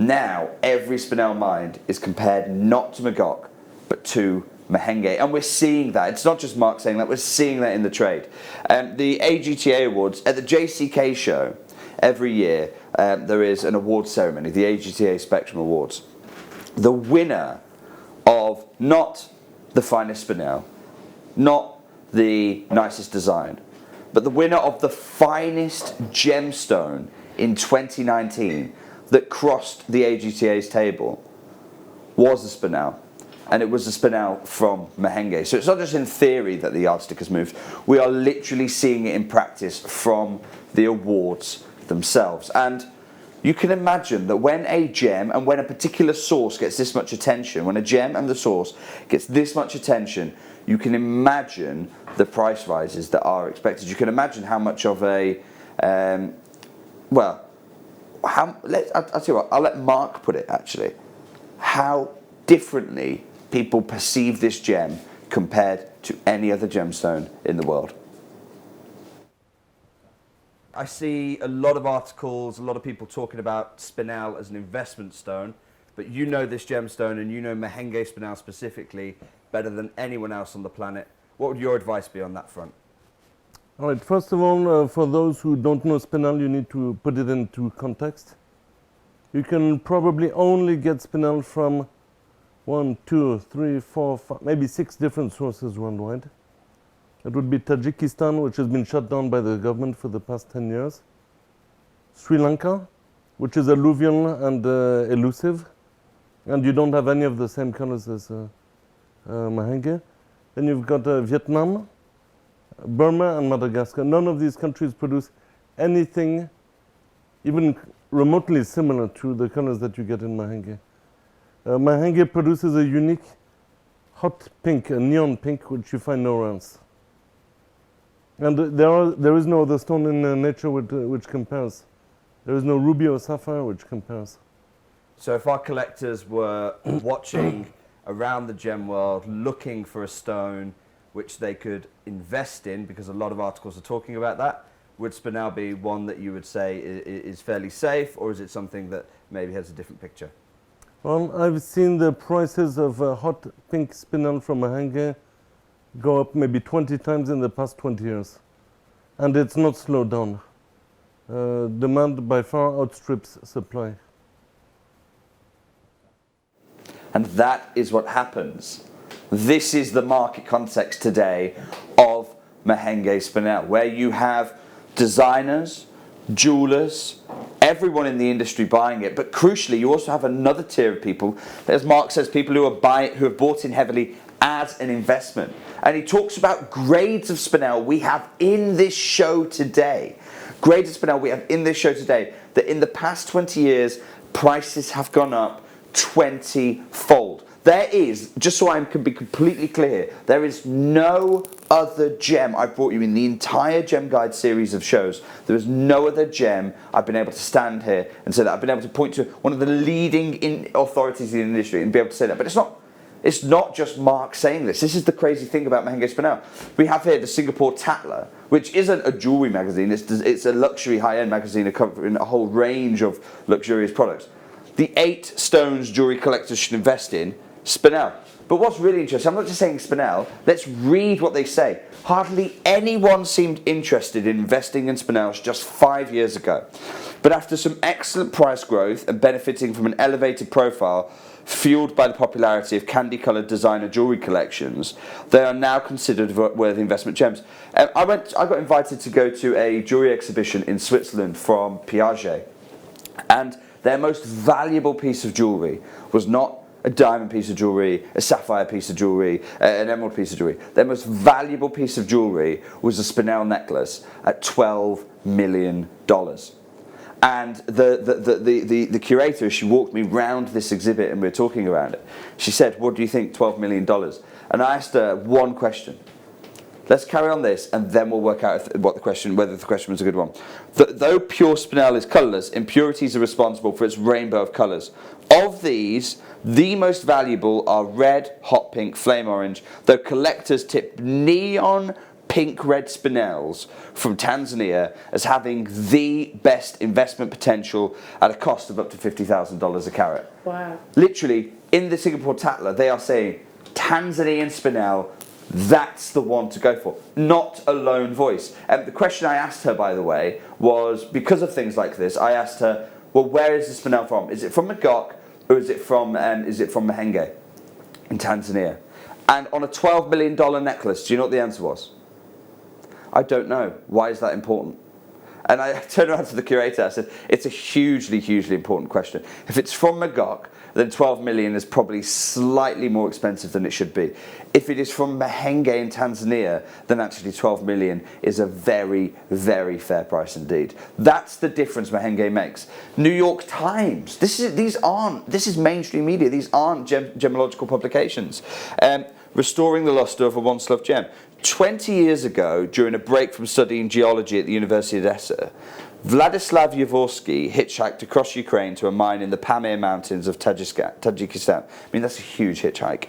Now, every spinel mined is compared not to Magog, but to Mahenge. And we're seeing that. It's not just Mark saying that, we're seeing that in the trade. The AGTA Awards, at the JCK show, every year there is an awards ceremony, the AGTA Spectrum Awards. The winner of not the finest spinel, not the nicest design, but the winner of the finest gemstone in 2019 that crossed the AGTA's table was a spinel. And it was a spinel from Mahenge. So it's not just in theory that the yardstick has moved. We are literally seeing it in practice from the awards themselves. And you can imagine that when a gem and when a particular source gets this much attention, when a gem and the source gets this much attention, you can imagine the price rises that are expected. You can imagine how much of a, I'll tell you what, I'll let Mark put it actually. How differently people perceive this gem compared to any other gemstone in the world. I see a lot of articles, a lot of people talking about spinel as an investment stone, but you know this gemstone and you know Mahenge spinel specifically better than anyone else on the planet. What would your advice be on that front? All right, first of all, for those who don't know spinel, you need to put it into context. You can probably only get spinel from 1, 2, 3, 4, 5, maybe 6 different sources worldwide. It would be Tajikistan, which has been shut down by the government for the past 10 years. Sri Lanka, which is alluvial and elusive, and you don't have any of the same colors as Mahenge. Then you've got Vietnam, Burma, and Madagascar. None of these countries produce anything even remotely similar to the colors that you get in Mahenge. Mahenge produces a unique hot pink, a neon pink, which you find nowhere else. And there is no other stone in nature which compares. There is no ruby or sapphire which compares. So if our collectors were watching around the gem world, looking for a stone which they could invest in, because a lot of articles are talking about that, would spinel be one that you would say is fairly safe, or is it something that maybe has a different picture? Well, I've seen the prices of hot pink spinel from Mahenge go up maybe 20 times in the past 20 years. And it's not slowed down. Demand by far outstrips supply. And that is what happens. This is the market context today of Mahenge spinel, where you have designers, jewelers, everyone in the industry buying it, but crucially you also have another tier of people, as Mark says, people who have bought in heavily as an investment. And he talks about grades of spinel we have in this show today. Grades of spinel we have in this show today, that in the past 20 years prices have gone up 20-fold. There is, just so I can be completely clear, there is no other gem I've brought you in the entire Gem Guide series of shows. There is no other gem I've been able to stand here and say that. I've been able to point to one of the leading authorities in the industry and be able to say that. But it's not just Mark saying this. This is the crazy thing about Mahenge spinel. We have here the Singapore Tatler, which isn't a jewelry magazine. It's a luxury high-end magazine covering a whole range of luxurious products. The 8 stones jewelry collectors should invest in spinel. But what's really interesting, I'm not just saying spinel, let's read what they say. Hardly anyone seemed interested in investing in spinels just 5 years ago. But after some excellent price growth and benefiting from an elevated profile fueled by the popularity of candy-coloured designer jewellery collections, they are now considered worthy investment gems. I got invited to go to a jewellery exhibition in Switzerland from Piaget, and their most valuable piece of jewellery was not a diamond piece of jewellery, a sapphire piece of jewellery, an emerald piece of jewellery. Their most valuable piece of jewellery was a spinel necklace at $12 million. And the curator, she walked me round this exhibit and we were talking around it. She said, "What do you think, $12 million? And I asked her one question. Let's carry on this and then we'll work out whether the question was a good one. Though pure spinel is colourless, impurities are responsible for its rainbow of colours. Of these, the most valuable are red, hot pink, flame orange, though collectors tip neon pink red spinels from Tanzania as having the best investment potential at a cost of up to $50,000 a carat. Wow. Literally, in the Singapore Tatler, they are saying Tanzanian spinel, that's the one to go for, not a lone voice. And the question I asked her, by the way, was because of things like this, I asked her, well, where is the spinel from? Is it from Magok or is it from Mahenge in Tanzania? And on a $12 million necklace, do you know what the answer was? I don't know. Why is that important? And I turned around to the curator, I said, it's a hugely, hugely important question. If it's from Magok, then 12 million is probably slightly more expensive than it should be. If it is from Mahenge in Tanzania, then actually 12 million is a very, very fair price indeed. That's the difference Mahenge makes. New York Times, this is mainstream media, these aren't gemological publications. Restoring the luster of a once-loved gem. 20 years ago, during a break from studying geology at the University of Odessa, Vladislav Yavorsky hitchhiked across Ukraine to a mine in the Pamir Mountains of Tajikistan. I mean, that's a huge hitchhike.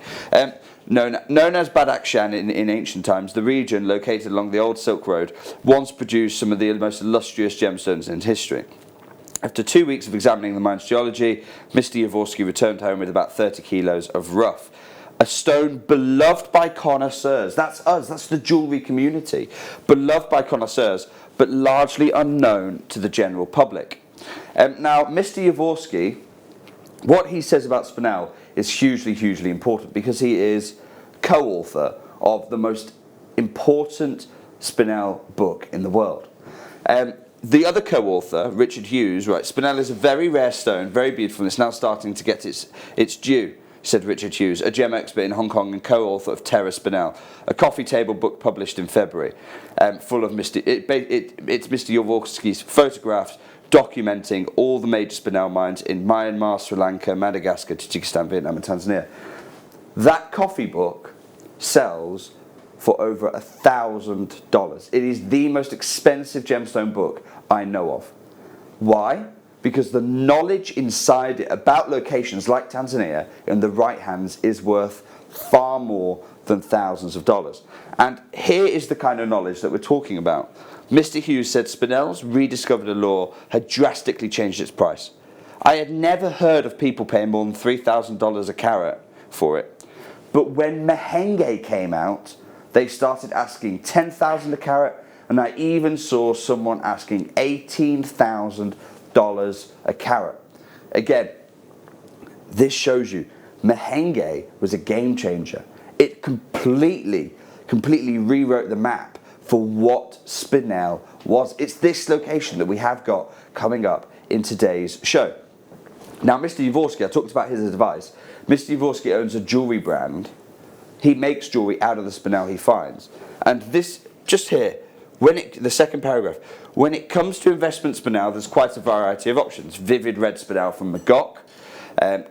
Known as Badakhshan in ancient times, the region, located along the old Silk Road, once produced some of the most illustrious gemstones in history. After 2 weeks of examining the mine's geology, Mr. Yavorsky returned home with about 30 kilos of rough. A stone beloved by connoisseurs. That's us, that's the jewellery community. Beloved by connoisseurs, but largely unknown to the general public. Now, Mr. Yavorsky, what he says about spinel is hugely, hugely important because he is co-author of the most important spinel book in the world. The other co-author, Richard Hughes, writes, spinel is a very rare stone, very beautiful, and it's now starting to get its due, said Richard Hughes, a gem expert in Hong Kong and co-author of Terra Spinel, a coffee table book published in February, full of it's Mr. Yavorsky's photographs documenting all the major spinel mines in Myanmar, Sri Lanka, Madagascar, Tajikistan, Vietnam and Tanzania. That coffee book sells for over $1,000. It is the most expensive gemstone book I know of. Why? Because the knowledge inside it about locations like Tanzania in the right hands is worth far more than thousands of dollars. And here is the kind of knowledge that we're talking about. Mr. Hughes said Spinel's rediscovered allure had drastically changed its price. I had never heard of people paying more than $3,000 a carat for it. But when Mahenge came out, they started asking $10,000 a carat, and I even saw someone asking $18,000 a carat. Again, this shows you Mahenge was a game changer. It completely rewrote the map for what spinel was. It's this location that we have got coming up in today's show. Now, Mr. Yavorsky, I talked about his advice. Mr. Yavorsky owns a jewellery brand. He makes jewellery out of the spinel he finds. And this, just here, the second paragraph, when it comes to investment spinel, there's quite a variety of options. Vivid red spinel from Magok,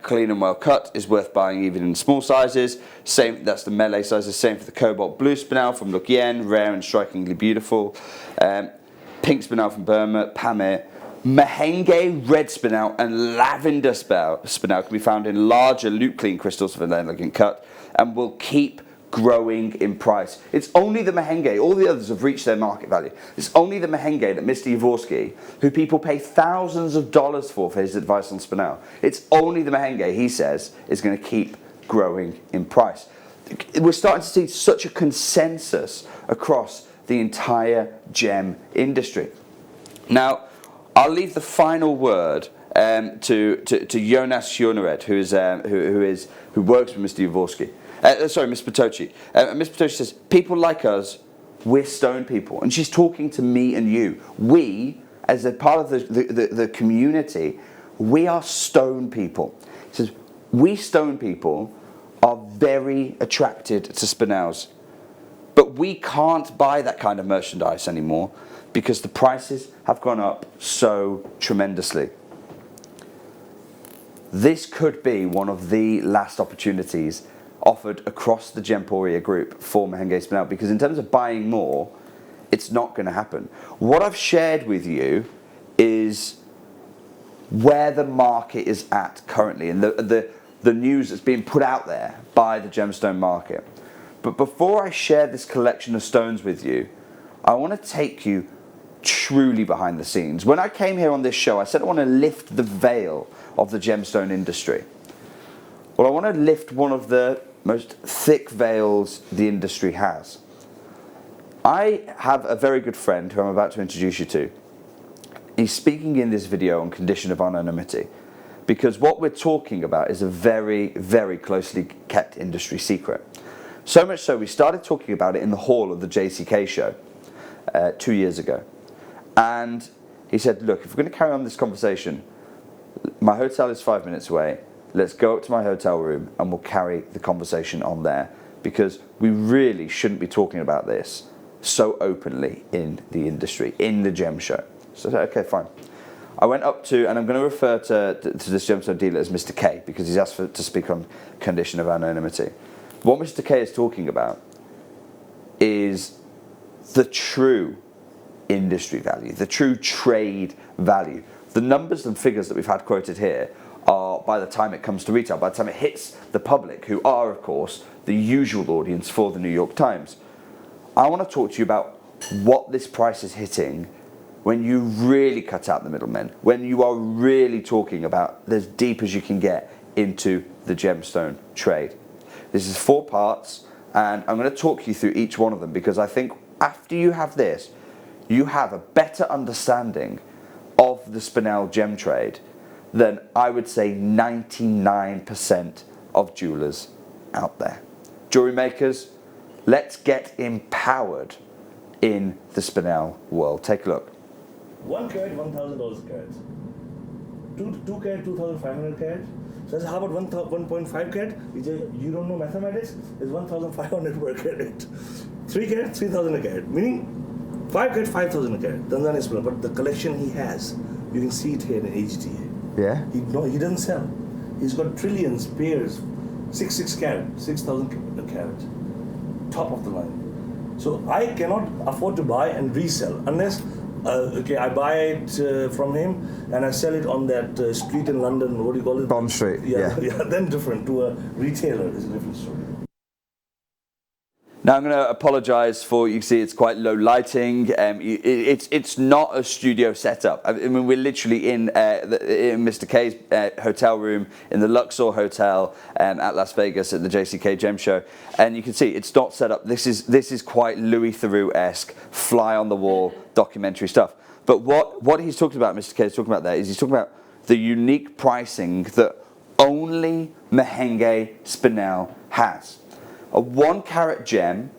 clean and well cut, is worth buying even in small sizes. Same, that's the melee sizes. Same for the cobalt blue spinel from Luk Yen, rare and strikingly beautiful. Pink spinel from Burma, Pamir. Mahenge red spinel and lavender spinel can be found in larger loop clean crystals of an elegant cut and will keep growing in price. It's only the Mahenge, all the others have reached their market value. It's only the Mahenge that Mr. Yavorsky, who people pay thousands of dollars for his advice on spinel, it's only the Mahenge, he says, is going to keep growing in price. We're starting to see such a consensus across the entire gem industry. Now, I'll leave the final word to Jonas Sjonered, who works with Mr. Yavorsky. Ms. Patochi. Ms. Patochi says, people like us, we're stone people. And she's talking to me and you. We, as a part of the community, we are stone people. She says, we stone people are very attracted to spinels. But we can't buy that kind of merchandise anymore because the prices have gone up so tremendously. This could be one of the last opportunities offered across the Gemporia group for Mahenge spinel, because in terms of buying more, it's not going to happen. What I've shared with you is where the market is at currently and the news that's being put out there by the gemstone market. But before I share this collection of stones with you, I want to take you truly behind the scenes. When I came here on this show, I said I want to lift the veil of the gemstone industry. Well, I want to lift one of the most thick veils the industry has. I have a very good friend who I'm about to introduce you to. He's speaking in this video on condition of anonymity, because what we're talking about is a very, very closely kept industry secret. So much so we started talking about it in the hall of the JCK show 2 years ago. And he said, look, if we're going to carry on this conversation, my hotel is 5 minutes away. Let's go up to my hotel room and we'll carry the conversation on there, because we really shouldn't be talking about this so openly in the industry, in the gem show. So I said, okay, fine. I went up to, and I'm going to refer to this gemstone dealer as Mr. K, because he's asked to speak on condition of anonymity. What Mr. K is talking about is the true industry value, the true trade value. The numbers and figures that we've had quoted here are, by the time it comes to retail, by the time it hits the public, who are, of course, the usual audience for the New York Times. I want to talk to you about what this price is hitting when you really cut out the middlemen, when you are really talking about as deep as you can get into the gemstone trade. This is 4 parts, and I'm going to talk you through each one of them, because I think after you have this, you have a better understanding of the spinel gem trade than I would say 99% of jewelers out there. Jewelry makers, let's get empowered in the spinel world. Take a look. 1 carat, $1,000 a carat. 2 carat, 2,500 carat. So that's how about 1.5 carat? You don't know mathematics? It's 1,500 per carat. 3 carat, 3,000 a carat. Meaning 5 carat, 5,000 a carat. Tanzanian spinel. But the collection he has, you can see it here in HTA. Yeah? He doesn't sell. He's got trillions, pairs, 6 carat, 6,000 a carat. Top of the line. So I cannot afford to buy and resell unless I buy it from him and I sell it on that street in London. What do you call it? Bond Street. Yeah. Then different. To a retailer is a different story. Now I'm going to apologise for, you can see it's quite low lighting. It's not a studio setup. I mean, we're literally in Mr. K's hotel room in the Luxor Hotel at Las Vegas at the JCK Gem Show, and you can see it's not set up. This is quite Louis Theroux-esque, fly on the wall documentary stuff. But what he's talking about, Mr. K is talking about there, is he's talking about the unique pricing that only Mahenge spinel has. A 1 carat gem,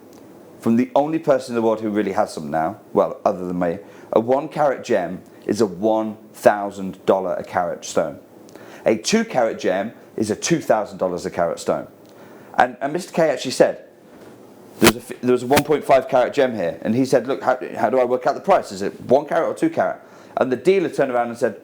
from the only person in the world who really has some now, well, other than me, a 1 carat gem is a $1,000 a carat stone. A 2 carat gem is a $2,000 a carat stone. And Mr. K actually said, there was a 1.5 carat gem here, and he said, look, how do I work out the price? Is it 1 carat or 2 carat? And the dealer turned around and said,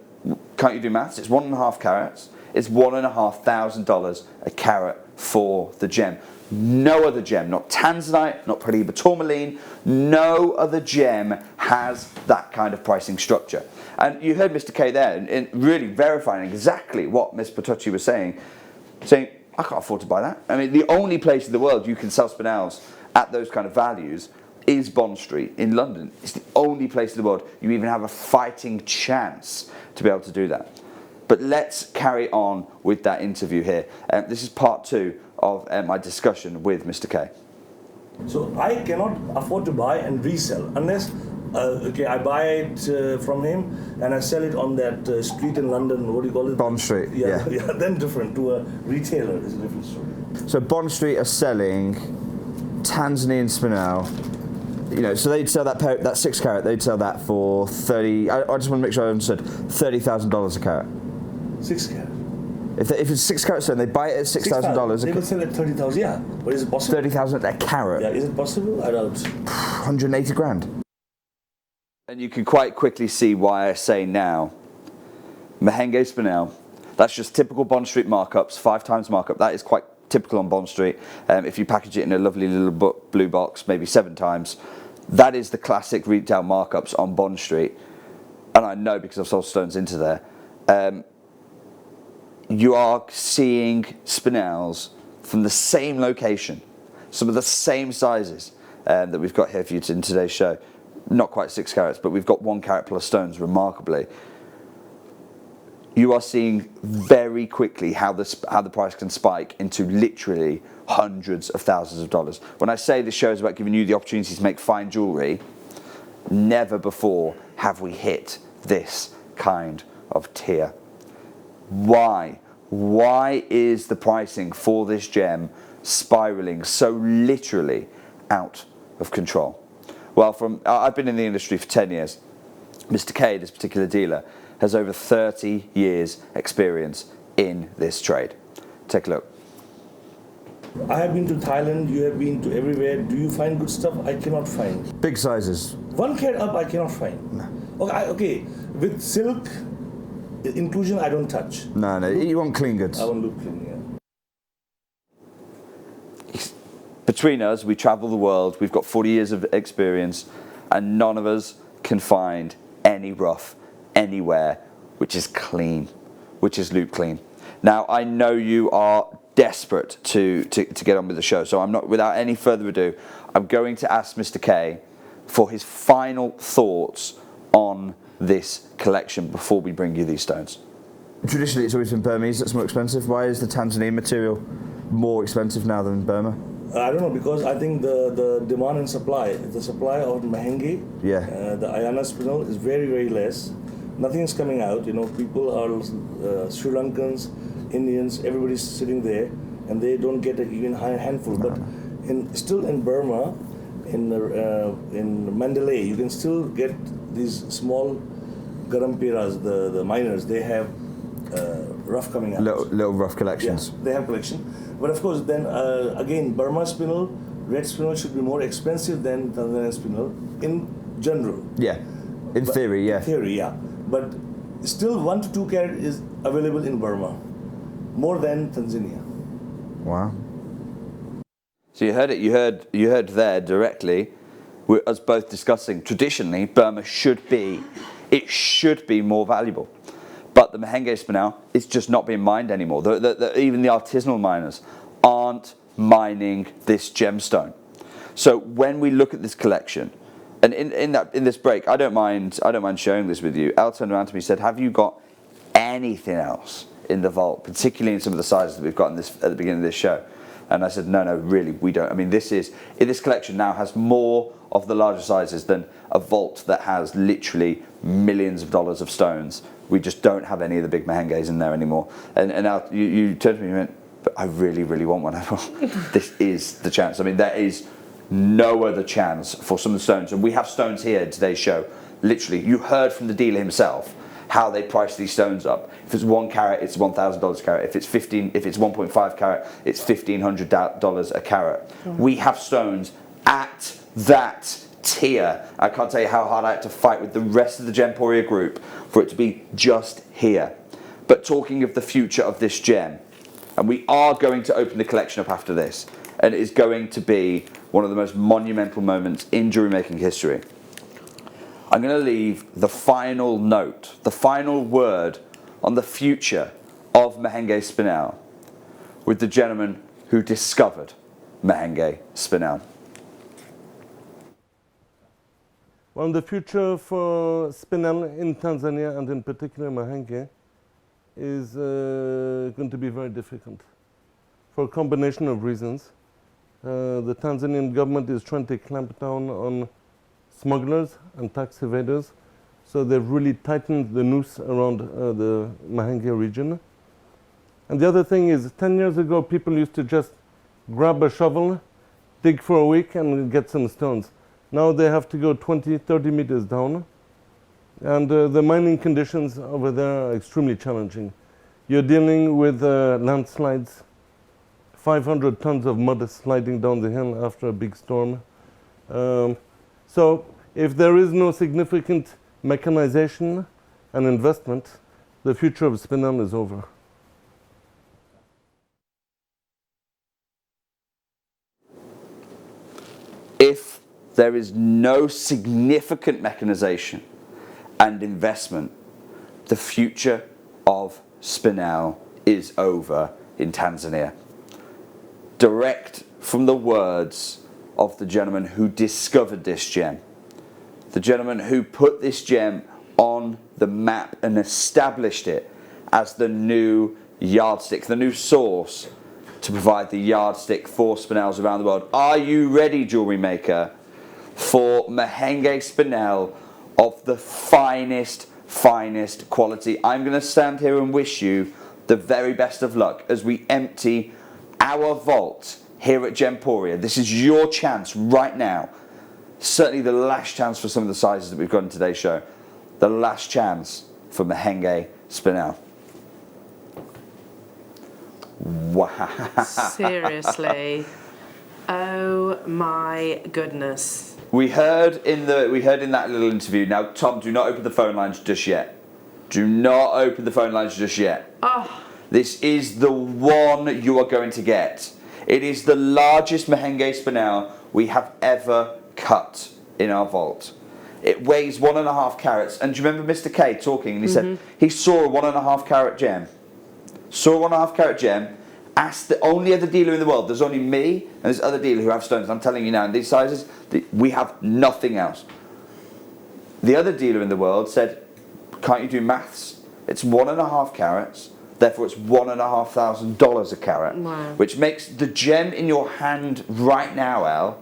can't you do maths? It's 1.5 carats. It's $1,500 a carat for the gem. No other gem, not tanzanite, not Paraiba tourmaline, no other gem has that kind of pricing structure. And you heard Mr. K there, and really verifying exactly what Ms. Patucci was saying, I can't afford to buy that. I mean, the only place in the world you can sell spinels at those kind of values is Bond Street in London. It's the only place in the world you even have a fighting chance to be able to do that. But let's carry on with that interview here. This is part 2 of my discussion with Mr. K. So I cannot afford to buy and resell unless I buy it from him and I sell it on that street in London. What do you call it? Bond Street. Yeah. Then different. To a retailer is a different story. So Bond Street are selling Tanzanian spinel. You know, so they'd sell that 6 carat. They'd sell that for 30. I just want to make sure I understood. $30,000 a carat. 6 carat. If it's 6 carat stone, they buy it at $6,000. They will sell at 30,000. Yeah, but is it possible? 30,000 a carat. Yeah, is it possible? I doubt. 180 grand. And you can quite quickly see why I say now, Mahenge spinel. That's just typical Bond Street markups, 5 times markup. That is quite typical on Bond Street. If you package it in a lovely little blue box, maybe 7 times, that is the classic retail markups on Bond Street. And I know because I've sold stones into there. You are seeing spinels from the same location, some of the same sizes that we've got here for you in today's show. Not quite 6 carats, but we've got 1 carat plus stones, remarkably. You are seeing very quickly how the price can spike into literally hundreds of thousands of dollars. When I say this show is about giving you the opportunity to make fine jewellery, never before have we hit this kind of tier. Why? Why is the pricing for this gem spiraling so literally out of control? Well, I've been in the industry for 10 years. Mr. K, this particular dealer, has over 30 years experience in this trade. Take a look. I have been to Thailand, you have been to everywhere. Do you find good stuff? I cannot find. Big sizes. 1 carat up, I cannot find. No. Okay, with silk inclusion, I don't touch. No, you want clean goods. I want look clean, yeah. Between us, we travel the world, we've got 40 years of experience, and none of us can find any rough anywhere which is clean, which is loop clean. Now, I know you are desperate to get on with the show, so I'm not, without any further ado, I'm going to ask Mr. K for his final thoughts on this collection before we bring you these stones. Traditionally, it's always been Burmese that's more expensive. Why is the Tanzanian material more expensive now than Burma? I don't know, because I think the demand and supply, the supply of Mahenge, the Ayana spinel is very, very less. Nothing is coming out. You know, people are Sri Lankans, Indians, everybody's sitting there, and they don't get even a handful. But still in Burma, in Mandalay, you can still get these small garampiras, the miners. They have rough coming out. Little rough collections. Yeah, they have collection. But of course, then again, Burma spinel, red spinel should be more expensive than Tanzanian spinel in general. Yeah, in theory, yeah. In theory, yeah. But still 1 to 2 carat is available in Burma, more than Tanzania. Wow. So you heard it. You heard there directly. We're us both discussing. Traditionally, Burma should be more valuable, but the Mahenge spinel is just not being mined anymore. Even the artisanal miners aren't mining this gemstone. So when we look at this collection, and in this break, I don't mind sharing this with you. Al turned around to me and said, "Have you got anything else in the vault, particularly in some of the sizes that we've got at the beginning of this show?" And I said, no, really, we don't. I mean, this collection now has more of the larger sizes than a vault that has literally millions of dollars of stones. We just don't have any of the big Mahenges in there anymore. And now you turned to me and went, but I really, really want one. This is the chance. I mean, there is no other chance for some of the stones. And we have stones here in today's show. Literally, you heard from the dealer himself how they price these stones up. If it's 1 carat, it's $1,000 a carat. If it's 1.5 carat, it's $1,500 a carat. We have stones at that tier. I can't tell you how hard I had to fight with the rest of the Gemporia group for it to be just here. But talking of the future of this gem, and we are going to open the collection up after this, and it is going to be one of the most monumental moments in jewelry making history. I'm going to leave the final note, the final word on the future of Mahenge spinel with the gentleman who discovered Mahenge spinel. Well, the future for spinel in Tanzania, and in particular Mahenge, is going to be very difficult for a combination of reasons. The Tanzanian government is trying to clamp down on smugglers and tax evaders, so they've really tightened the noose around the Mahenge region. And the other thing is, 10 years ago, people used to just grab a shovel, dig for a week, and get some stones. Now they have to go 20, 30 meters down, and the mining conditions over there are extremely challenging. You're dealing with landslides, 500 tons of mud sliding down the hill after a big storm. So if there is no significant mechanization and investment, the future of spinel is over. If there is no significant mechanization and investment, the future of spinel is over in Tanzania. Direct from the words of the gentleman who discovered this gem. The gentleman who put this gem on the map and established it as the new yardstick, the new source to provide the yardstick for spinels around the world. Are you ready, Jewellery Maker, for Mahenge spinel of the finest quality? I'm going to stand here and wish you the very best of luck as we empty our vault here at Gemporia. This is your chance right now. Certainly the last chance for some of the sizes that we've got in today's show. The last chance for Mahenge spinel. Wow. Seriously. Oh my goodness. We heard in that little interview. Now, Tom, do not open the phone lines just yet. Do not open the phone lines just yet. Oh. This is the one you are going to get. It is the largest Mahenge spinel we have ever cut in our vault. It weighs 1.5 carats. And do you remember Mr. K talking? And he said he saw a 1.5 carat gem. Saw a 1.5 carat gem. Asked the only other dealer in the world. There's only me and this other dealer who have stones. I'm telling you now, in these sizes, we have nothing else. The other dealer in the world said, can't you do maths? It's 1.5 carats. Therefore, it's $1,500 a carat, wow. Which makes the gem in your hand right now, El,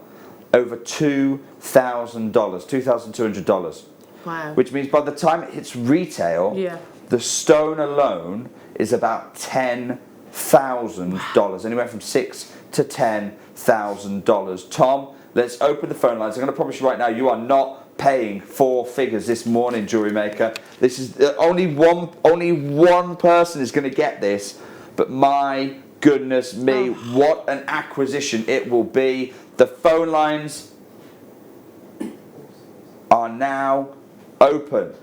over $2,000, $2,200. Wow. Which means by the time it hits retail, yeah. the stone alone is about $10,000, anywhere from $6,000 to $10,000. Tom, let's open the phone lines. I'm going to promise you right now, you are not paying 4 figures this morning, Jewellery Maker. This is only one person is going to get this, but my goodness me, what an acquisition it will be. The phone lines are now open.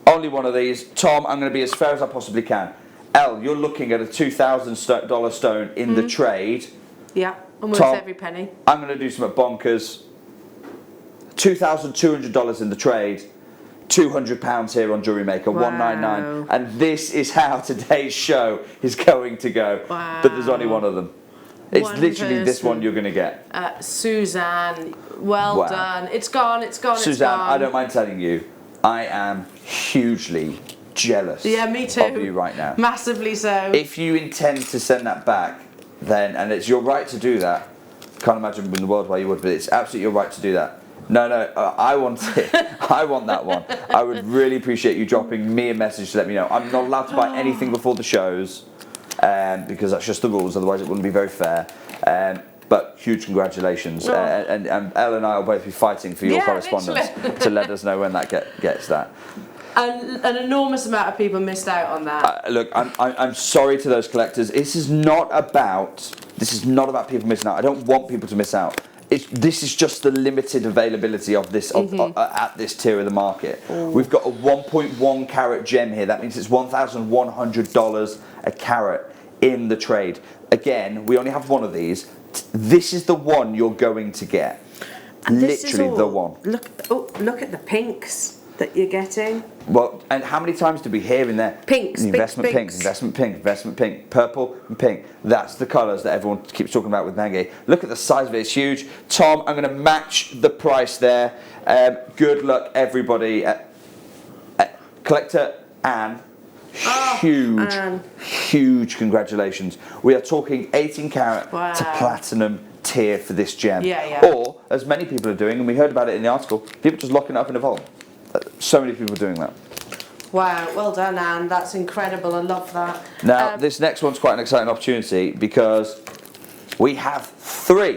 Only one of these. Tom, I'm going to be as fair as I possibly can. Elle, you're looking at a $2,000 stone in the trade. Yeah, almost Tom, every penny. I'm going to do something bonkers. $2,200 in the trade, £200 here on Jewellery Maker, wow. $199, and this is how today's show is going to go. Wow. But there's only one of them. It's one literally person. this one you're going to get. Suzanne, well wow. done. It's gone. Suzanne, it's gone. I don't mind telling you, I am hugely jealous me too. of you right now. Massively so. If you intend to send that back, then, and it's your right to do that, can't imagine in the world why you would, but it's absolutely your right to do that. No, I want it. I want that one. I would really appreciate you dropping me a message to let me know. I'm not allowed to buy anything before the shows because that's just the rules, otherwise it wouldn't be very fair. But huge congratulations. And Elle and I will both be fighting for your correspondence to let us know when that gets that. An enormous amount of people missed out on that. Look, I'm sorry to those collectors. This is not about people missing out. I don't want people to miss out. This is just the limited availability of this at this tier of the market. Ooh. We've got a 1.1 carat gem here. That means it's $1,100 a carat in the trade. Again, we only have one of these. This is the one you're going to get. And literally the one. Look at the pinks that you're getting. Well, and how many times did we hear in there? Pinks, investment pink, pinks. investment pink, investment pink, purple and pink. That's the colours that everyone keeps talking about with Mahenge. Look at the size of it, it's huge. Tom, I'm going to match the price there. Good luck, everybody. Collector Anne, huge congratulations. We are talking 18 carat to platinum tier for this gem. Yeah. Or, as many people are doing, and we heard about it in the article, people just locking it up in a vault. So many people doing that. Wow, well done, Anne. That's incredible. I love that. Now, this next one's quite an exciting opportunity because we have 3,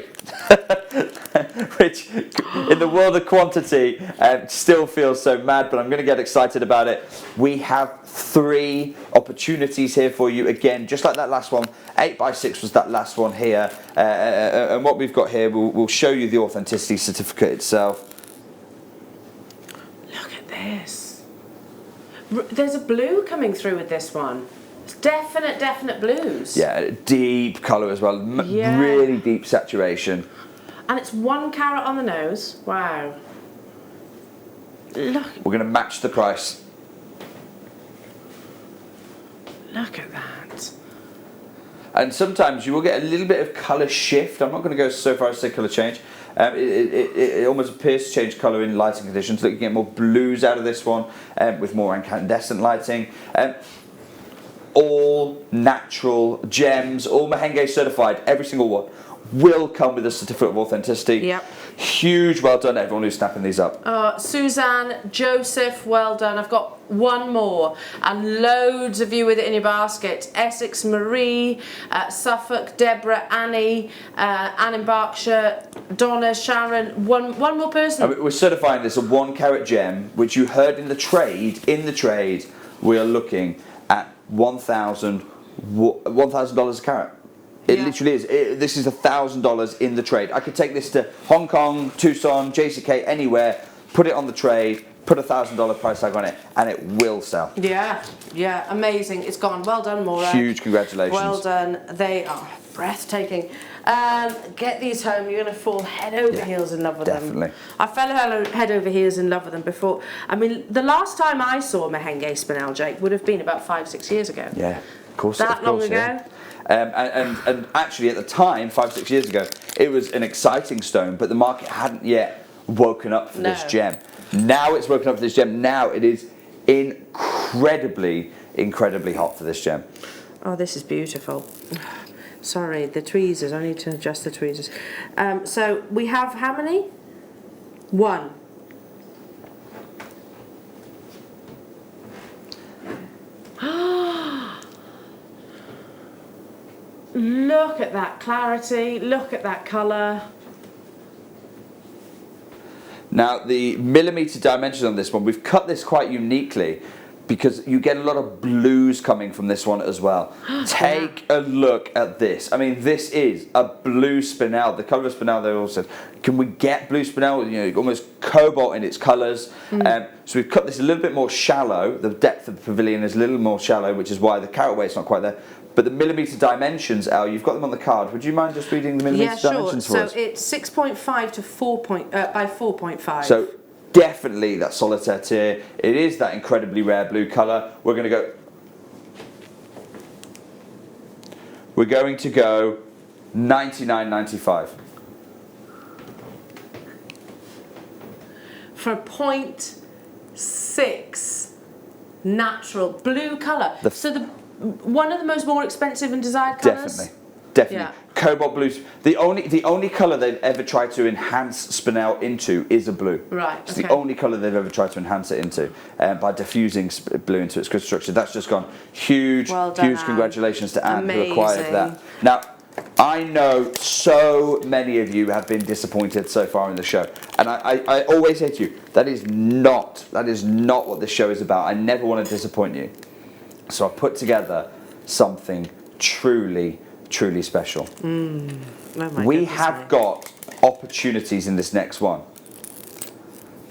which in the world of quantity still feels so mad, but I'm going to get excited about it. We have 3 opportunities here for you. Again, just like that last one, 8x6 was that last one here. And what we've got here, we'll show you the authenticity certificate itself. This. There's a blue coming through with this one. It's definite blues. Yeah, deep colour as well. Really deep saturation. And it's 1 carat on the nose. Wow. Look. We're going to match the price. Look at that. And sometimes you will get a little bit of colour shift. I'm not going to go so far as to say colour change. It almost appears to change colour in lighting conditions. Look, you get more blues out of this one with more incandescent lighting. All natural gems, all Mahenge certified, every single one will come with a certificate of authenticity. Yep. Huge well done everyone who's snapping these up. Suzanne, Joseph, well done. I've got one more, and loads of you with it in your basket. Essex, Marie, Suffolk, Deborah, Annie, Anne in Berkshire, Donna, Sharon. One more person. And we're certifying this a 1 carat gem, which you heard in the trade. In the trade, we are looking at $1,000 a carat. It literally is. This is $1,000 in the trade. I could take this to Hong Kong, Tucson, JCK, anywhere, put it on the trade, put $1,000 price tag on it, and it will sell. Yeah, amazing. It's gone. Well done, Maura. Huge congratulations. Well done. They are breathtaking. Get these home. You're going to fall head over heels in love with definitely. them. I fell head over heels in love with them before. I mean, the last time I saw Mahenge spinel, Jake, would have been about 5-6 years ago. Yeah, of course. That long ago? Yeah. And actually at the time, 5-6 years ago, it was an exciting stone, but the market hadn't yet woken up for this gem. Now it's woken up for this gem. Now it is incredibly hot for this gem. Oh, this is beautiful. Sorry, the tweezers. I need to adjust the tweezers. So we have how many? 1. Look at that clarity, look at that colour. Now the millimetre dimension on this one, we've cut this quite uniquely because you get a lot of blues coming from this one as well. Take a look at this. I mean, this is a blue spinel. The colour of spinel, they all said, can we get blue spinel? You know, almost cobalt in its colours. So we've cut this a little bit more shallow. The depth of the pavilion is a little more shallow, which is why the carat weight's not quite there. But the millimetre dimensions, Al, you've got them on the card. Would you mind just reading the millimetre dimensions for us? So it's 6.5 to 4 by 4.5. So definitely that solitaire tier. It is that incredibly rare blue colour. We're going to go $99.95. For 0.6 natural blue colour. One of the more expensive and desired colours? Definitely. Yeah. Cobalt blues. The only colour they've ever tried to enhance spinel into is a blue. Right, It's the only colour they've ever tried to enhance it into by diffusing blue into its crystal structure. That's just gone. Huge congratulations to Anne who acquired that. Now, I know so many of you have been disappointed so far in the show. And I always say to you, that is not what this show is about. I never want to disappoint you. So I've put together something truly special. We have got opportunities in this next one.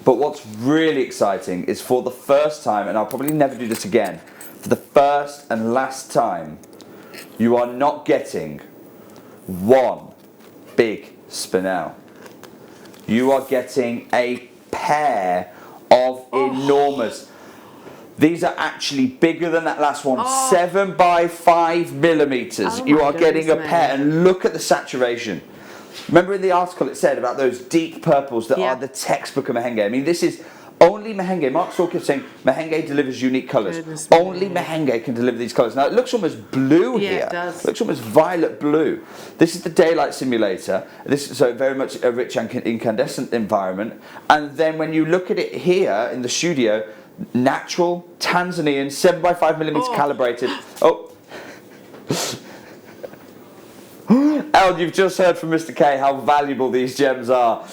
But what's really exciting is for the first time, and I'll probably never do this again, for the first and last time, you are not getting one big spinel. You are getting a pair of enormous. These are actually bigger than that last one, 7 by 5 millimeters. You are getting a pair, and look at the saturation. Remember in the article it said about those deep purples that are the textbook of Mahenge. I mean, this is only Mahenge. Mark Stalker is saying Mahenge delivers unique colours. Only Mahenge can deliver these colours. Now it looks almost blue here. Yeah, it does. It looks almost violet blue. This is the daylight simulator. This is so very much a rich incandescent environment. And then when you look at it here in the studio, natural Tanzanian 7 by 5 millimeters calibrated. Al, you've just heard from Mr. K how valuable these gems are.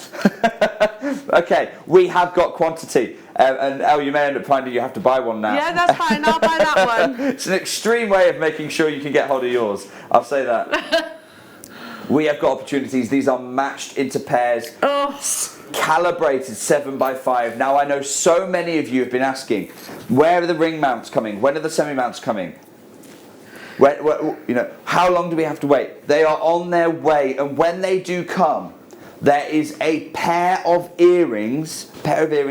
Okay, we have got quantity. And Al, you may end up finding you have to buy one now. Yeah, that's fine. I'll buy that one. It's an extreme way of making sure you can get hold of yours. I'll say that. We have got opportunities. These are matched into pairs. Calibrated 7 by 5. Now I know so many of you have been asking, where are the ring mounts coming? When are the semi mounts coming? How long do we have to wait? They are on their way, and when they do come, there is a pair of earrings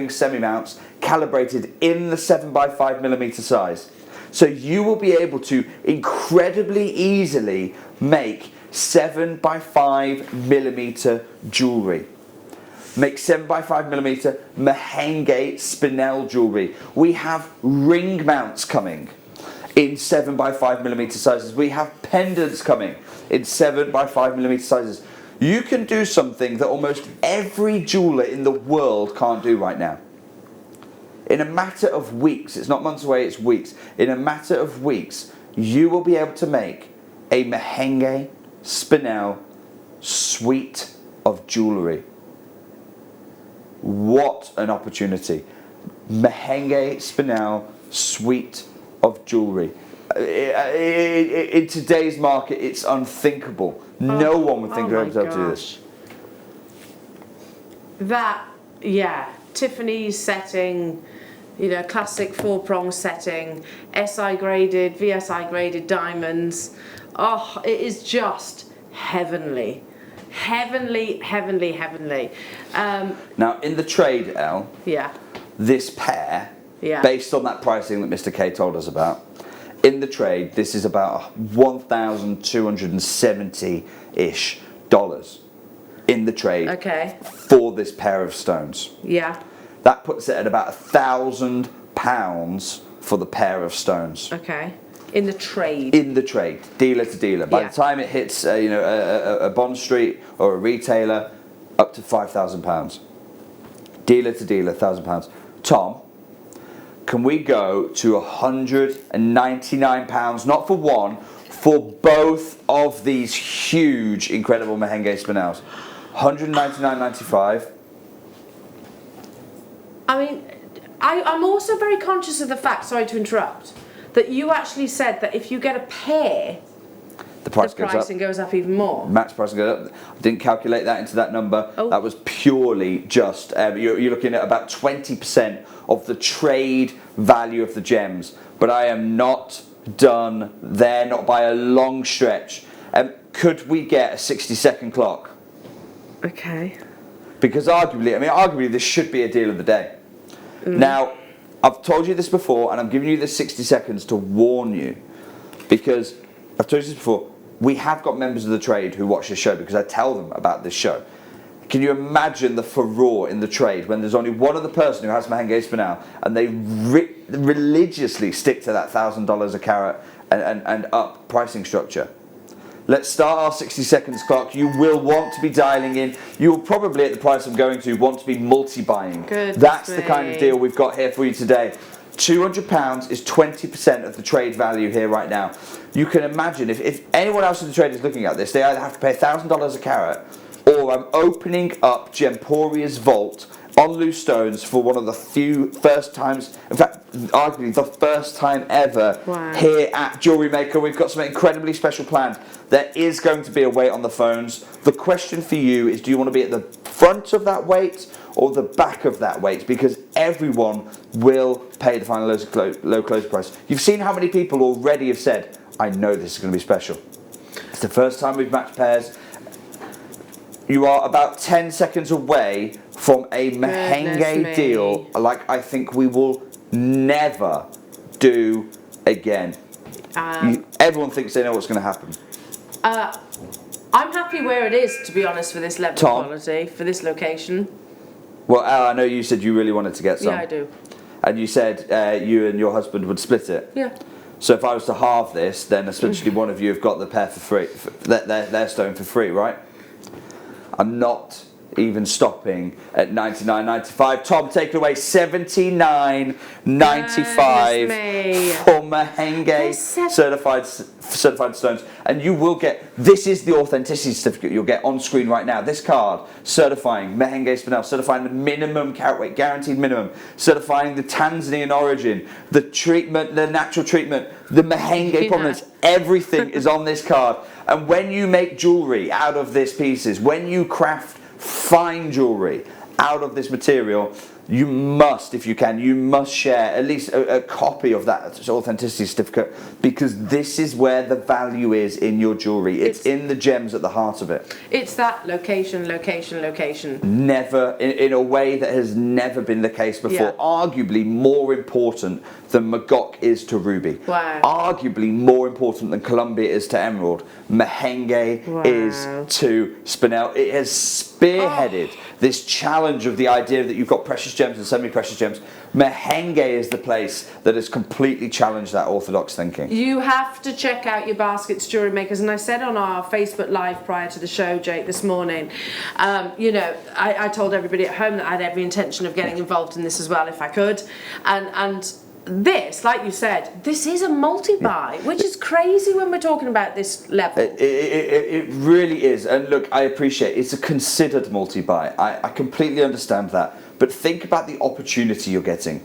semi mounts calibrated in the 7 by 5 millimeter size. So you will be able to incredibly easily make 7x5mm jewellery. Make 7x5mm Mahenge spinel jewellery. We have ring mounts coming in 7x5mm sizes. We have pendants coming in 7x5mm sizes. You can do something that almost every jeweller in the world can't do right now. In a matter of weeks, it's not months away, it's weeks. In a matter of weeks, you will be able to make a Mahenge spinel suite of jewellery. What an opportunity. Mahenge spinel suite of jewellery. In today's market, it's unthinkable. No one would think they're able to do this. That, yeah, Tiffany's setting, you know, classic 4-prong setting, SI graded, VSI graded diamonds. Oh, it is just heavenly. Heavenly, heavenly, heavenly. Now, in the trade, Elle, Yeah. this pair, Yeah. based on that pricing that Mr. K told us about, in the trade, this is about $1,270-ish in the trade Okay. for this pair of stones. Yeah. That puts it at about £1,000 for the pair of stones. Okay. In the trade. In the trade, dealer to dealer. By Yeah. the time it hits, a Bond Street or a retailer, up to £5,000. Dealer to dealer, £1,000. Tom, can we go to £199? Not for one, for both of these huge, incredible Mahenge spinels. $199.95. I mean, I'm also very conscious of the fact, sorry to interrupt, that you actually said that if you get a pair, The price the goes up. pricing goes up even more. Match price goes up. I didn't calculate that into that number. Oh. That was purely just, you're looking at about 20% of the trade value of the gems. But I am not done there, not by a long stretch. Could we get a 60-second clock? Okay. Because arguably this should be a deal of the day. Now, I've told you this before, and I'm giving you this 60 seconds to warn you, because I've told you this before, we have got members of the trade who watch this show because I tell them about this show. Can you imagine the furore in the trade when there's only one other person who has Mahenge spinel, and they religiously stick to that $1,000 a carat and up pricing structure? Let's start our 60 seconds clock. You will want to be dialing in. You will probably, at the price I'm going to, want to be multi-buying. That's the kind of deal we've got here for you today. £200 is 20% of the trade value here right now. You can imagine if anyone else in the trade is looking at this, they either have to pay $1,000 a carat, or I'm opening up Gemporia's vault on loose stones for one of the few first times, in fact, arguably the first time ever here at Jewellery Maker. We've got something incredibly special planned. There is going to be a wait on the phones. The question for you is, do you want to be at the front of that wait or the back of that wait? Because everyone will pay the final low close price. You've seen how many people already have said, I know this is going to be special. It's the first time we've matched pairs. You are about 10 seconds away from a Mahenge deal like I think we will never do again. Everyone thinks they know what's going to happen. I'm happy where it is, to be honest, for this level of quality, for this location. Well, Al, I know you said you really wanted to get some. Yeah, I do. And you said you and your husband would split it. Yeah. So if I was to halve this, then essentially one of you have got the pair for free, their stone for free, right? I'm not even stopping at $99.95. Tom, take it away. $79.95 for Mahenge certified stones, and you will get. This is the authenticity certificate you'll get on screen right now. This card certifying Mahenge spinel, certifying the minimum carat weight, guaranteed minimum, certifying the Tanzanian origin, the treatment, the natural treatment, the Mahenge provenance. Everything is on this card. And when you make jewellery out of these pieces, when you craft fine jewellery out of this material, you must, if you can, you must share at least a copy of that authenticity certificate, because this is where the value is in your jewellery. It's in the gems at the heart of it. It's that location, location, location. Never, in a way that has never been the case before. Yeah. Arguably more important than Magok is to ruby. Wow. Arguably more important than Columbia is to emerald. Mahenge is to spinel. It has spearheaded this challenge of the idea that you've got precious gems and semi-precious gems. Mahenge is the place that has completely challenged that orthodox thinking. You have to check out your baskets, Jewellery Makers. And I said on our Facebook Live prior to the show, Jake, this morning, you know, I told everybody at home that I had every intention of getting involved in this as well if I could. And this, like you said, this is a multi-buy, which is crazy when we're talking about this level. It really is. And look, I appreciate it's a considered multi-buy. I completely understand that. But think about the opportunity you're getting.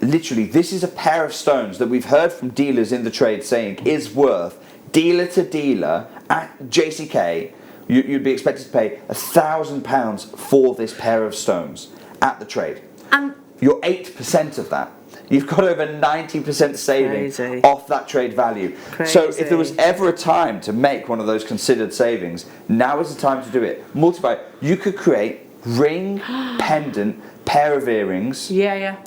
Literally, this is a pair of stones that we've heard from dealers in the trade saying is worth, dealer to dealer, at JCK, you'd be expected to pay £1,000 for this pair of stones at the trade. And you're 8% of that. You've got over 90% saving off that trade value. So if there was ever a time to make one of those considered savings, now is the time to do it. Multiply. You could create ring, pendant, pair of earrings. Yeah.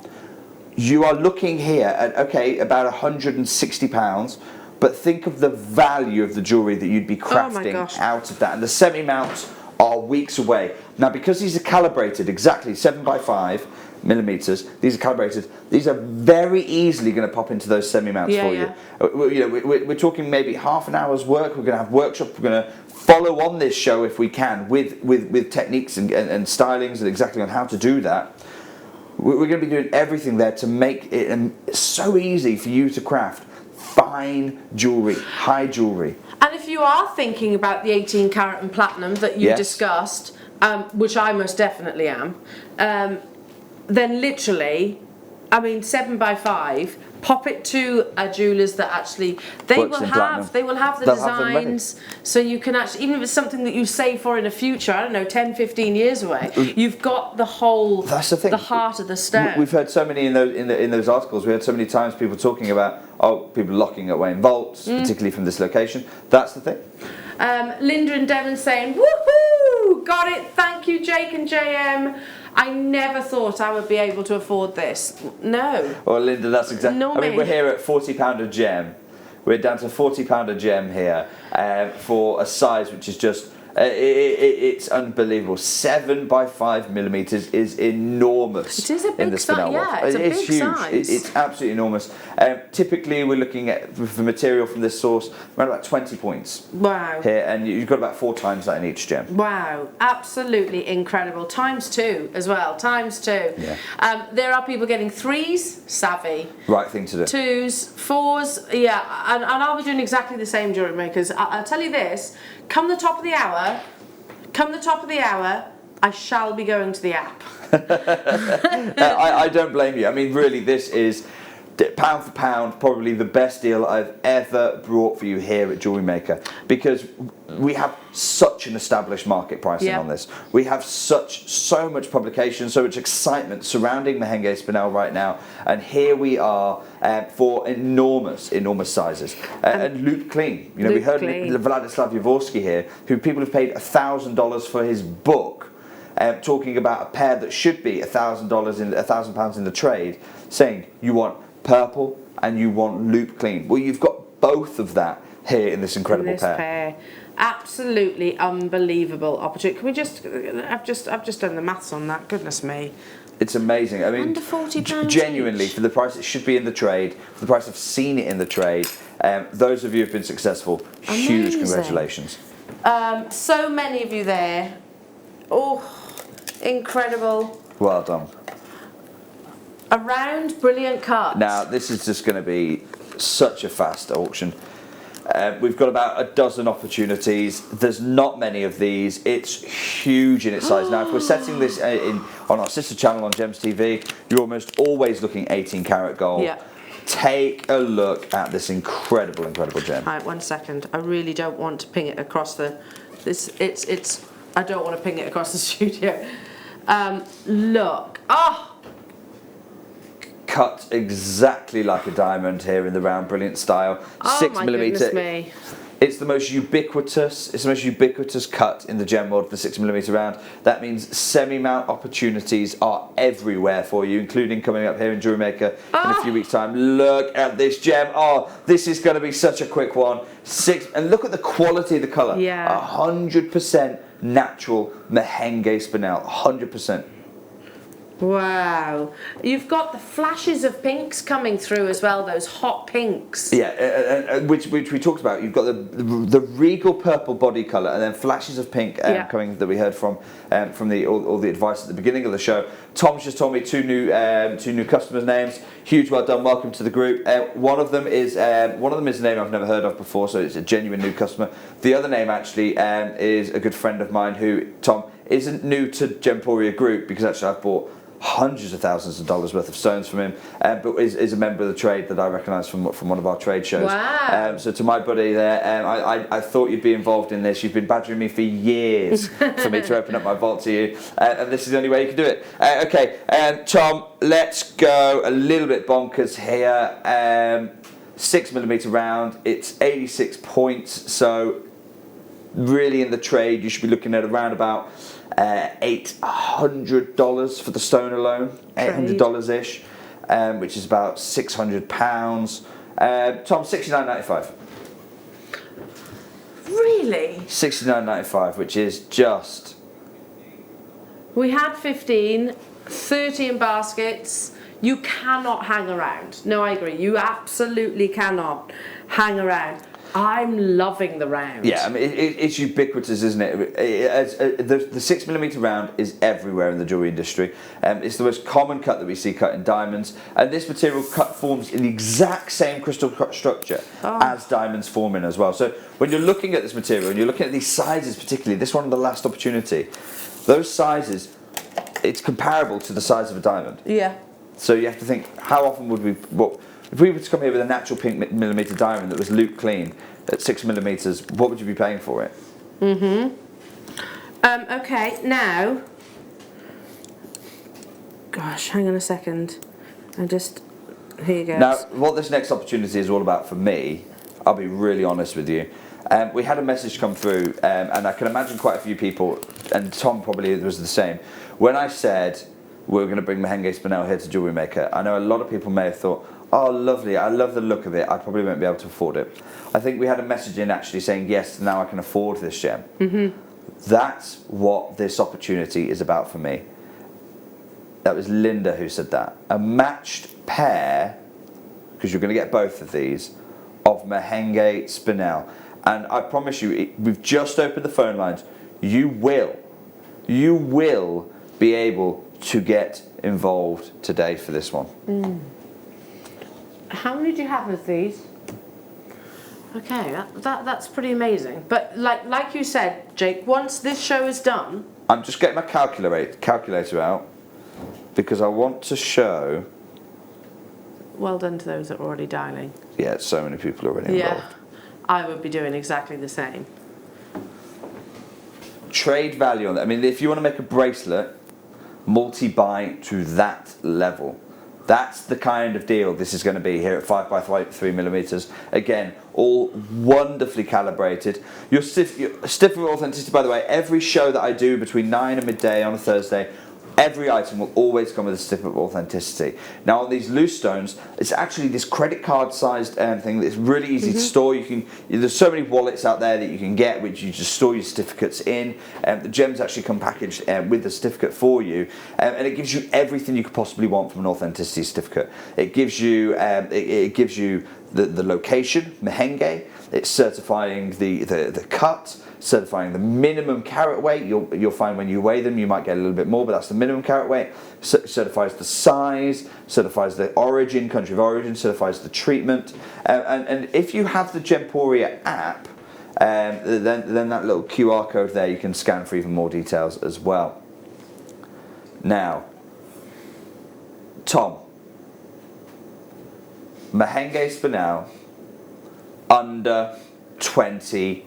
You are looking here at, okay, about £160, but think of the value of the jewellery that you'd be crafting out of that. And the semi-mounts are weeks away. Now, because these are calibrated exactly 7x5 millimeters, these are calibrated, these are very easily going to pop into those semi-mounts for you. You know, we're talking maybe half an hour's work. We're going to have workshops. We're going to follow on this show if we can with techniques and stylings and exactly on how to do that. We're going to be doing everything there to make it so easy for you to craft fine jewellery, high jewellery. And if you are thinking about the 18 carat and platinum that you discussed, which I most definitely am, then literally, I mean, 7x5, pop it to a jewellers that actually they will have the designs, so you can actually, even if it's something that you save for in the future, I don't know, 10, 15 years away, you've got the whole, that's the thing, the heart of the stone. We've heard so many in those articles. We heard so many times people talking about people locking away in vaults, particularly from this location. That's the thing. Linda and Devon saying, woohoo, got it, thank you Jake and JM. I never thought I would be able to afford this. No. Well, Linda, that's exactly. No, I mean, we're here at £40 a gem. We're down to £40 a gem here for a size which is just. It's unbelievable. 7x5 millimeters is enormous. It is a big size. Yeah, it's a big huge. size. It's absolutely enormous. Typically, we're looking at the material from this source around about 20 points. Wow. Here, and you've got about 4 times that in each gem. Wow, absolutely incredible. ×2 as well. ×2. Yeah. There are people getting 3s, savvy. Right thing to do. 2s, 4s, yeah, and I'll be doing exactly the same, Jewellery Makers. I'll tell you this. Come the top of the hour, I shall be going to the app. I don't blame you. I mean, really, this is pound for pound probably the best deal I've ever brought for you here at Jewellery Maker, because we have such an established market pricing on this. We have so much publication, so much excitement surrounding Mahenge Spinel right now, and here we are for enormous sizes and loop clean. You know, we heard Vladislav Yavorsky here, who people have paid $1,000 for his book, talking about a pair that should be £1,000 in the trade, saying you want purple and you want loop clean. Well, you've got both of that here in this incredible pair. Absolutely unbelievable opportunity. Can we just? I've just done the maths on that. Goodness me. It's amazing. I mean, under £40 genuinely, each. for the price it should be in the trade, for the price I've seen it in the trade, those of you who've been successful, huge congratulations. So many of you there. Oh, incredible. Well done. A round, brilliant cut. Now, this is just going to be such a fast auction. We've got about a dozen opportunities. There's not many of these. It's huge in its size. Now, if we're setting this on our sister channel on Gems TV, you're almost always looking 18 karat gold. Yeah. Take a look at this incredible gem. Right, 1 second. I really don't want to ping it across the. I don't want to ping it across the studio. Look. Oh. cut exactly like a diamond here in the round brilliant style. Oh 6 my millimeter. goodness me. It's the most ubiquitous. It's the most ubiquitous cut in the gem world, the 6 millimeter round. That means semi-mount opportunities are everywhere for you, including coming up here in Jewellery Maker in a few weeks' time. Look at this gem. Oh, this is going to be such a quick one. And look at the quality of the colour. Yeah. 100% natural Mahenge spinel. 100%. Wow. You've got the flashes of pinks coming through as well, those hot pinks. Yeah, which we talked about. You've got the regal purple body colour and then flashes of pink coming that we heard from all the advice at the beginning of the show. Tom's just told me two new customers' names. Huge well done. Welcome to the group. One of them is a name I've never heard of before, so it's a genuine new customer. The other name actually is a good friend of mine who, Tom, isn't new to Gemporia Group because actually I've bought hundreds of thousands of dollars worth of stones from him, but is a member of the trade that I recognise from one of our trade shows. Wow. So to my buddy there, I thought you'd be involved in this. You've been badgering me for years for me to open up my vault to you, and this is the only way you can do it. Okay, Tom, let's go a little bit bonkers here. 6 millimeter round, it's 86 points, so really in the trade you should be looking at around about $800 for the stone alone, $800-ish, which is about £600. Tom, $69.95. Really? $69.95, which is just... We had 15, 30 in baskets. You cannot hang around. No, I agree. You absolutely cannot hang around. I'm loving the round. Yeah, I mean, it's ubiquitous, isn't it? The 6 millimeter round is everywhere in the jewellery industry. It's the most common cut that we see cut in diamonds, and this material forms in the exact same crystal structure as diamonds form in as well. So when you're looking at this material and you're looking at these sizes, particularly this one, the last opportunity, those sizes, it's comparable to the size of a diamond. Yeah. So you have to think, how often would we... If we were to come here with a natural pink millimeter diamond that was loop clean at 6 millimeters, what would you be paying for it? Okay, now... Gosh, hang on a second. Here you go. Now, what this next opportunity is all about for me, I'll be really honest with you. We had a message come through, and I can imagine quite a few people, and Tom probably was the same. When I said we're going to bring Mahenge spinel here to Jewellery Maker, I know a lot of people may have thought, oh, lovely, I love the look of it, I probably won't be able to afford it. I think we had a message in actually saying, yes, now I can afford this gem. That's what this opportunity is about for me. That was Linda who said that. A matched pair, because you're going to get both of these, of Mahenge spinel. And I promise you, we've just opened the phone lines. You will be able to get involved today for this one. How many do you have of these? Okay, that's pretty amazing. But like you said, Jake, once this show is done... I'm just getting my calculator out because I want to show... Well done to those that are already dialing. Yeah, so many people already involved. Yeah, I would be doing exactly the same. Trade value on that. I mean, if you want to make a bracelet, multi-buy to that level. That's the kind of deal this is going to be here at 5x3 millimeters. Again, all wonderfully calibrated. Your stiff of authenticity, by the way, every show that I do between 9 and midday on a Thursday, every item will always come with a stiff of authenticity. Now on these loose stones, it's actually this credit card sized thing that's really easy to store. There's so many wallets out there that you can get which you just store your certificates in. The gems actually come packaged with the certificate for you, and it gives you everything you could possibly want from an authenticity certificate. It gives you the location, Mahenge. It's certifying the cut, certifying the minimum carat weight. You'll find when you weigh them you might get a little bit more, but that's the minimum carat weight. Certifies the size, certifies the origin, country of origin, certifies the treatment. And if you have the Gemporia app, then that little QR code there you can scan for even more details as well. Now, Tom, Mahenge spinel, under £20.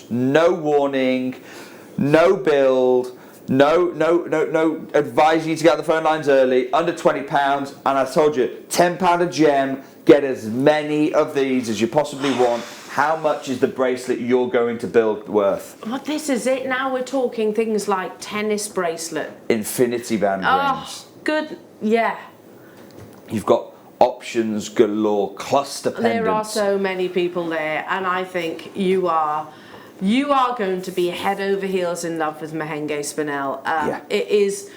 No warning, no build, No advise you to get on the phone lines early, under £20, and I told you, £10 a gem, get as many of these as you possibly want. How much is the bracelet you're going to build worth? Well, this is it. Now we're talking things like tennis bracelet. Infinity band rings. Good, yeah. You've got options galore, cluster pendants. There are so many people there, and I think you are going to be head over heels in love with Mahenge spinel. It is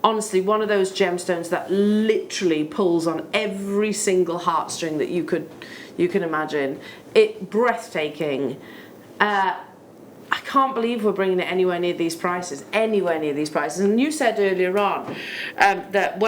honestly one of those gemstones that literally pulls on every single heartstring that you can imagine. It breathtaking. I can't believe we're bringing it anywhere near these prices. And you said earlier on that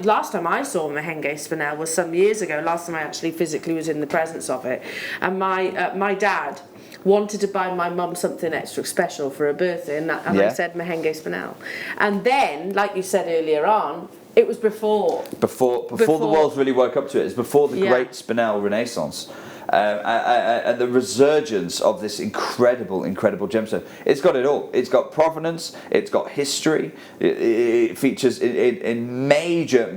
last time I saw Mahenge spinel was some years ago. Last time I actually physically was in the presence of it, and my dad wanted to buy my mum something extra special for her birthday, and I said Mahenge spinel. And then, like you said earlier on, it was before the world really woke up to it. It's before the great spinel renaissance. And the resurgence of this incredible gemstone. It's got it all. It's got provenance, it's got history, it features in major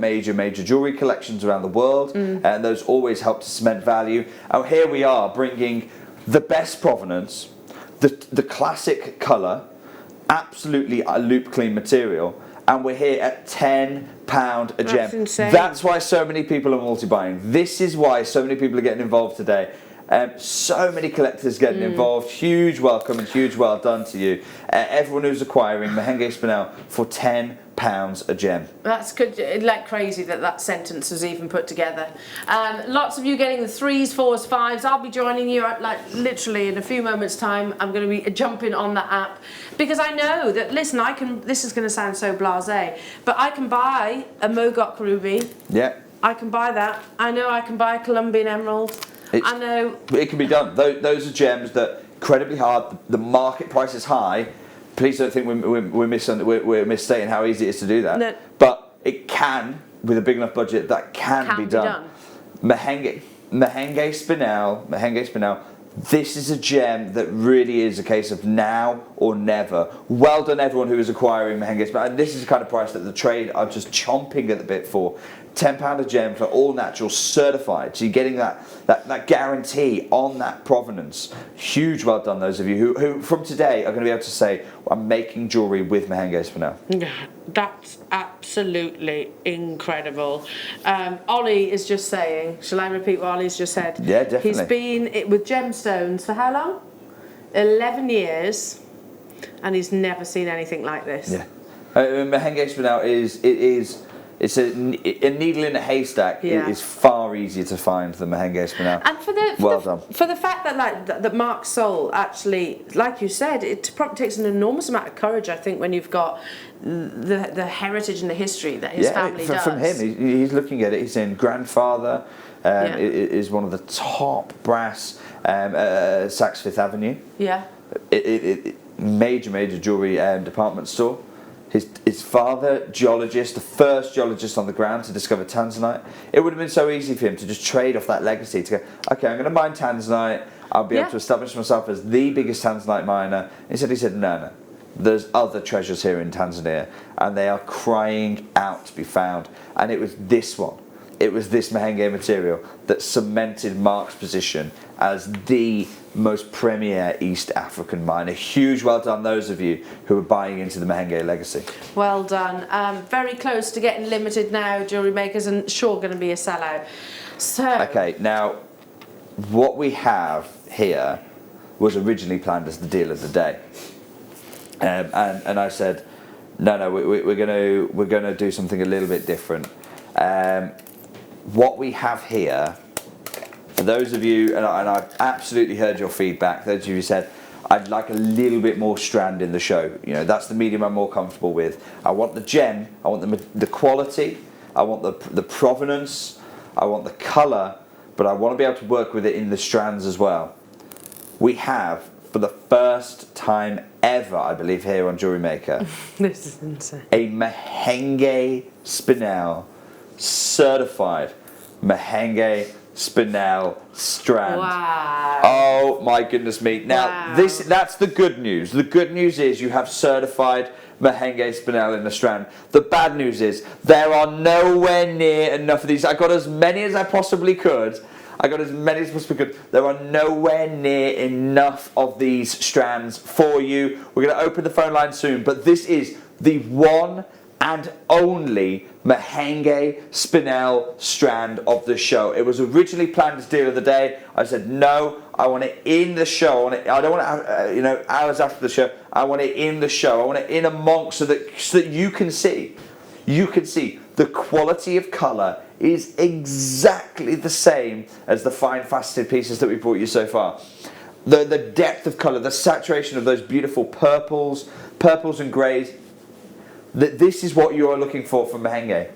jewellery collections around the world, and those always help to cement value. And here we are bringing the best provenance, the classic colour, absolutely a loop clean material, and we're here at £10 a gem. That's insane. That's why so many people are multi-buying. This is why so many people are getting involved today. So many collectors getting involved. Huge welcome and huge well done to you. Everyone who's acquiring Mahenge spinel for £10 a gem. That's good. Like crazy that sentence was even put together. Lots of you getting the 3s, 4s, 5s. I'll be joining you like literally in a few moments' time. I'm going to be jumping on the app because I know that. Listen, this is going to sound so blasé, but I can buy a Mogok ruby. Yeah. I can buy that. I know I can buy a Colombian emerald. I know it can be done. Those are gems that incredibly hard. The market price is high. Please don't think we're misstating how easy it is to do that. No. But it can, with a big enough budget, that can be done. Mahenge spinel. This is a gem that really is a case of now or never. Well done, everyone who is acquiring Mahenge spinel. And this is the kind of price that the trade are just chomping at the bit for. £10 a gem for all natural, certified. So you're getting that guarantee on that provenance. Huge well done, those of you who from today are going to be able to say, I'm making jewellery with Mahenge spinel. Yeah, that's absolutely incredible. Ollie is just saying, shall I repeat what Ollie's just said? Yeah, definitely. He's been with gemstones for how long? 11 years, and he's never seen anything like this. Yeah. Mahenge spinel it's a needle in a haystack. Yeah. It is far easier to find than Mahenge spinel. And for the fact that that Mark Soul actually, like you said, it probably takes an enormous amount of courage. I think when you've got the heritage and the history that his family does. From him, he's looking at it. He's saying grandfather is one of the top brass Saks Fifth Avenue. Yeah. Major jewellery department store. His father, geologist, the first geologist on the ground to discover Tanzanite. It would have been so easy for him to just trade off that legacy to go, okay, I'm going to mine Tanzanite. I'll be able to establish myself as the biggest Tanzanite miner. Instead, he said, no. There's other treasures here in Tanzania, and they are crying out to be found. And it was this one. It was this Mahenge material that cemented Mark's position as the most premier East African mine. A huge well done, those of you who are buying into the Mahenge legacy. Well done. Very close to getting limited now, Jewellery Makers, and sure going to be a sellout. So. Okay, now what we have here was originally planned as the deal of the day, and I said, no, we're going to do something a little bit different. What we have here, for those of you, and I've absolutely heard your feedback, those of you who said, I'd like a little bit more strand in the show. You know, that's the medium I'm more comfortable with. I want the gem, I want the quality, I want the provenance, I want the colour, but I want to be able to work with it in the strands as well. We have, for the first time ever, I believe, here on Jewellery Maker, this is insane. A Mahenge spinel, certified Mahenge spinel strand. Wow. Oh my goodness me. Now that's the good news. The good news is you have certified Mahenge spinel in the strand. The bad news is there are nowhere near enough of these. I got as many as I possibly could. There are nowhere near enough of these strands for you. We're going to open the phone line soon, but this is the one and only Mahenge spinel strand of the show. It was originally planned as deal of the day. I said no, I want it in the show. I don't want it, hours after the show. I want it in the show. I want it in amongst so that you can see. You can see the quality of colour is exactly the same as the fine faceted pieces that we brought you so far. The depth of colour, the saturation of those beautiful purples and greys. This is what you are looking for from Mahenge.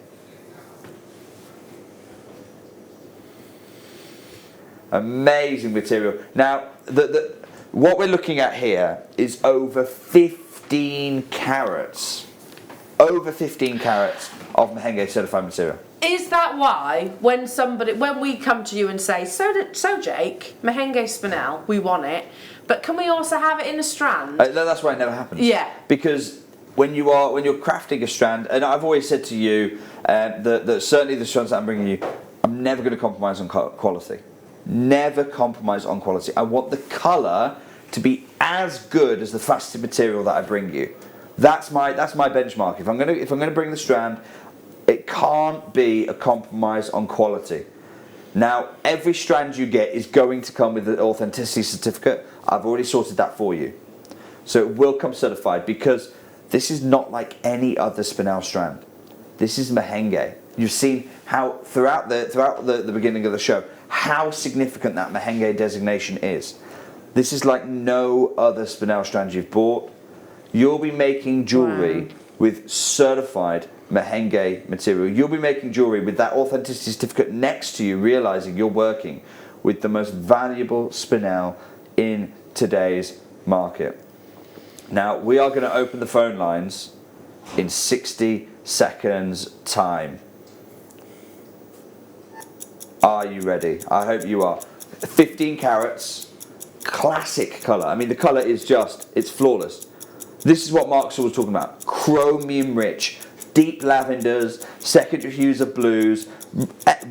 Amazing material. Now, what we're looking at here is over 15 carats. Over 15 carats of Mahenge certified material. Is that why when we come to you and say, so Jake, Mahenge spinel, we want it, but can we also have it in a strand? That's why it never happens. Yeah. Because when you're crafting a strand, and I've always said to you that certainly the strands that I'm bringing you, I'm never going to compromise on quality. Never compromise on quality. I want the colour to be as good as the faceted material that I bring you. That's my benchmark. If I'm going to bring the strand, it can't be a compromise on quality. Now, every strand you get is going to come with an authenticity certificate. I've already sorted that for you. So it will come certified because this is not like any other spinel strand. This is Mahenge. You've seen how throughout the beginning of the show how significant that Mahenge designation is. This is like no other spinel strand you've bought. You'll be making jewellery with certified Mahenge material. You'll be making jewellery with that authenticity certificate next to you, realising you're working with the most valuable spinel in today's market. Now, we are going to open the phone lines in 60 seconds time. Are you ready? I hope you are. 15 carats, classic colour. I mean, the colour is it's flawless. This is what Mark was talking about. Chromium rich, deep lavenders, secondary hues of blues,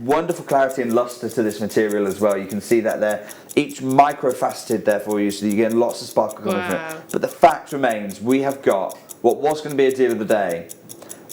wonderful clarity and lustre to this material as well. You can see that there. Each micro-faceted there for you, so you get lots of sparkle coming from it. But the fact remains, we have got what was going to be a deal of the day,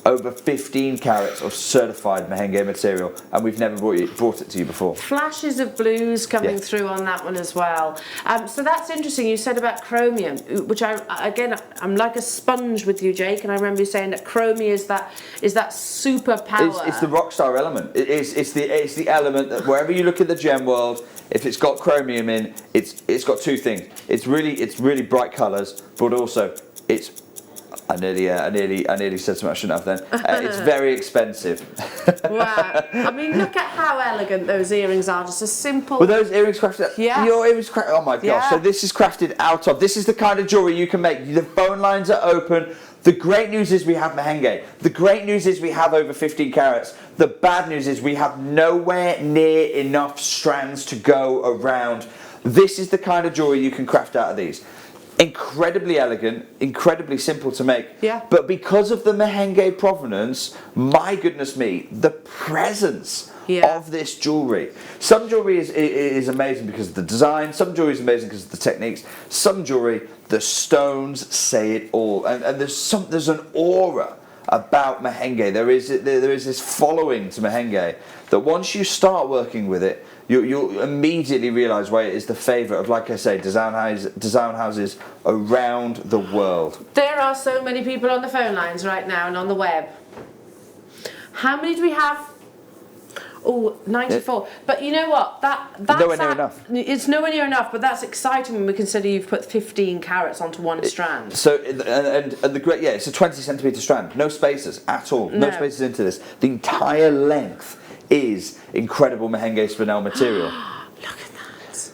over 15 carats of certified Mahenge material, and we've never brought it to you before. Flashes of blues coming through on that one as well. So that's interesting. You said about chromium, which I'm like a sponge with you, Jake, and I remember you saying that chromium is that superpower. It's the rock star element. It's the element that wherever you look at the gem world, if it's got chromium in, it's got two things. It's really bright colours, but also I nearly said something I shouldn't have then. It's very expensive. Wow. I mean, look at how elegant those earrings are. Just a simple... Were those earrings crafted? Yeah. Your earrings crafted... Oh my gosh. Yeah. So this is crafted out of... This is the kind of jewellery you can make. The phone lines are open. The great news is we have Mahenge. The great news is we have over 15 carats. The bad news is we have nowhere near enough strands to go around. This is the kind of jewellery you can craft out of these. Incredibly elegant, incredibly simple to make. Yeah. But because of the Mahenge provenance, my goodness me, the presence of this jewellery. Some jewellery is amazing because of the design. Some jewellery is amazing because of the techniques. Some jewellery, the stones say it all. And there's an aura about Mahenge. There is this following to Mahenge that once you start working with it, you'll immediately realise why it is the favourite of, like I say, design houses around the world. There are so many people on the phone lines right now and on the web. How many do we have? Oh, 94. But you know what? That's nowhere near enough. It's nowhere near enough, but that's exciting when we consider you've put 15 carats onto one strand. So, and the great, it's a 20 centimetre strand. No spacers at all. No spacers into this. The entire length is incredible Mahenge spinel material. Look at that.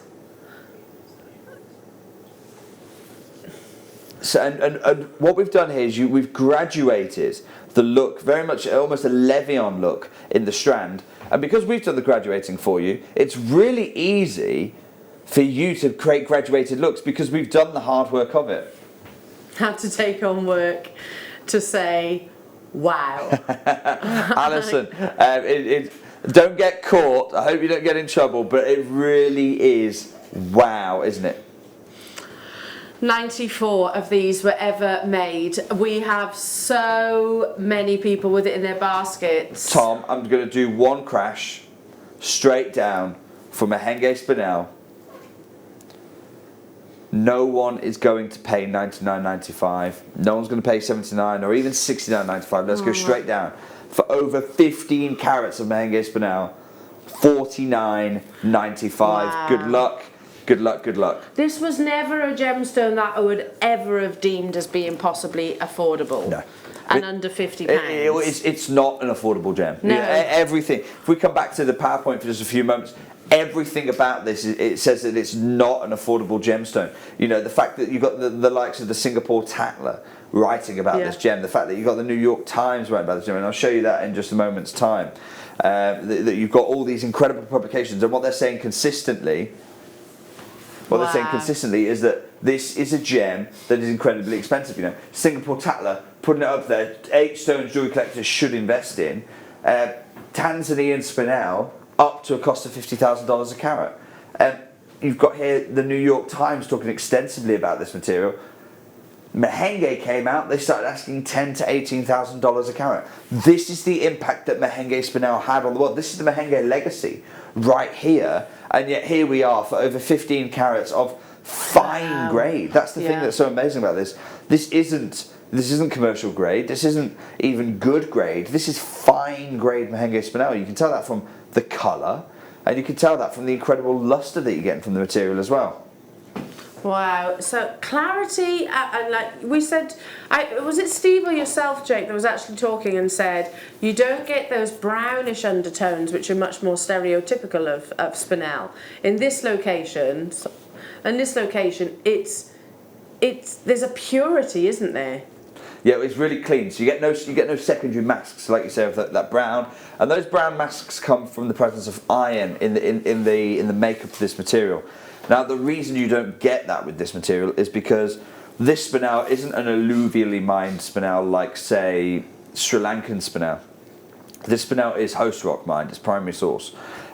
So, and what we've done here is we've graduated the look, very much almost a Levion look in the strand. And because we've done the graduating for you, it's really easy for you to create graduated looks because we've done the hard work of it. Had to take on work to say, wow. Alison, don't get caught. I hope you don't get in trouble, but it really is wow, isn't it? 94 of these were ever made. We have so many people with it in their baskets. Tom, I'm going to do one crash straight down for Mahenge spinel. No one is going to pay $99.95. No one's going to pay $79 or even $69.95. Let's go straight down. For over 15 carats of Mahenge spinel, $49.95. Wow. Good luck. Good luck, good luck. This was never a gemstone that I would ever have deemed as being possibly affordable. No. And under £50. It's not an affordable gem. No. Everything. If we come back to the PowerPoint for just a few moments, everything about this, it says that it's not an affordable gemstone. You know, the fact that you've got the likes of the Singapore Tatler writing about this gem, the fact that you've got the New York Times writing about this gem, and I'll show you that in just a moment's time. That you've got all these incredible publications, and what they're saying consistently, they're saying consistently is that this is a gem that is incredibly expensive. You know, Singapore Tatler putting it up there, 8 stones jewelry collectors should invest in. Tanzanian spinel up to a cost of $50,000 a carat. You've got here the New York Times talking extensively about this material. Mahenge came out, they started asking $10,000 to $18,000 a carat. This is the impact that Mahenge spinel had on the world. This is the Mahenge legacy right here, and yet here we are for over 15 carats of fine grade. That's the thing that's so amazing about this. This isn't commercial grade. This isn't even good grade. This is fine grade Mahenge spinel. You can tell that from the colour, and you can tell that from the incredible lustre that you're getting from the material as well. Wow, so clarity, and like we said, was it Steve or yourself, Jake, that was actually talking and said you don't get those brownish undertones which are much more stereotypical of spinel. In this location, there's a purity, isn't there? Yeah, it's really clean. So you get no secondary masks, like you say, of that brown, and those brown masks come from the presence of iron in the makeup of this material. Now, the reason you don't get that with this material is because this spinel isn't an alluvially mined spinel like, say, Sri Lankan spinel. This spinel is host rock mined, it's primary source,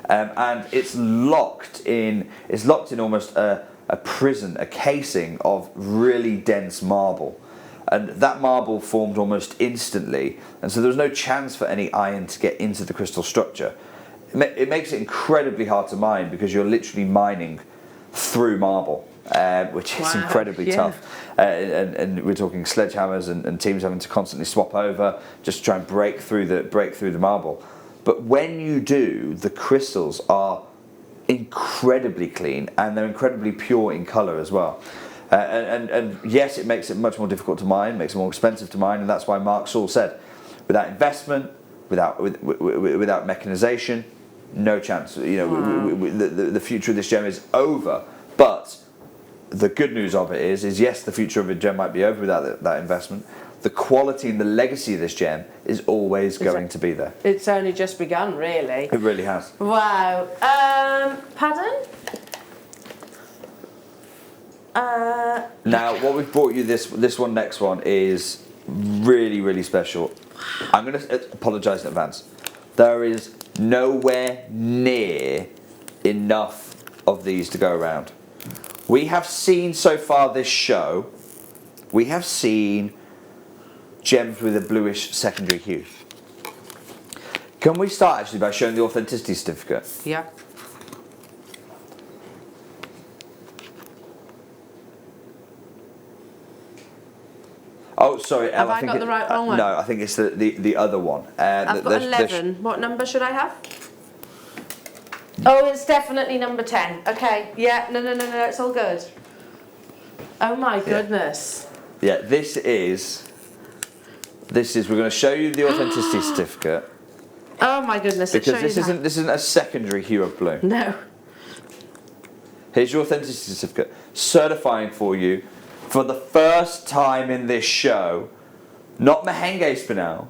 and it's locked in almost a prison, a casing of really dense marble. And that marble formed almost instantly, and so there was no chance for any iron to get into the crystal structure. It makes it incredibly hard to mine because you're literally mining through marble, which is incredibly tough. And we're talking sledgehammers and teams having to constantly swap over just to try and break through the marble. But when you do, the crystals are incredibly clean and they're incredibly pure in colour as well. And yes, it makes it much more difficult to mine, makes it more expensive to mine, and that's why Mark Saul said, without investment, without mechanisation, no chance. You know, the future of this gem is over. But the good news of it is yes, the future of a gem might be over without that investment. The quality and the legacy of this gem is always going to be there. It's only just begun, really. It really has. Wow. Pardon? Now, what we've brought you this next one is really, really special. I'm going to apologise in advance. There is nowhere near enough of these to go around. We have seen so far this show, we have seen gems with a bluish secondary hue. Can we start actually by showing the authenticity certificate? Yeah. Oh, sorry, Elle, Have I got the wrong one? No, I think it's the other one. I've got 11. What number should I have? Oh, it's definitely number 10. Okay, yeah, no, it's all good. Oh my goodness. Yeah, this is, we're going to show you the authenticity certificate. Oh my goodness, Because this isn't a secondary hue of blue. No. Here's your authenticity certificate, certifying for you, for the first time in this show, not Mahenge spinel,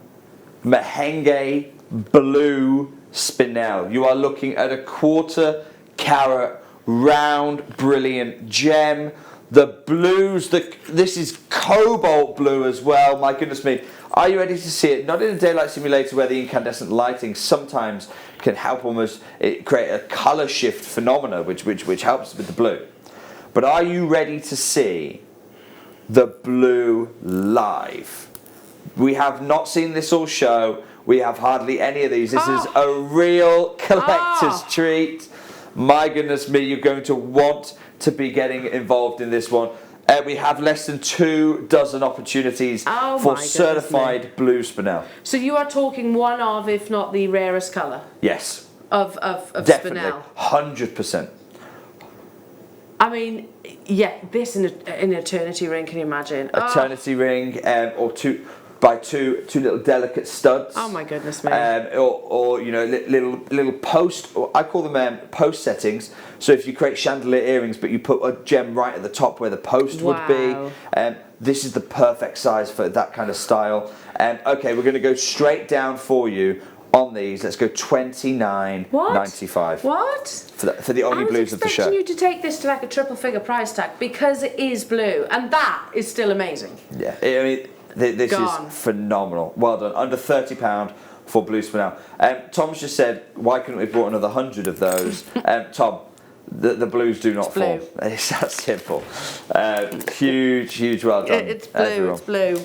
Mahenge blue spinel. You are looking at a 1/4 carat round brilliant gem The blues, this is cobalt blue as well, my goodness me. Are you ready to see it? Not in a daylight simulator where the incandescent lighting sometimes can help almost create a colour shift phenomena, which helps with the blue. But are you ready to see the blue live? We have not seen this all show. We have hardly any of these. This is a real collector's treat. My goodness me, you're going to want to be getting involved in this one. We have less than 24 opportunities for certified blue spinel. So you are talking one of, if not the rarest colour? Yes. Of Definitely. spinel? 100%. I mean, yeah, this in an eternity ring, can you imagine? Eternity ring, or two little delicate studs. Oh my goodness me. Or you know, little post, or I call them post settings. So if you create chandelier earrings, but you put a gem right at the top where the post would be, this is the perfect size for that kind of style. Okay, we're going to go straight down for you on these. Let's go $29.95. What? For the only blues of the show. I was expecting you to take this to like a triple figure price tag because it is blue, and that is still amazing. Yeah, I mean, this is phenomenal. Well done. Under £30 for blue spinel. Tom's just said, why couldn't we have bought another 100 of those? Tom, the blues do not fall. It's that simple. Huge well done. It's blue, everyone. It's blue.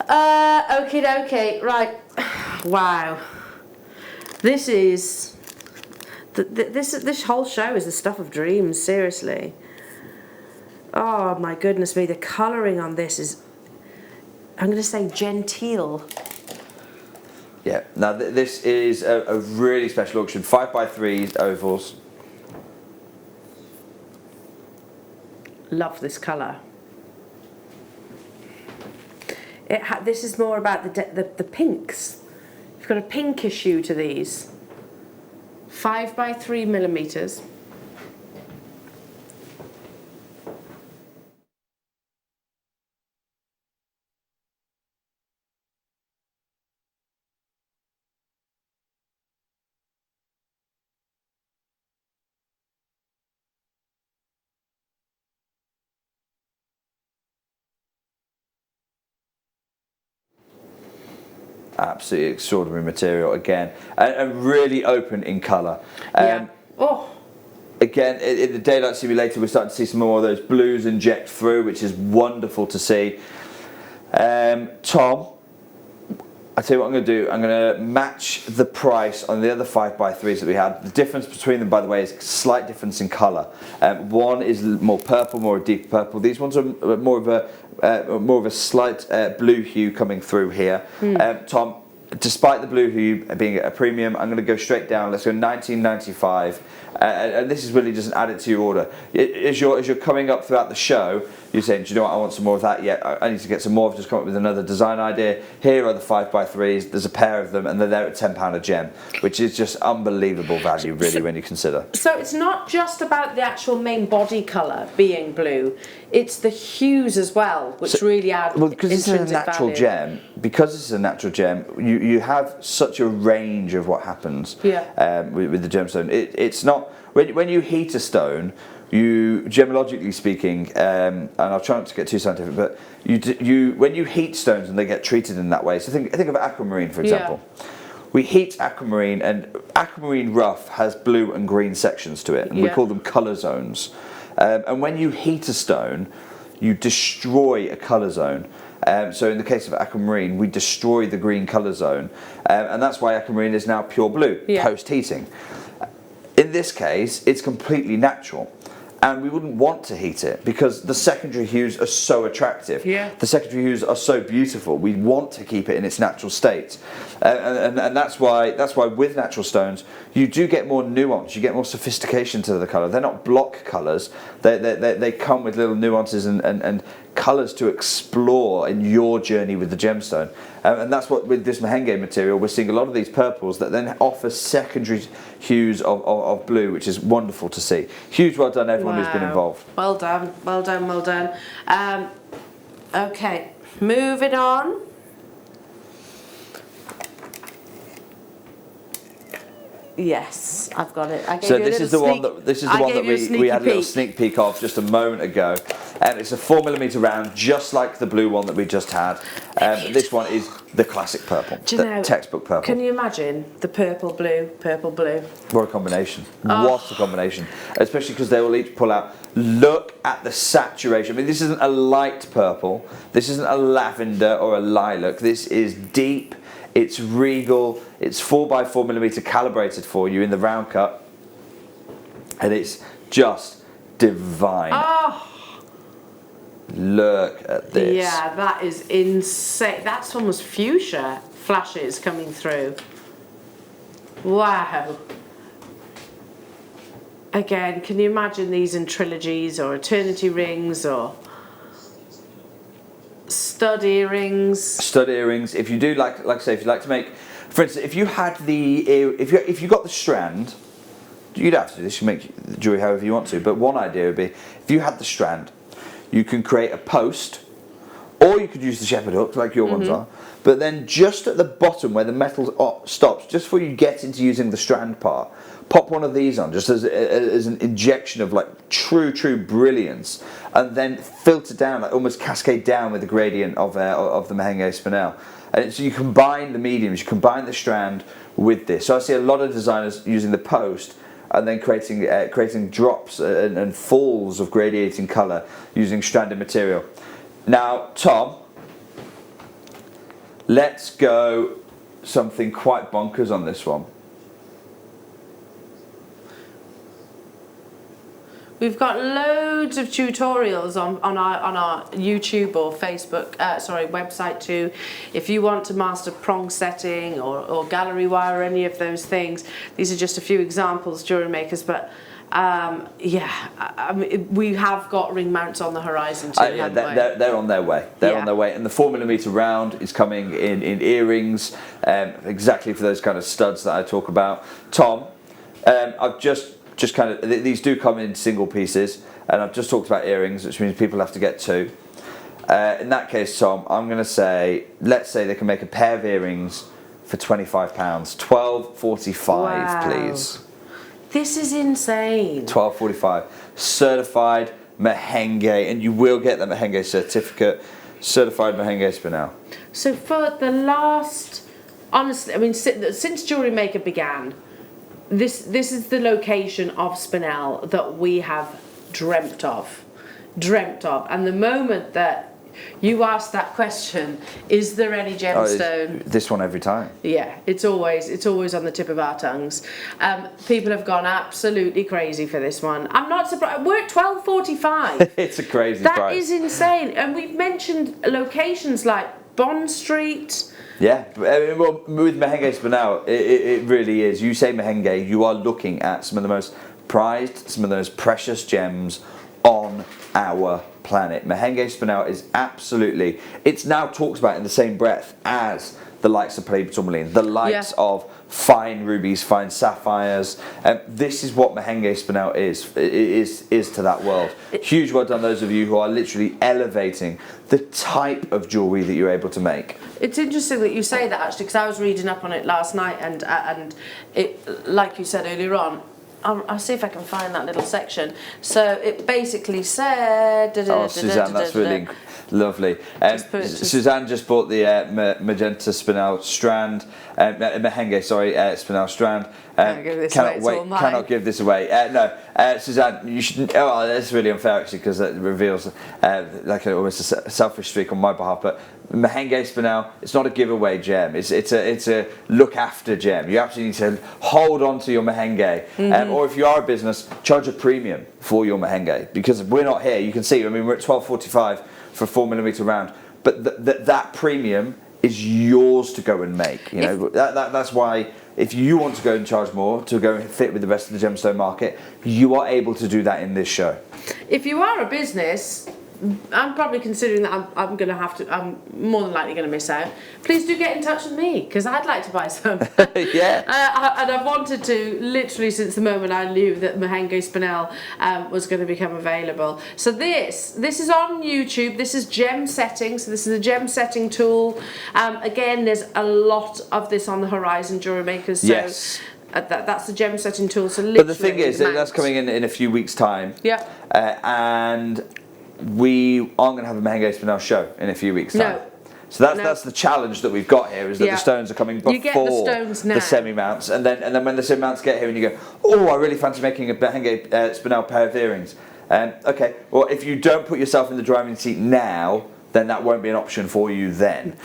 Okie dokie, right. Wow. This is... This whole show is the stuff of dreams, seriously. Oh my goodness me, the colouring on this is, I'm going to say genteel. Yeah, now this is a really special auction. 5x3 ovals. Love this colour. This is more about the pinks. You've got a pinkish hue to these. 5x3 millimetres. Absolutely extraordinary material again, and really open in colour. Yeah. Again, in the daylight simulator, we're starting to see some more of those blues inject through, which is wonderful to see. Tom, I tell you what I'm going to do. I'm going to match the price on the other 5x3s that we had. The difference between them, by the way, is a slight difference in colour. One is more purple, more deep purple. These ones are more of a slight blue hue coming through here. Tom, despite the blue hue being a premium, I'm going to go straight down. Let's go $19.95. And this is really just an added to your order. As you're coming up throughout the show, you're saying, do you know what, I want some more of that. Yeah, I need to get some more. I've just come up with another design idea. Here are the 5x3s. There's a pair of them, and they're there at £10 a gem, which is just unbelievable value, really, when you consider. So it's not just about the actual main body colour being blue. It's the hues as well, which really add because it's a natural value. gem. Because it's a natural gem, you have such a range of what happens with the gemstone. It's not when you heat a stone. Gemologically speaking, and I'll try not to get too scientific, but when you heat stones and they get treated in that way. So think of aquamarine, for example. We heat aquamarine, and aquamarine rough has blue and green sections to it, and we call them colour zones. And when you heat a stone, you destroy a colour zone. So in the case of aquamarine, we destroy the green colour zone, and that's why aquamarine is now pure blue post-heating. In this case, it's completely natural. And we wouldn't want to heat it because the secondary hues are so attractive. The secondary hues are so beautiful. We want to keep it in its natural state, and that's why with natural stones you do get more nuance. You get more sophistication to the colour. They're not block colours. They come with little nuances and colours to explore in your journey with the gemstone. And that's what with this Mahenge material we're seeing a lot of these purples that then offer secondary hues of blue, which is wonderful to see. Huge well done everyone who's been involved. Well done, well done, well done. Okay, moving on. Yes, I've got it. I gave So you a this is little the one sneak- that this is I the one gave that you a we had a little peek. sneak peek of just a moment ago, and it's a 4mm round, just like the blue one that we just had. This one is the classic purple, Do you the know, textbook purple. Can you imagine the purple blue, purple blue? What a combination! Oh. What a combination! Especially because they will each pull out. Look at the saturation. I mean, this isn't a light purple. This isn't a lavender or a lilac. This is deep. It's regal. It's 4x4mm calibrated for you in the round cut, and it's just divine. Oh, Look at this. yeah, that is insane. That's almost fuchsia flashes coming through. Wow. Again, can you imagine these in trilogies or eternity rings or stud earrings? Stud earrings. If you do like I say, if you like to make, for instance, if you had the if you got the strand, you don't have to do this. You make the jewelry however you want to. But one idea would be if you had the strand, you can create a post, or you could use the shepherd hook like your ones are. But then just at the bottom where the metal stops, just before you get into using the strand part, pop one of these on just as an injection of like true brilliance, and then filter down, like almost cascade down with the gradient of the Mahenge spinel. And so you combine the mediums, you combine the strand with this. So I see a lot of designers using the post and then creating drops and falls of gradiating colour using stranded material. Now, Tom, let's go something quite bonkers on this one. We've got loads of tutorials on our YouTube or Facebook, website too. If you want to master prong setting or gallery wire or any of those things, these are just a few examples, Jewellery Makers, but I mean, we have got ring mounts on the horizon too, haven't we? They're on their way. They're on their way, and the 4mm round is coming in earrings, exactly for those kind of studs that I talk about. Tom, I've just kind of, these do come in single pieces, and I've just talked about earrings, which means people have to get two. In that case, Tom, I'm going to say, let's say they can make a pair of earrings for £25, £12.45, Wow. please. This is insane. £12.45, certified Mahenge, and you will get the Mahenge certificate, certified Mahenge spinel. So for the last, honestly, I mean, since Jewellery Maker began, this is the location of spinel that we have dreamt of, and the moment that you asked that question, is there any gemstone? This one every time. Yeah, it's always on the tip of our tongues. People have gone absolutely crazy for this one. I'm not surprised. We're at £12.45. It's a crazy That price. is insane. And we've mentioned locations like Bond Street. Yeah, well, with Mahenge spinel, it really is. You say Mahenge, you are looking at some of the most prized, some of the most precious gems on our planet. Mahenge spinel is absolutely, it's now talked about in the same breath as the likes of palladium tourmaline, the likes of fine rubies, fine sapphires. This is what Mahenge spinel is to that world. Huge well done those of you who are literally elevating the type of jewellery that you're able to make. It's interesting that you say that, actually, because I was reading up on it last night, and it, like you said earlier on, I'll see if I can find that little section. So it basically said... Suzanne, that's really lovely. Suzanne just bought the magenta spinel strand, Mahenge, spinel strand. Cannot give this away. No, Suzanne, you shouldn't. Oh, that's really unfair actually, because that reveals like almost a selfish streak on my behalf. But Mahenge spinel, it's not a giveaway gem. It's a look after gem. You absolutely need to hold on to your Mahenge, or if you are a business, charge a premium for your Mahenge, because we're not here. You can see. I mean, we're at £12.45 for a 4mm round, but that premium is yours to go and make. You know, that's why. If you want to go and charge more to go and fit with the rest of the gemstone market, you are able to do that in this show. If you are a business, I'm probably considering that I'm more than likely going to miss out. Please do get in touch with me, because I'd like to buy some. Yeah. And I've wanted to literally since the moment I knew that Mahenge spinel was going to become available. So this is on YouTube. This is gem setting. So this is a gem setting tool. Again, there's a lot of this on the horizon, Jewellery Makers. So, yes. That's the gem setting tool. So But the thing literally is, that's coming in a few weeks' time. Yeah. And we aren't going to have a Mahenge Spinel show in a few weeks' time. No. So that's the challenge that we've got here, is that Yeah. the stones are coming before You get the stones now. the semi-mounts, and then when the semi-mounts get here and you go, oh, I really fancy making a Mahenge Spinel pair of earrings. Okay, well, if you don't put yourself in the driving seat now, then that won't be an option for you then.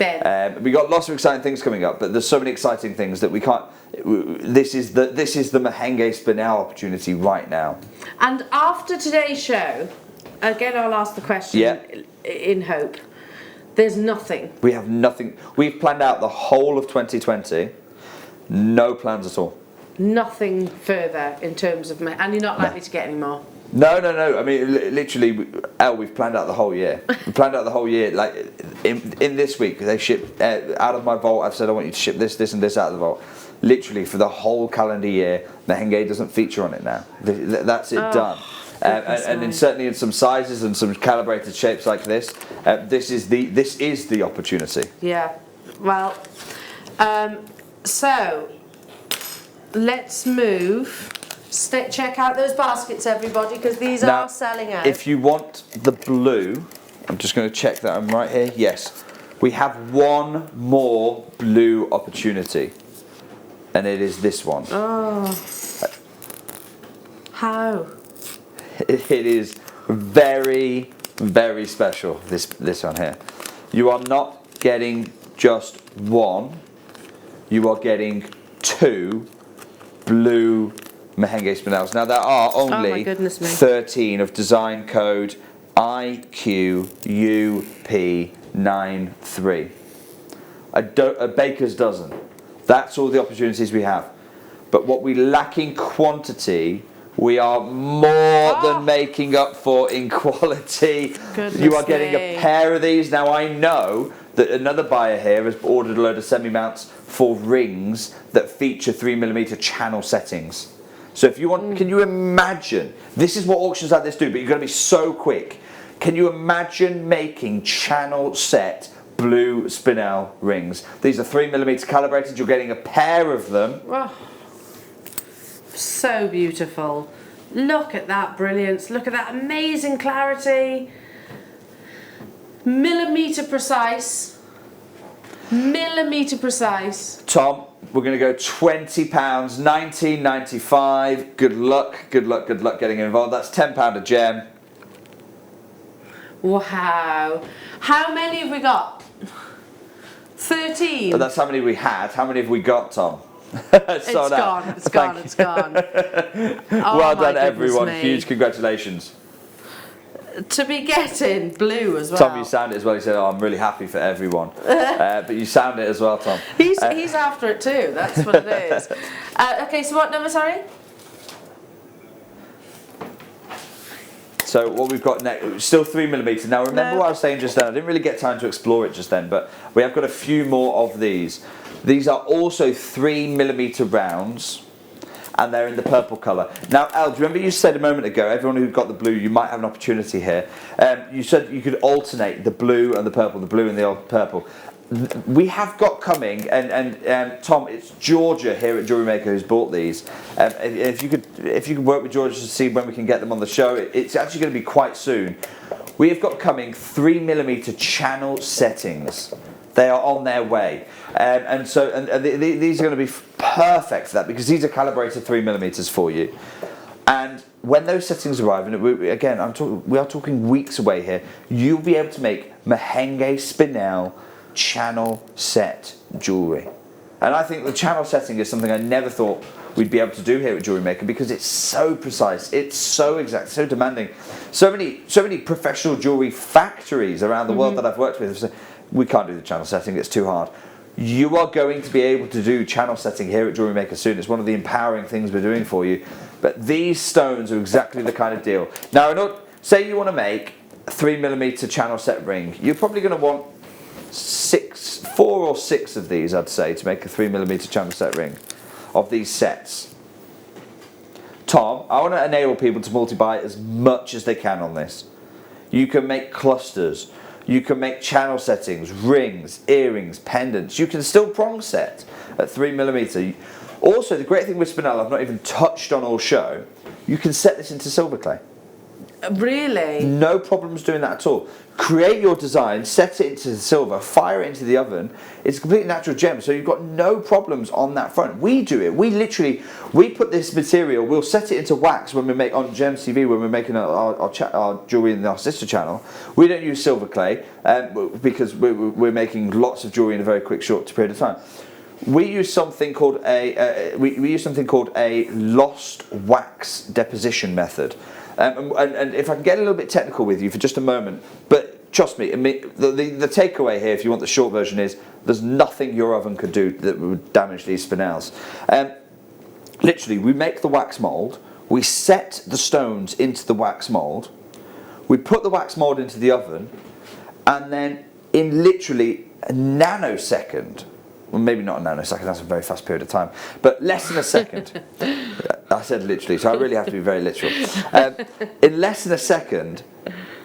We got lots of exciting things coming up, but there's so many exciting things that we can't. This is the Mahenge Spinel opportunity right now. And after today's show, again, I'll ask the question in hope. There's nothing. We have nothing. We've planned out the whole of 2020. No plans at all. Nothing further in terms of, and you're not likely to get any more. No. I mean, literally, we've planned out the whole year. We planned out the whole year. Like in this week, they ship out of my vault. I've said I want you to ship this, and this out of the vault. Literally for the whole calendar year, Mahenge doesn't feature on it now. That's it done. And certainly in some sizes and some calibrated shapes like this, this is the opportunity. Yeah. Well, so let's move. Check out those baskets, everybody, because these Now, are selling out. If you want the blue, I'm just going to check that I'm right here. Yes, we have one more blue opportunity, and it is this one. Oh. How? It is very, very special, this one here. You are not getting just one, you are getting two blue Mahenge Spinels. Now there are only 13 of design code IQUP93. A baker's dozen. That's all the opportunities we have. But what we lack in quantity, we are more than making up for in quality. You are getting a pair of these. Now I know that another buyer here has ordered a load of semi-mounts for rings that feature 3mm channel settings. So if you want, can you imagine, this is what auctions like this do, but you've got to be so quick. Can you imagine making channel set blue spinel rings? These are 3mm calibrated, you're getting a pair of them. Oh, so beautiful. Look at that brilliance, look at that amazing clarity. Millimetre precise. Millimetre precise. Tom, we're going to go £20, $19.95. Good luck getting involved. That's £10 a gem. Wow. How many have we got? 13. But that's how many we had. How many have we got, Tom? It's gone. Well done, everyone. Huge congratulations. To be getting blue as well. Tom, you sound it as well. He said, oh, I'm really happy for everyone. But you sound it as well, Tom. He's after it too. That's what it is. Okay, so what number, sorry? So what we've got next, still 3mm. Now remember what I was saying just then, I didn't really get time to explore it just then, but we have got a few more of these. These are also 3mm rounds, and they're in the purple colour. Now, Al, do you remember you said a moment ago, everyone who got the blue, you might have an opportunity here. You said you could alternate the blue and the purple, the blue and the purple. We have got coming, and Tom, it's Georgia here at Jewellery Maker who's bought these. If you could work with Georgia to see when we can get them on the show, it's actually going to be quite soon. We have got coming 3mm channel settings. They are on their way, and these are going to be perfect for that because these are calibrated 3mm for you. And when those settings arrive, and we are talking weeks away here, you'll be able to make Mahenge Spinel channel set jewellery. And I think the channel setting is something I never thought we'd be able to do here at Jewellery Maker because it's so precise, it's so exact, so demanding. So many professional jewellery factories around the world that I've worked with have said, we can't do the channel setting, it's too hard. You are going to be able to do channel setting here at Jewellery Maker soon. It's one of the empowering things we're doing for you. But these stones are exactly the kind of deal. Now, say you want to make a 3mm channel set ring, you're probably going to want 4 or 6 of these, I'd say, to make a 3mm channel set ring of these sets. Tom, I want to enable people to multi-buy as much as they can on this. You can make clusters, you can make channel settings, rings, earrings, pendants. You can still prong set at 3mm. Also, the great thing with spinel, I've not even touched on or show, you can set this into silver clay. Really? No problems doing that at all. Create your design, set it into the silver, fire it into the oven. It's a completely natural gem, so you've got no problems on that front. We do it. We put this material, we'll set it into wax when we make on Gems TV, when we're making our jewellery in our sister channel. We don't use silver clay because we're making lots of jewellery in a very quick, short period of time. We use something called a lost wax deposition method. And if I can get a little bit technical with you for just a moment, but trust me, the takeaway here, if you want the short version, is there's nothing your oven could do that would damage these spinels. Literally, we make the wax mould, we set the stones into the wax mould, we put the wax mould into the oven, and then in literally a nanosecond, well, maybe not a nanosecond, that's a very fast period of time, but less than a second. I said literally, so I really have to be very literal. In less than a second,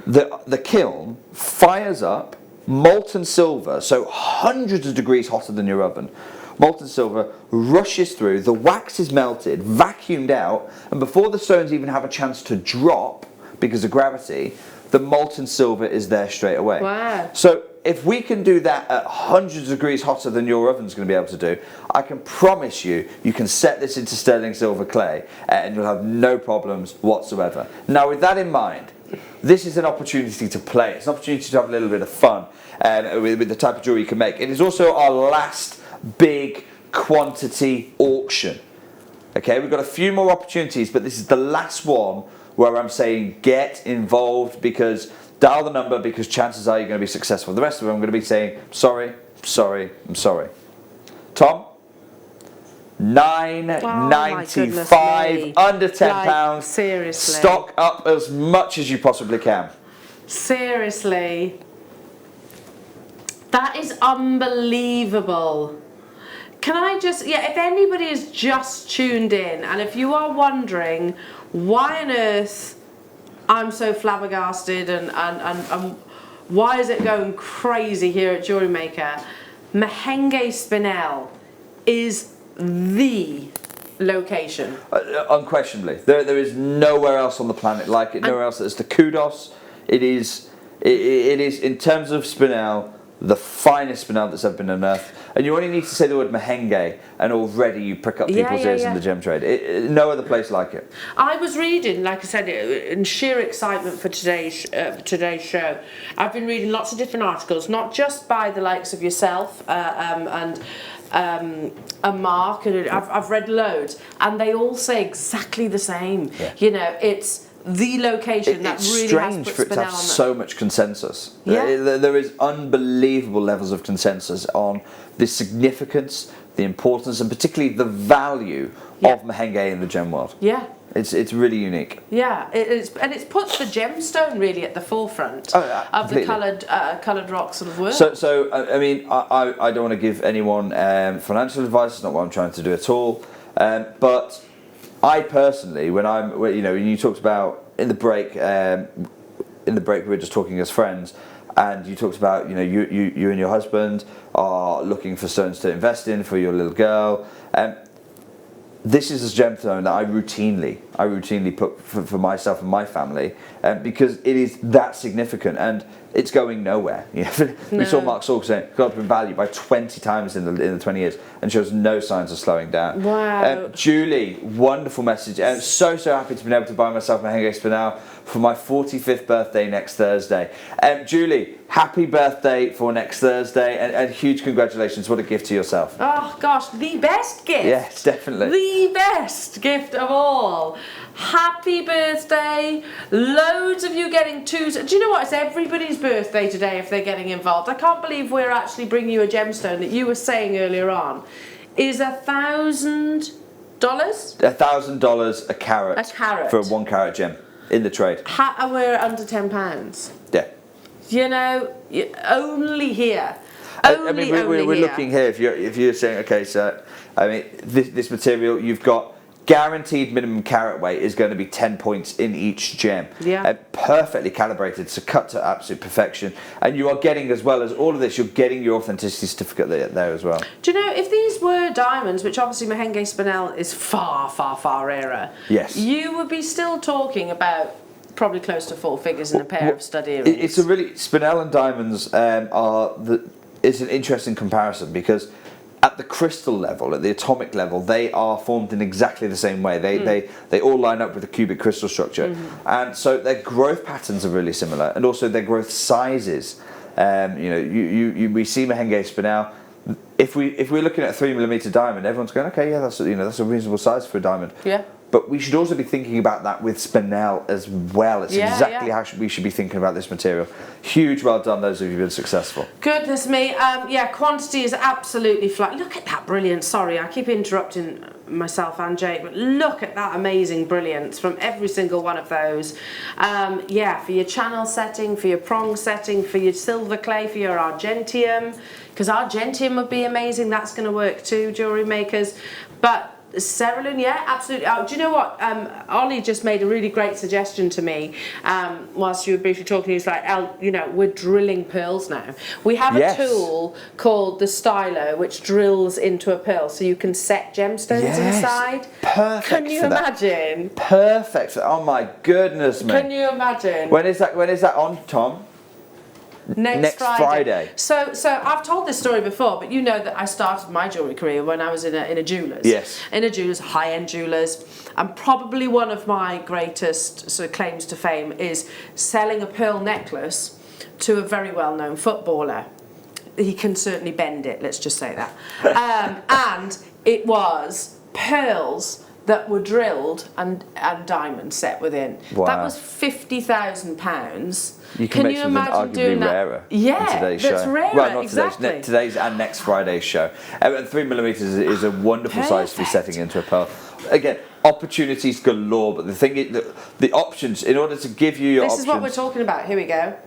the kiln fires up molten silver, so hundreds of degrees hotter than your oven. Molten silver rushes through, the wax is melted, vacuumed out, and before the stones even have a chance to drop because of gravity, the molten silver is there straight away. Wow. So if we can do that at hundreds of degrees hotter than your oven's going to be able to do, I can promise you, you can set this into sterling silver clay and you'll have no problems whatsoever. Now, with that in mind, this is an opportunity to play. It's an opportunity to have a little bit of fun with the type of jewelry you can make. It is also our last big quantity auction. Okay, we've got a few more opportunities, but this is the last one where I'm saying get involved, because dial the number, because chances are you're going to be successful. The rest of them I'm going to be saying sorry, sorry, I'm sorry. Tom? $9.95, under £10. Seriously. Stock up as much as you possibly can. Seriously. That is unbelievable. Can I just, if anybody is just tuned in, and if you are wondering why on earth I'm so flabbergasted and why is it going crazy here at Jewellery Maker, Mahenge spinel is the location. Unquestionably. There is nowhere else on the planet like it, nowhere else that's the kudos. It is in terms of spinel, the finest spinel that's ever been unearthed. And you only need to say the word Mahenge and already you prick up people's ears in the gem trade. No other place like it. I was reading, like I said, in sheer excitement for today's show. I've been reading lots of different articles, not just by the likes of yourself and Mark, and I've read loads, and they all say exactly the same. Yeah. You know, it's the location that really has put It's strange for it to have spinel on so much consensus. Yeah. There is unbelievable levels of consensus on the significance, the importance, and particularly the value of Mahenge in the gem world. Yeah. It's really unique. Yeah, it's put the gemstone really at the forefront of the coloured rock sort of world. So I mean, I don't want to give anyone financial advice. It's not what I'm trying to do at all. But I personally, when you talked about in the break we were just talking as friends, and you talked about you and your husband are looking for stones to invest in for your little girl. This is a gemstone that I routinely put for myself and my family, because it is that significant and it's going nowhere. We saw Mark Saul saying it's gone up in value by 20 times in the 20 years and shows no signs of slowing down. Wow. Julie, wonderful message. I'm so happy to be able to buy myself Mahenge spinel for my 45th birthday next Thursday. Julie, happy birthday for next Thursday, and huge congratulations. What a gift to yourself. Oh gosh, the best gift. Yes, definitely. The best gift of all. Happy birthday. Loads of you getting two. Do you know what? It's everybody's birthday today if they're getting involved. I can't believe we're actually bringing you a gemstone that you were saying earlier on is $1,000. $1,000 a carat. A carat. For a 1 carat gem in the trade. We're under £10. Yeah. You know, only here. We're looking here. If you're saying, okay, so I mean, this material, you've got guaranteed minimum carat weight is going to be 10 points in each gem. Yeah. Perfectly calibrated, so cut to absolute perfection. And you are getting, as well as all of this, you're getting your authenticity certificate there as well. Do you know, if these were diamonds, which obviously Mahenge spinel is far, far, far rarer, Yes. you would be still talking about probably close to 4 figures in a pair of stud earrings. It's a really, spinel and diamonds it's an interesting comparison, because at the crystal level, at the atomic level, they are formed in exactly the same way. They all line up with a cubic crystal structure, and so their growth patterns are really similar, and also their growth sizes. We see Mahenge spinel. If we're looking at a 3mm diamond, everyone's going, okay, yeah, that's a reasonable size for a diamond. Yeah. But we should also be thinking about that with spinel as well. It's exactly how we should be thinking about this material. Huge well done, those of you who've been successful. Goodness me, quantity is absolutely flat. Look at that brilliance. Sorry, I keep interrupting myself and Jake, but look at that amazing brilliance from every single one of those. For your channel setting, for your prong setting, for your silver clay, for your argentium, because argentium would be amazing. That's going to work too, jewellery makers. But Cerulin, yeah, absolutely. Oh, do you know what? Ollie just made a really great suggestion to me whilst you were briefly talking. He was like, we're drilling pearls now. We have a tool called the stylo, which drills into a pearl, so you can set gemstones inside. Perfect. Can you imagine? Perfect. Oh my goodness, man. Can you imagine? When is that on, Tom? Next Friday. So I've told this story before, but you know that I started my jewellery career when I was in a jeweller's. Yes. In a jeweller's, high-end jewellers. And probably one of my greatest sort of claims to fame is selling a pearl necklace to a very well-known footballer. He can certainly bend it, let's just say that. And it was pearls that were drilled and diamonds set within. Wow. That was £50,000. Can you imagine doing that? Rarer Yeah, in today's that's show. rarer, Well, not exactly. today's and next Friday's show. And 3mm is a wonderful size to be setting into a pearl. Again, opportunities galore, but the thing is, the options, in order to give you your options... This is what we're talking about. Here we go.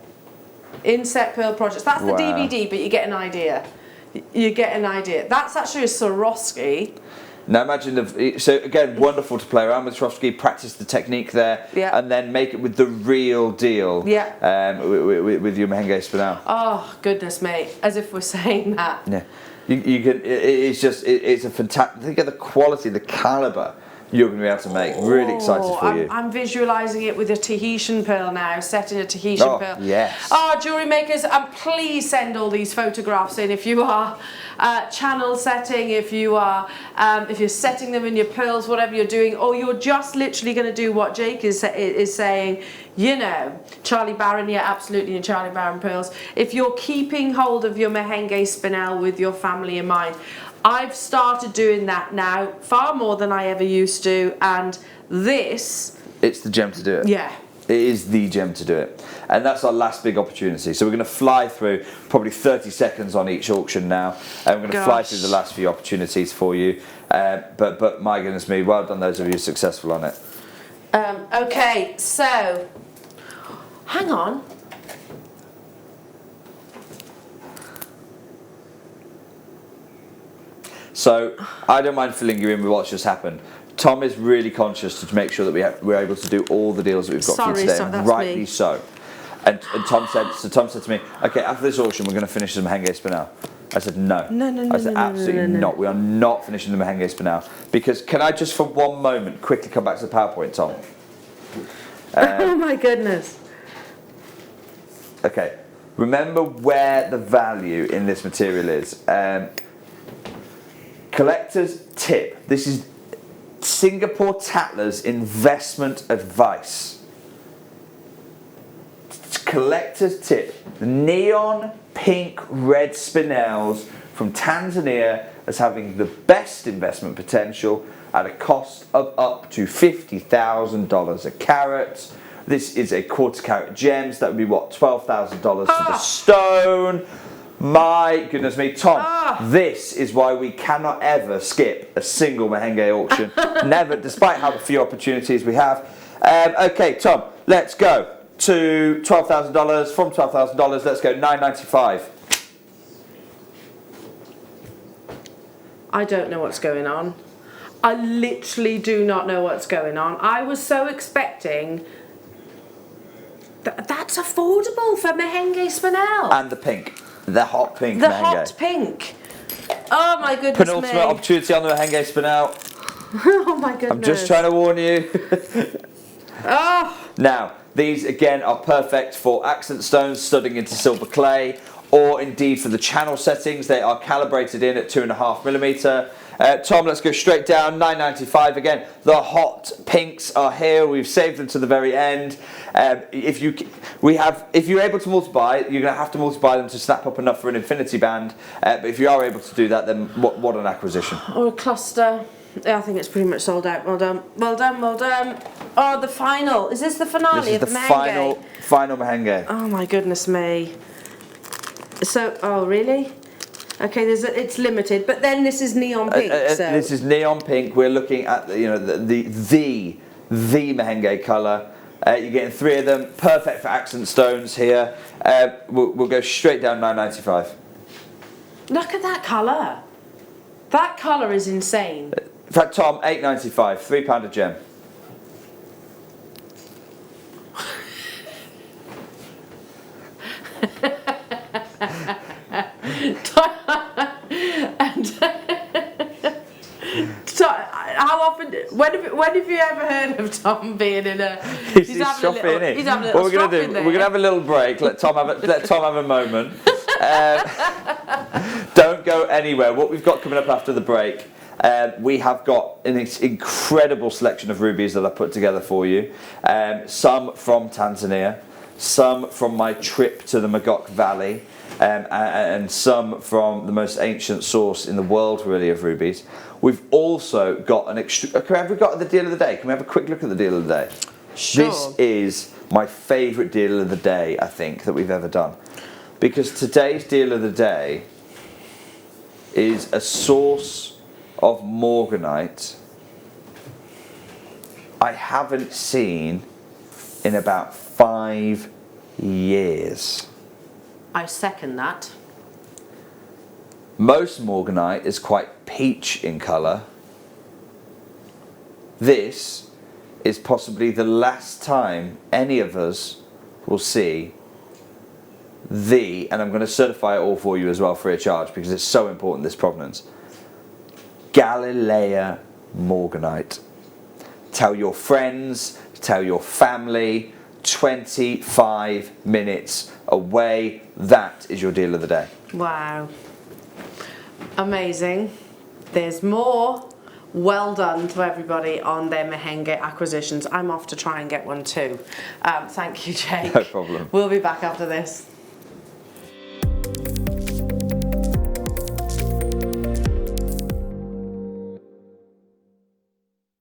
Inset pearl projects. That's the DVD, but you get an idea. You get an idea. That's actually a Swarovski. Now imagine so again, wonderful to play around with Swarovski, practice the technique there, and then make it with the real deal. Yeah. With your Mahenge spinel. Oh goodness me! As if we're saying that. Yeah. You can. It's a fantastic. Think of the quality, the caliber you're going to be able to make. Really excited for you. I'm visualising it with a Tahitian pearl now, set in a Tahitian pearl. Yes. Oh, jewellery makers, and please send all these photographs in if you are channel setting, if you're setting them in your pearls, whatever you're doing, or you're just literally going to do what Jake is saying. Charlie Barron, yeah, absolutely, in Charlie Barron pearls. If you're keeping hold of your Mahenge spinel with your family in mind, I've started doing that now, far more than I ever used to, and this... It's the gem to do it. Yeah. It is the gem to do it. And that's our last big opportunity. So we're going to fly through probably 30 seconds on each auction now, and we're going to fly through the last few opportunities for you. But my goodness me, well done those of you successful on it. Okay, so... Hang on. So I don't mind filling you in with what's just happened. Tom is really conscious to make sure that we're able to do all the deals that we've got for you today. That's rightly me. so. And Tom said to me, okay, after this auction we're going to finish the Mahenge spinel. I said no. No. I said absolutely not. We are not finishing the Mahenge spinel. Because can I just for one moment quickly come back to the PowerPoint, Tom? Oh my goodness. Okay. Remember where the value in this material is. Collector's tip. This is Singapore Tatler's investment advice. Collector's tip. The neon pink red spinels from Tanzania as having the best investment potential at a cost of up to $50,000 a carat. This is a quarter carat gems. That would be what, $12,000 for the stone. My goodness me, Tom, this is why we cannot ever skip a single Mahenge auction. Never, despite how few opportunities we have. Okay, Tom, let's go to $12,000. From $12,000, let's go $995. I don't know what's going on. I literally do not know what's going on. I was so expecting... That's affordable for Mahenge spinel. And the pink. The hot pink The Mahenge. hot pink. Oh my goodness Penultimate me. opportunity on the Mahenge spinel. Oh my goodness. I'm just trying to warn you. Oh. Now, these again are perfect for accent stones, studding into silver clay, or indeed for the channel settings. They are calibrated in at 2.5mm. Tom, let's go straight down. $9.95 again. The hot pinks are here. We've saved them to the very end. If you're able to multiply, you're going to have to multiply them to snap up enough for an infinity band. But if you are able to do that, then what an acquisition! Or a cluster. Yeah, I think it's pretty much sold out. Well done. Well done. Well done. Oh, the final. Is this the finale This is of the Mahenge? final Mahenge. Oh my goodness me. So, oh really? Okay, it's limited, but then this is neon pink. So. This is neon pink. We're looking at the Mahenge colour. You're getting 3 of them, perfect for accent stones here. We'll go straight down $9.95. Look at that colour. That colour is insane. In fact, Tom, $8.95, £3 a gem. How often? When have you ever heard of Tom being in a? He's shopping, isn't he? He's having a What little we're going to do? there. We're going to have a little break. Let Tom have a moment. Don't go anywhere. What we've got coming up after the break, we have got an incredible selection of rubies that I put together for you. Some from Tanzania, some from my trip to the Magog Valley, and some from the most ancient source in the world, really, of rubies. We've also got have we got the deal of the day? Can we have a quick look at the deal of the day? Sure. This is my favourite deal of the day, I think, that we've ever done. Because today's deal of the day is a source of morganite I haven't seen in about 5 years. I second that. Most morganite is quite peach in colour. This is possibly the last time any of us will see and I'm going to certify it all for you as well free of charge because it's so important, this provenance, Galilea morganite. Tell your friends, tell your family, 25 minutes away, that is your deal of the day. Wow. Amazing. There's more. Well done to everybody on their Mahenge acquisitions. I'm off to try and get one too. Thank you, Jake. No problem. We'll be back after this.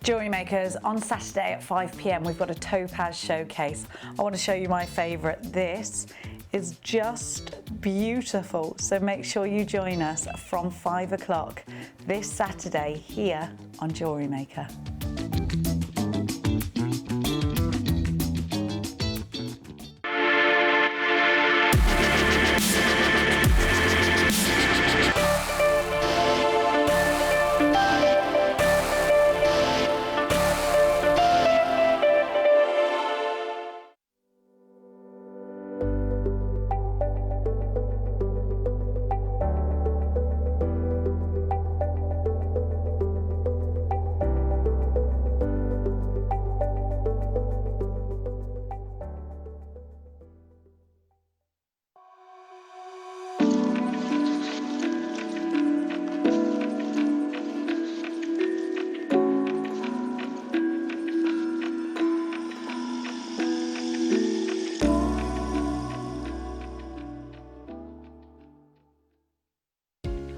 Jewellery Makers, on Saturday at 5 PM we've got a topaz showcase. I want to show you my favourite. This is just beautiful, so make sure you join us from 5 o'clock this Saturday here on Jewellery Maker.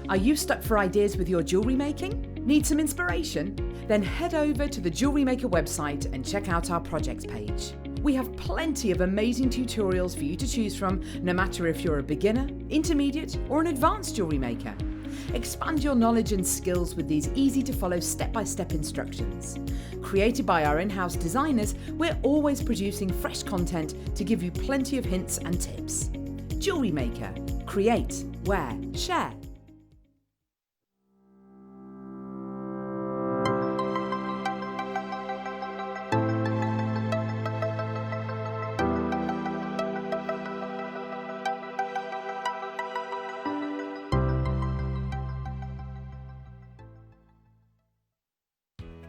Are you stuck for ideas with your jewellery making? Need some inspiration? Then head over to the Jewellery Maker website and check out our projects page. We have plenty of amazing tutorials for you to choose from, no matter if you're a beginner, intermediate, or an advanced jewellery maker. Expand your knowledge and skills with these easy to follow step-by-step instructions. Created by our in-house designers, we're always producing fresh content to give you plenty of hints and tips. Jewellery Maker. Create, wear, share.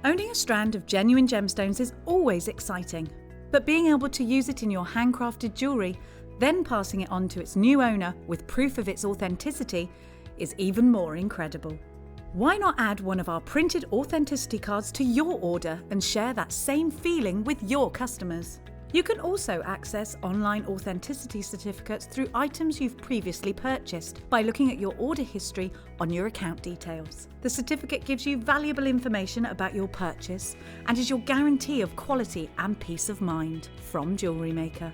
Owning a strand of genuine gemstones is always exciting, but being able to use it in your handcrafted jewellery, then passing it on to its new owner with proof of its authenticity, is even more incredible. Why not add one of our printed authenticity cards to your order and share that same feeling with your customers? You can also access online authenticity certificates through items you've previously purchased by looking at your order history on your account details. The certificate gives you valuable information about your purchase and is your guarantee of quality and peace of mind from Jewellery Maker.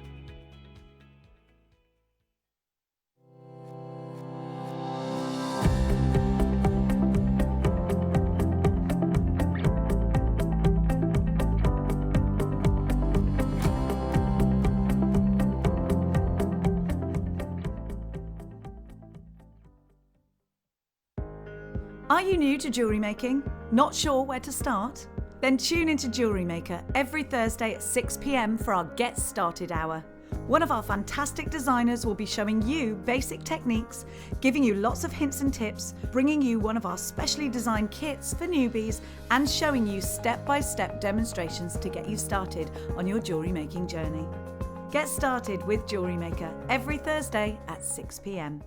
Are you new to jewellery making? Not sure where to start? Then tune into Jewellery Maker every Thursday at 6 p.m. for our Get Started Hour. One of our fantastic designers will be showing you basic techniques, giving you lots of hints and tips, bringing you one of our specially designed kits for newbies, and showing you step-by-step demonstrations to get you started on your jewellery making journey. Get started with Jewellery Maker every Thursday at 6 p.m.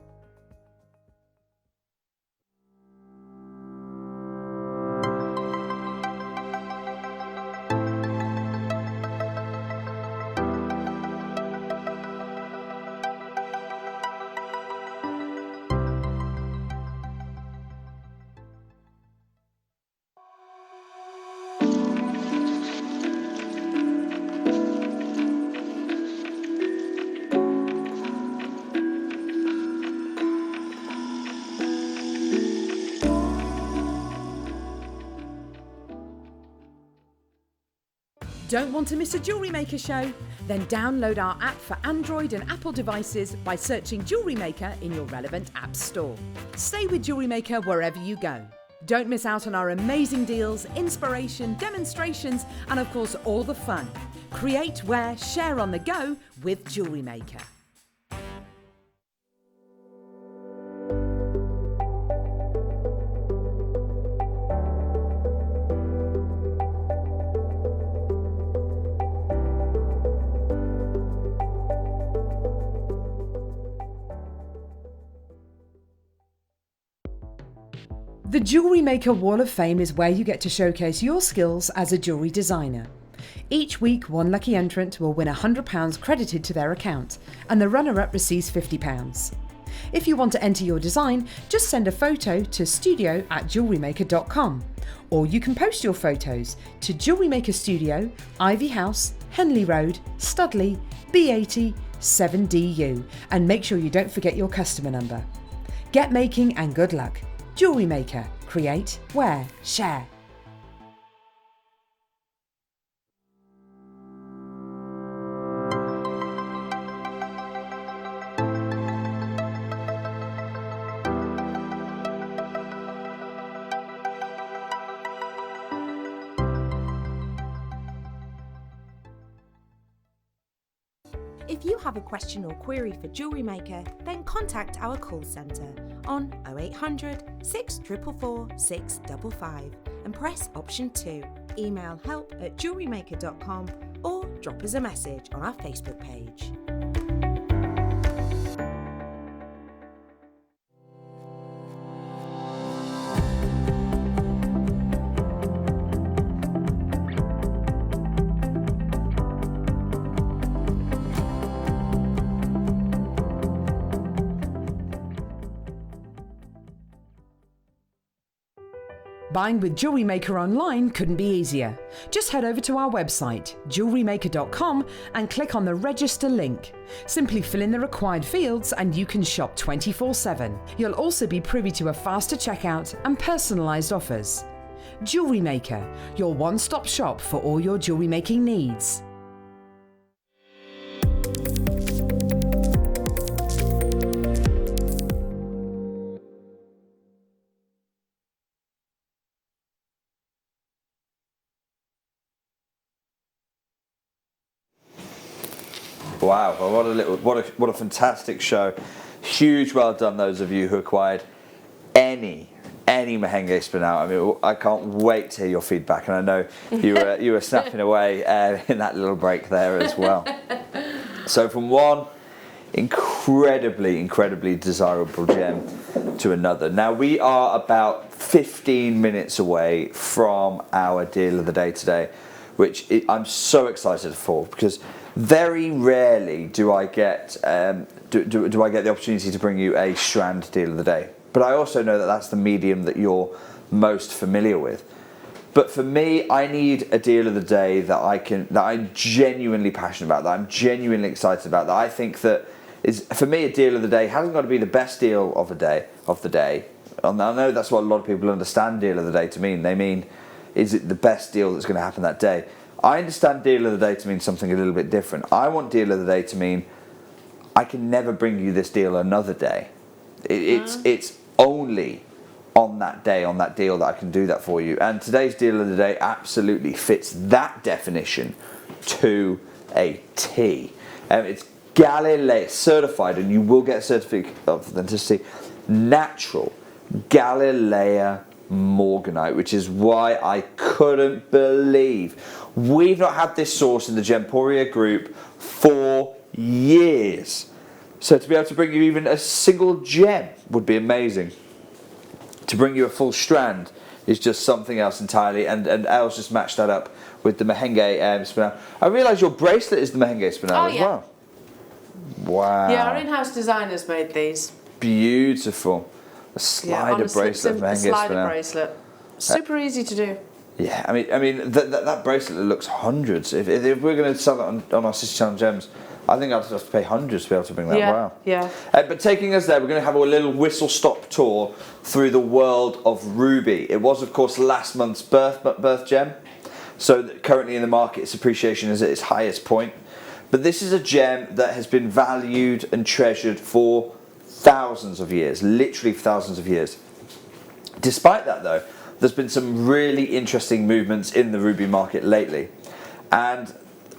Don't want to miss a Jewellery Maker show? Then download our app for Android and Apple devices by searching Jewellery Maker in your relevant app store. Stay with Jewellery Maker wherever you go. Don't miss out on our amazing deals, inspiration, demonstrations, and of course all the fun. Create, wear, share on the go with Jewellery Maker. The Jewellery Maker Wall of Fame is where you get to showcase your skills as a jewellery designer. Each week, one lucky entrant will win £100 credited to their account, and the runner-up receives £50. If you want to enter your design, just send a photo to studio@jewellerymaker.com, or you can post your photos to Jewellery Maker Studio, Ivy House, Henley Road, Studley, B80 7DU, and make sure you don't forget your customer number. Get making and good luck. Jewellery Maker. Create, wear, share. If you have a question or query for Jewellery Maker, then contact our call centre on 0800 644 655 and press option 2. Email help@jewellerymaker.com or drop us a message on our Facebook page. Buying with Jewellery Maker online couldn't be easier. Just head over to our website, jewellerymaker.com, and click on the register link. Simply fill in the required fields and you can shop 24/7. You'll also be privy to a faster checkout and personalised offers. Jewellery Maker, your one-stop shop for all your jewellery making needs. Wow, well, what a fantastic show. Huge well done those of you who acquired any any Mahenge spinel. I mean, I can't wait to hear your feedback, and I know you were snapping away in that little break there as well. So from one incredibly desirable gem to another. Now we are about 15 minutes away from our deal of the day today, which I'm so excited for, because very rarely do I get do I get the opportunity to bring you a strand deal of the day. But I also know that that's the medium that you're most familiar with. But for me, I need a deal of the day that I'm genuinely passionate about, that I'm genuinely excited about, that I think that is, for me, a deal of the day hasn't got to be the best deal of the day. And I know that's what a lot of people understand deal of the day to mean. They mean, is it the best deal that's going to happen that day? I understand deal of the day to mean something a little bit different. I want deal of the day to mean I can never bring you this deal another day. It's only on that day, on that deal, that I can do that for you. And today's deal of the day absolutely fits that definition to a T. It's Galileo certified, and you will get a certificate of authenticity, natural Galileo morganite, which is why I couldn't believe we've not had this source in the Gemporia group for years. So to be able to bring you even a single gem would be amazing. To bring you a full strand is just something else entirely, and Elle's just matched that up with the Mahenge spinel. I realise your bracelet is the Mahenge spinel as well. Wow. Yeah, our in-house designers made these. Beautiful. A slider bracelet of Mahenge slider spinel. bracelet. Super easy to do. Yeah, I mean that bracelet looks hundreds. If we're going to sell it on our Sister Channel Gems, I think I'd have to pay hundreds to be able to bring that. Wow. Yeah. But taking us there, we're going to have a little whistle-stop tour through the world of ruby. It was, of course, last month's birth gem. So currently in the market, its appreciation is at its highest point. But this is a gem that has been valued and treasured for thousands of years, literally thousands of years. Despite that, though, there's been some really interesting movements in the ruby market lately. And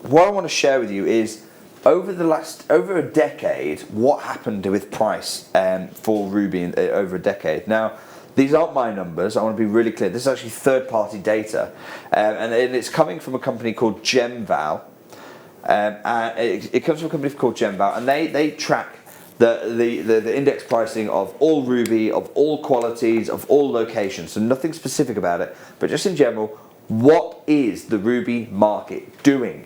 what I want to share with you is, over a decade, what happened with price for ruby over a decade. Now, these aren't my numbers. I want to be really clear. This is actually third-party data, and it's coming from a company called GemVal. And it comes from a company called GemVal, and they track the index pricing of all ruby, of all qualities, of all locations. So nothing specific about it, but just in general, what is the ruby market doing?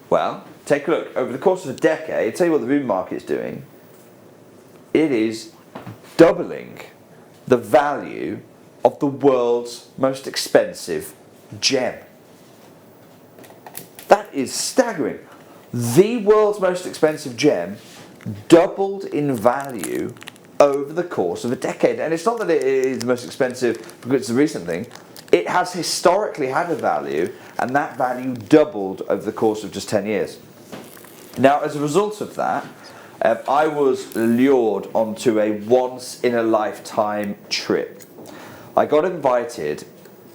Well, take a look. Over the course of a decade, I'll tell you what the ruby market's doing. It is doubling the value of the world's most expensive gem. That is staggering. The world's most expensive gem doubled in value over the course of a decade. And it's not that it is the most expensive because it's a recent thing. It has historically had a value, and that value doubled over the course of just 10 years. Now, as a result of that, I was lured onto a once-in-a-lifetime trip. I got invited,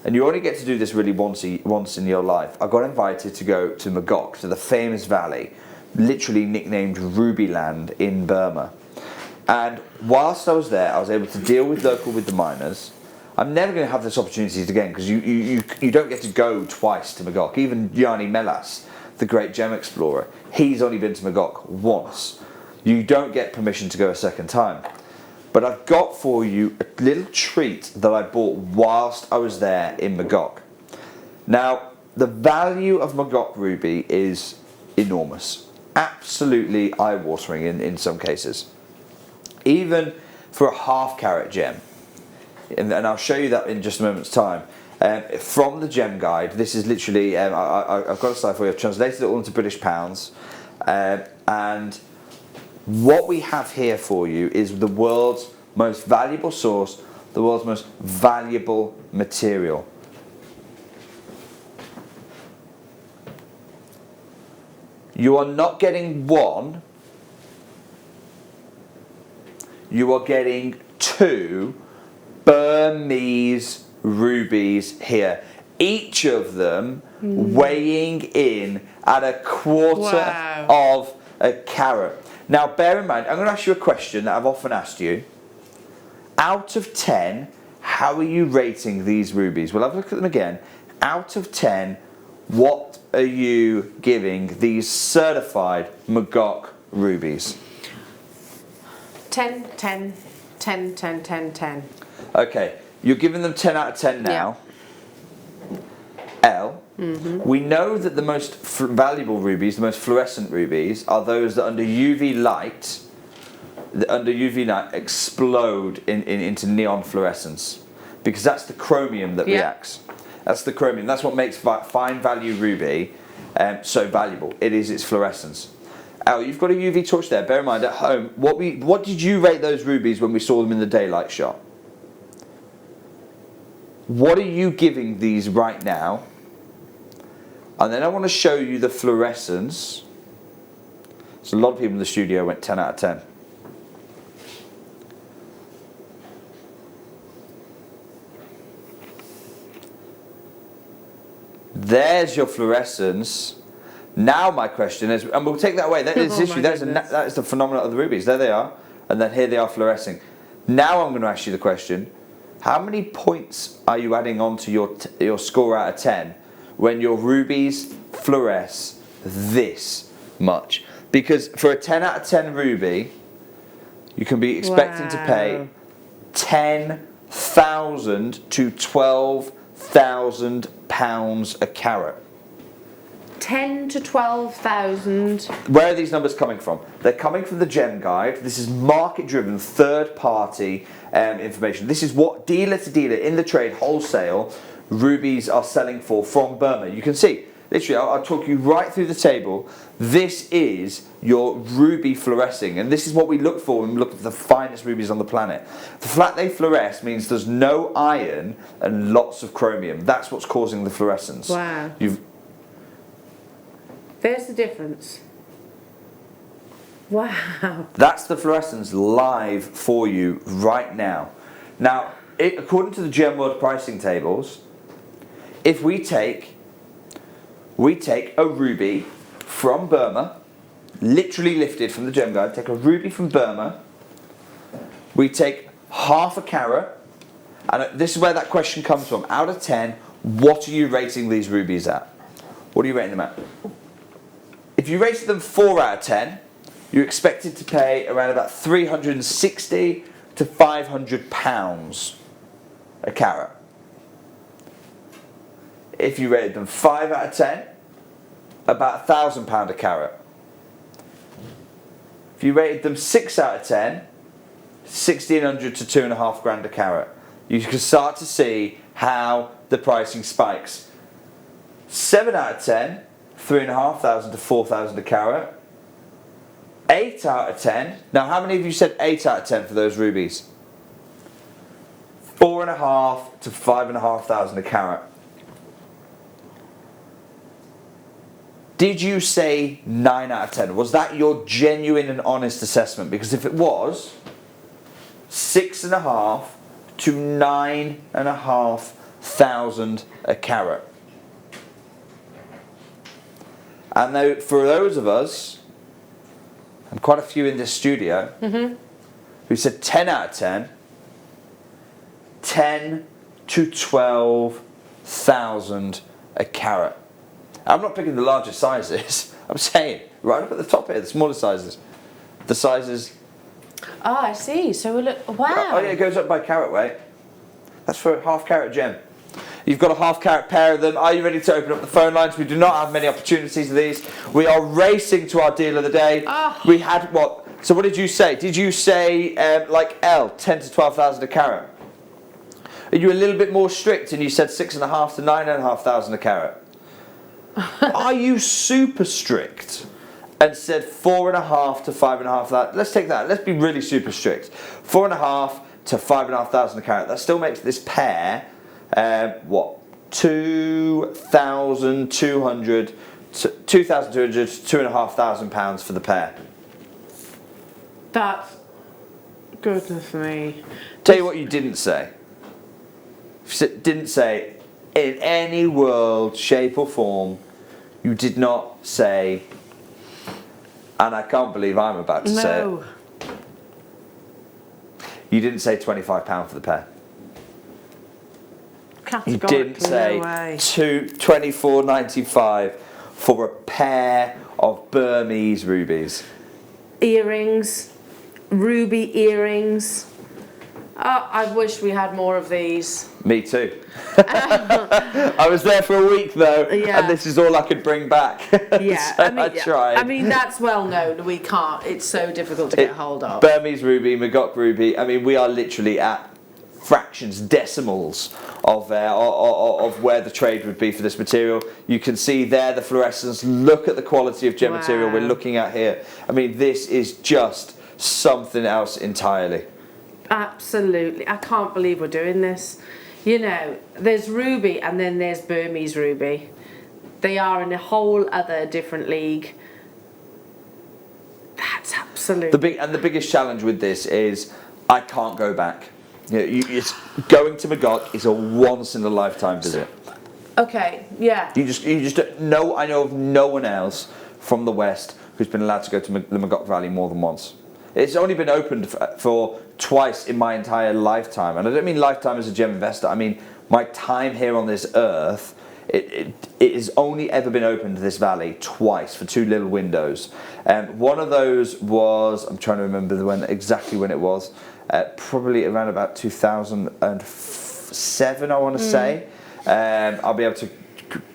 and you only get to do this really once in your life. I got invited to go to Magok, to the famous valley, literally nicknamed Ruby Land in Burma. And whilst I was there, I was able to deal with the miners. I'm never going to have this opportunity again, because you don't get to go twice to Magok. Even Yanni Melas, the great gem explorer, he's only been to Magok once. You don't get permission to go a second time. But I've got for you a little treat that I bought whilst I was there in Magok. Now, the value of Magok ruby is enormous. Absolutely eye-watering in some cases. Even for a half-carat gem. And I'll show you that in just a moment's time. From the gem guide, this is literally, I've got a slide for you, I've translated it all into British pounds. And what we have here for you is the world's most valuable source, the world's most valuable material. You are not getting one, you are getting two Burmese rubies here. Each of them weighing in at a quarter of a carat. Now bear in mind, I'm going to ask you a question that I've often asked you. Out of 10, How are you rating these rubies? We'll have a look at them again. Out of 10, what are you giving these certified Magok rubies? 10, 10, 10, 10, 10, 10. Okay, you're giving them 10 out of 10 now. L. We know that the most valuable rubies, the most fluorescent rubies, are those that under UV light, explode into neon fluorescence, because that's the chromium that reacts. That's the chromium. That's what makes fine value ruby so valuable. It is its fluorescence. Al, you've got a UV torch there. Bear in mind, at home, what did you rate those rubies when we saw them in the daylight shot? What are you giving these right now? And then I want to show you the fluorescence. So a lot of people in the studio went 10 out of 10. There's your fluorescence. Now my question is, and we'll take that away. That is the issue. That is the phenomenon of the rubies. There they are, and then here they are fluorescing. Now I'm going to ask you the question: how many points are you adding on to your score out of 10 when your rubies fluoresce this much? Because for a 10 out of 10 ruby, you can be expecting to pay 10,000 to 12,000 pounds a carat. 10 to 12,000. Where are these numbers coming from? They're coming from the Gem Guide. This is market-driven, third-party information. This is what dealer to dealer in the trade, wholesale, rubies are selling for from Burma. You can see, literally, I'll talk you right through the table. This is your ruby fluorescing, and this is what we look for when we look at the finest rubies on the planet. The fact they fluoresce means there's no iron and lots of chromium. That's what's causing the fluorescence. Wow. There's the difference. Wow. That's the fluorescence live for you right now. Now, according to the Gem World pricing tables, if we take a ruby from Burma, literally lifted from the Gem Guide, take a ruby from Burma, we take half a carat, and this is where that question comes from. Out of 10, what are you rating these rubies at? What are you rating them at? If you rated them 4 out of 10, you're expected to pay around about 360 to 500 pounds a carat. If you rated them 5 out of 10, about £1,000 a carat. If you rated them 6 out of 10, 1,600 to 2.5 grand a carat. You can start to see how the pricing spikes. 7 out of 10, 3,500 to 4,000 a carat. 8 out of 10. Now, how many of you said 8 out of 10 for those rubies? 4,500 to 5,500 a carat. Did you say 9 out of 10? Was that your genuine and honest assessment? Because if it was, 6,500 to 9,500 a carat. And now, for those of us, and quite a few in this studio, who said 10 out of 10, 10 to 12,000 a carat. I'm not picking the largest sizes. I'm saying right up at the top here, the smaller sizes. The sizes. Oh, I see. So we look. Wow. Oh yeah, it goes up by carat weight. That's for a half carat gem. You've got a half carat pair of them. Are you ready to open up the phone lines? We do not have many opportunities of these. We are racing to our deal of the day. Oh. We had what? So what did you say? Did you say like L, 10 to 12,000 a carat? Are you a little bit more strict and you said 6,500 to 9,500 a carat? Are you super strict and said 4,500 to 5,500? Let's take that. Let's be really super strict. 4,500 to 5,500 a carat. That still makes this pair what? 2,200 to 2,500 pounds for the pair. That's goodness me. Tell you what you didn't say. Didn't say in any world, shape or form. You did not say, and I can't believe I'm about to say it. You didn't say £25 for the pair. You didn't say No way. $24.95 for a pair of Burmese rubies. Earrings, ruby earrings. Oh, I wish we had more of these. Me too. I was there for a week though, Yeah. and this is all I could bring back. Yeah, So I tried. I mean, that's well known. We can't. It's so difficult to get hold of. Burmese ruby, Magok ruby. I mean, we are literally at fractions, decimals of where the trade would be for this material. You can see there the fluorescence. Look at the quality of gem material we're looking at here. I mean, this is just something else entirely. Absolutely. I can't believe we're doing this. You know, there's ruby and then there's Burmese ruby. They are in a whole other different league. That's absolutely... The biggest challenge with this is I can't go back. You know, it's going to Magog is a once in a lifetime visit. Okay, yeah. You just don't know. I know of no one else from the West who's been allowed to go to the Magog Valley more than once. It's only been opened for twice in my entire lifetime, and I don't mean lifetime as a gem investor. I mean my time here on this earth. It has only ever been opened to this valley twice for two little windows. One of those was, I'm trying to remember exactly when it was, probably around about 2007, I want to say. I'll be able to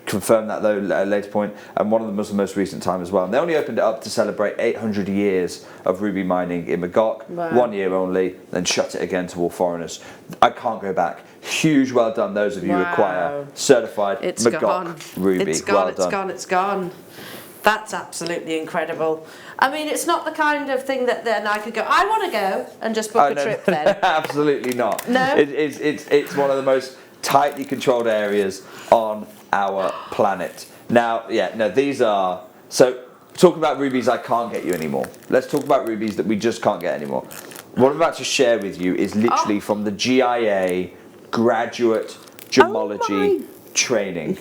confirm that though at a later point. And one of them was the most recent time as well. And they only opened it up to celebrate 800 years of ruby mining in Magog. Wow. 1 year only, then shut it again to all foreigners. I can't go back. Huge well done those of you who acquire certified Magog ruby. It's gone, well it's done. gone, it's gone. That's absolutely incredible. I mean, it's not the kind of thing that then I could go, I want to go and just book a trip then. Absolutely not. No? It's one of the most tightly controlled areas on our planet. Now, these are... So, talk about rubies I can't get you anymore. Let's talk about rubies that we just can't get anymore. What I'm about to share with you is literally from the GIA graduate gemology training.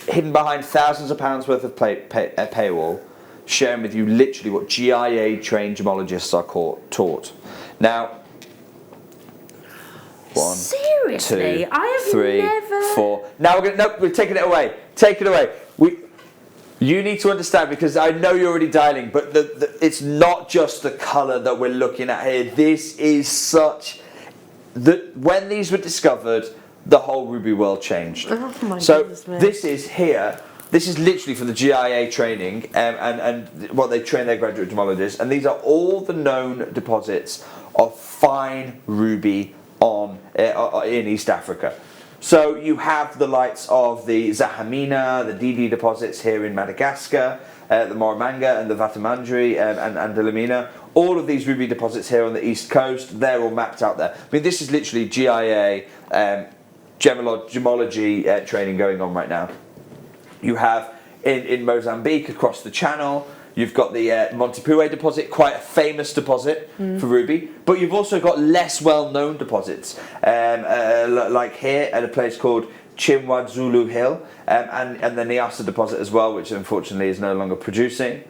Hidden behind thousands of pounds worth of paywall, sharing with you literally what GIA trained gemologists are taught. Now, 1, Seriously? 2, I have 3, never... 4. Now we're taking it away. Take it away. You need to understand, because I know you're already dialing, but it's not just the colour that we're looking at here. This is such... when these were discovered, the whole ruby world changed. Oh my goodness me. This is here. This is literally for the GIA training and what they train their graduate gemologists. And these are all the known deposits of fine ruby in East Africa. So you have the likes of the Zahamina, the DD deposits here in Madagascar, the Moramanga and the Vatamandri and Delamina. All of these ruby deposits here on the east coast, they're all mapped out there. I mean, this is literally GIA gemology training going on right now. You have in Mozambique across the channel, you've got the Montepue deposit, quite a famous deposit for ruby, but you've also got less well-known deposits, like here at a place called Chimwadzulu Hill, and the Niassa deposit as well, which unfortunately is no longer producing.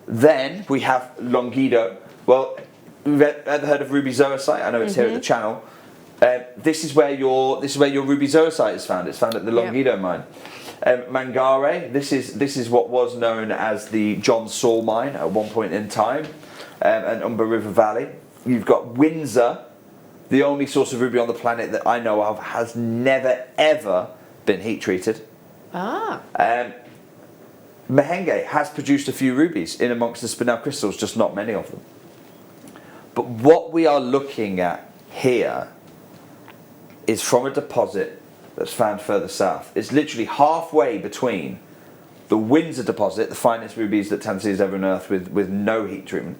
Then we have Longido. Well, you've ever heard of ruby zoisite? I know it's here at the channel. This is where your ruby zoisite is found. It's found at the Longido mine. Mangare, this is what was known as the John Saul mine at one point in time, and Umber River Valley. You've got Windsor, the only source of ruby on the planet that I know of has never ever been heat treated. Mahenge has produced a few rubies in amongst the spinel crystals, just not many of them. But what we are looking at here is from a deposit that's found further south. It's literally halfway between the Windsor deposit, the finest rubies that Tanzania has ever unearthed with no heat treatment,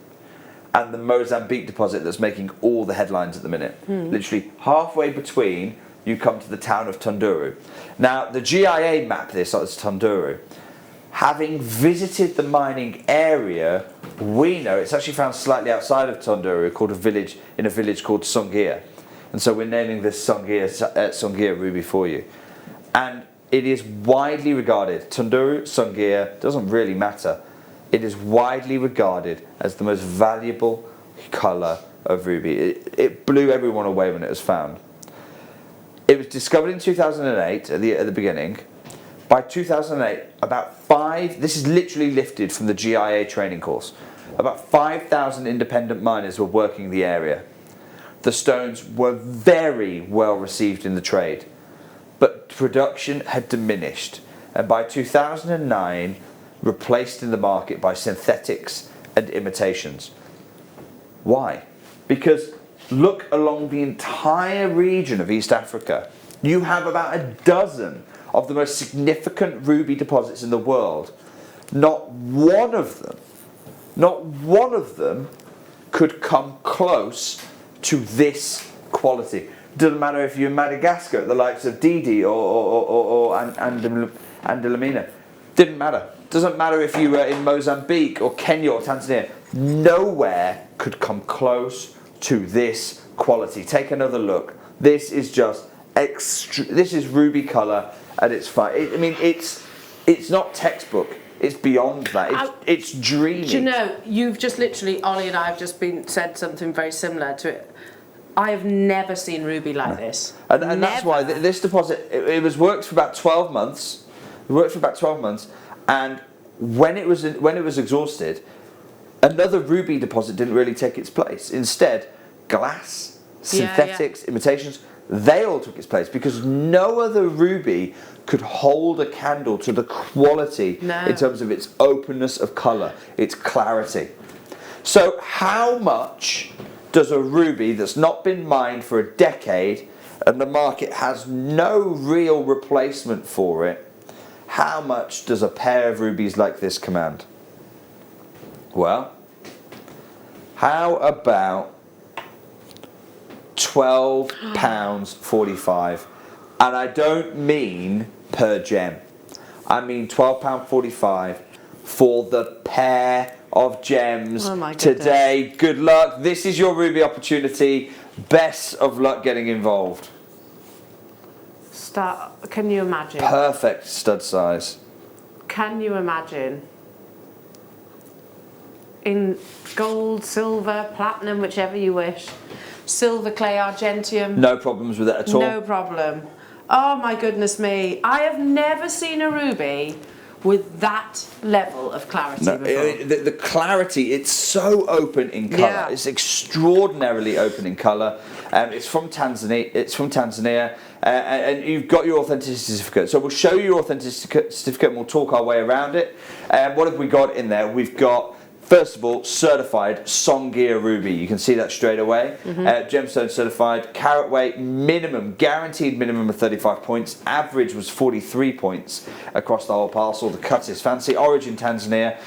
and the Mozambique deposit that's making all the headlines at the minute. Literally halfway between, you come to the town of Tunduru. Now, the GIA map this as Tunduru. Having visited the mining area, we know it's actually found slightly outside of Tunduru, in a village called Songhia. And so we're naming this Songhia ruby for you. And it is widely regarded, Tunduru, Songhia, doesn't really matter. It is widely regarded as the most valuable colour of ruby. It blew everyone away when it was found. It was discovered in 2008 at the beginning. By 2008, this is literally lifted from the GIA training course, about 5,000 independent miners were working the area. The stones were very well received in the trade, but production had diminished, and by 2009, replaced in the market by synthetics and imitations. Why? Because look along the entire region of East Africa. You have about a dozen of the most significant ruby deposits in the world. Not one of them could come close to this quality. Doesn't matter if you're in Madagascar, the likes of Didi or Andalamina. Didn't matter. Doesn't matter if you were in Mozambique or Kenya or Tanzania. Nowhere could come close to this quality. Take another look. This is just this is ruby colour at its finest. I mean, it's not textbook. It's beyond that. It's dreamy. Do you know, you've just literally, Ollie and I have just said something very similar to it. I have never seen ruby like this. And that's why this deposit, it was worked for about 12 months. It worked for about 12 months, and when it was exhausted, another ruby deposit didn't really take its place. Instead, glass, synthetics, imitations, they all took its place because no other ruby could hold a candle to the quality in terms of its openness of colour, its clarity. So how much does a ruby that's not been mined for a decade and the market has no real replacement for it, how much does a pair of rubies like this command? Well, how about £12.45? And I don't mean per gem. I mean £12.45 for the pair of gems today. Good luck. This is your ruby opportunity. Best of luck getting involved. Can you imagine? Perfect stud size. Can you imagine? In gold, silver, platinum, whichever you wish. Silver, clay, argentium. No problems with it at all? No problem. Oh my goodness me. I have never seen a ruby with that level of clarity before. The clarity, it's so open in colour. Yeah. It's extraordinarily open in colour. It's from Tanzania. And you've got your authenticity certificate. So we'll show you your authenticity certificate and we'll talk our way around it. What have we got in there? We've got, first of all, certified Songea ruby. You can see that straight away. Gemstone certified, carat weight minimum, guaranteed minimum of 35 points. Average was 43 points across the whole parcel. The cut is fancy. Origin Tanzania.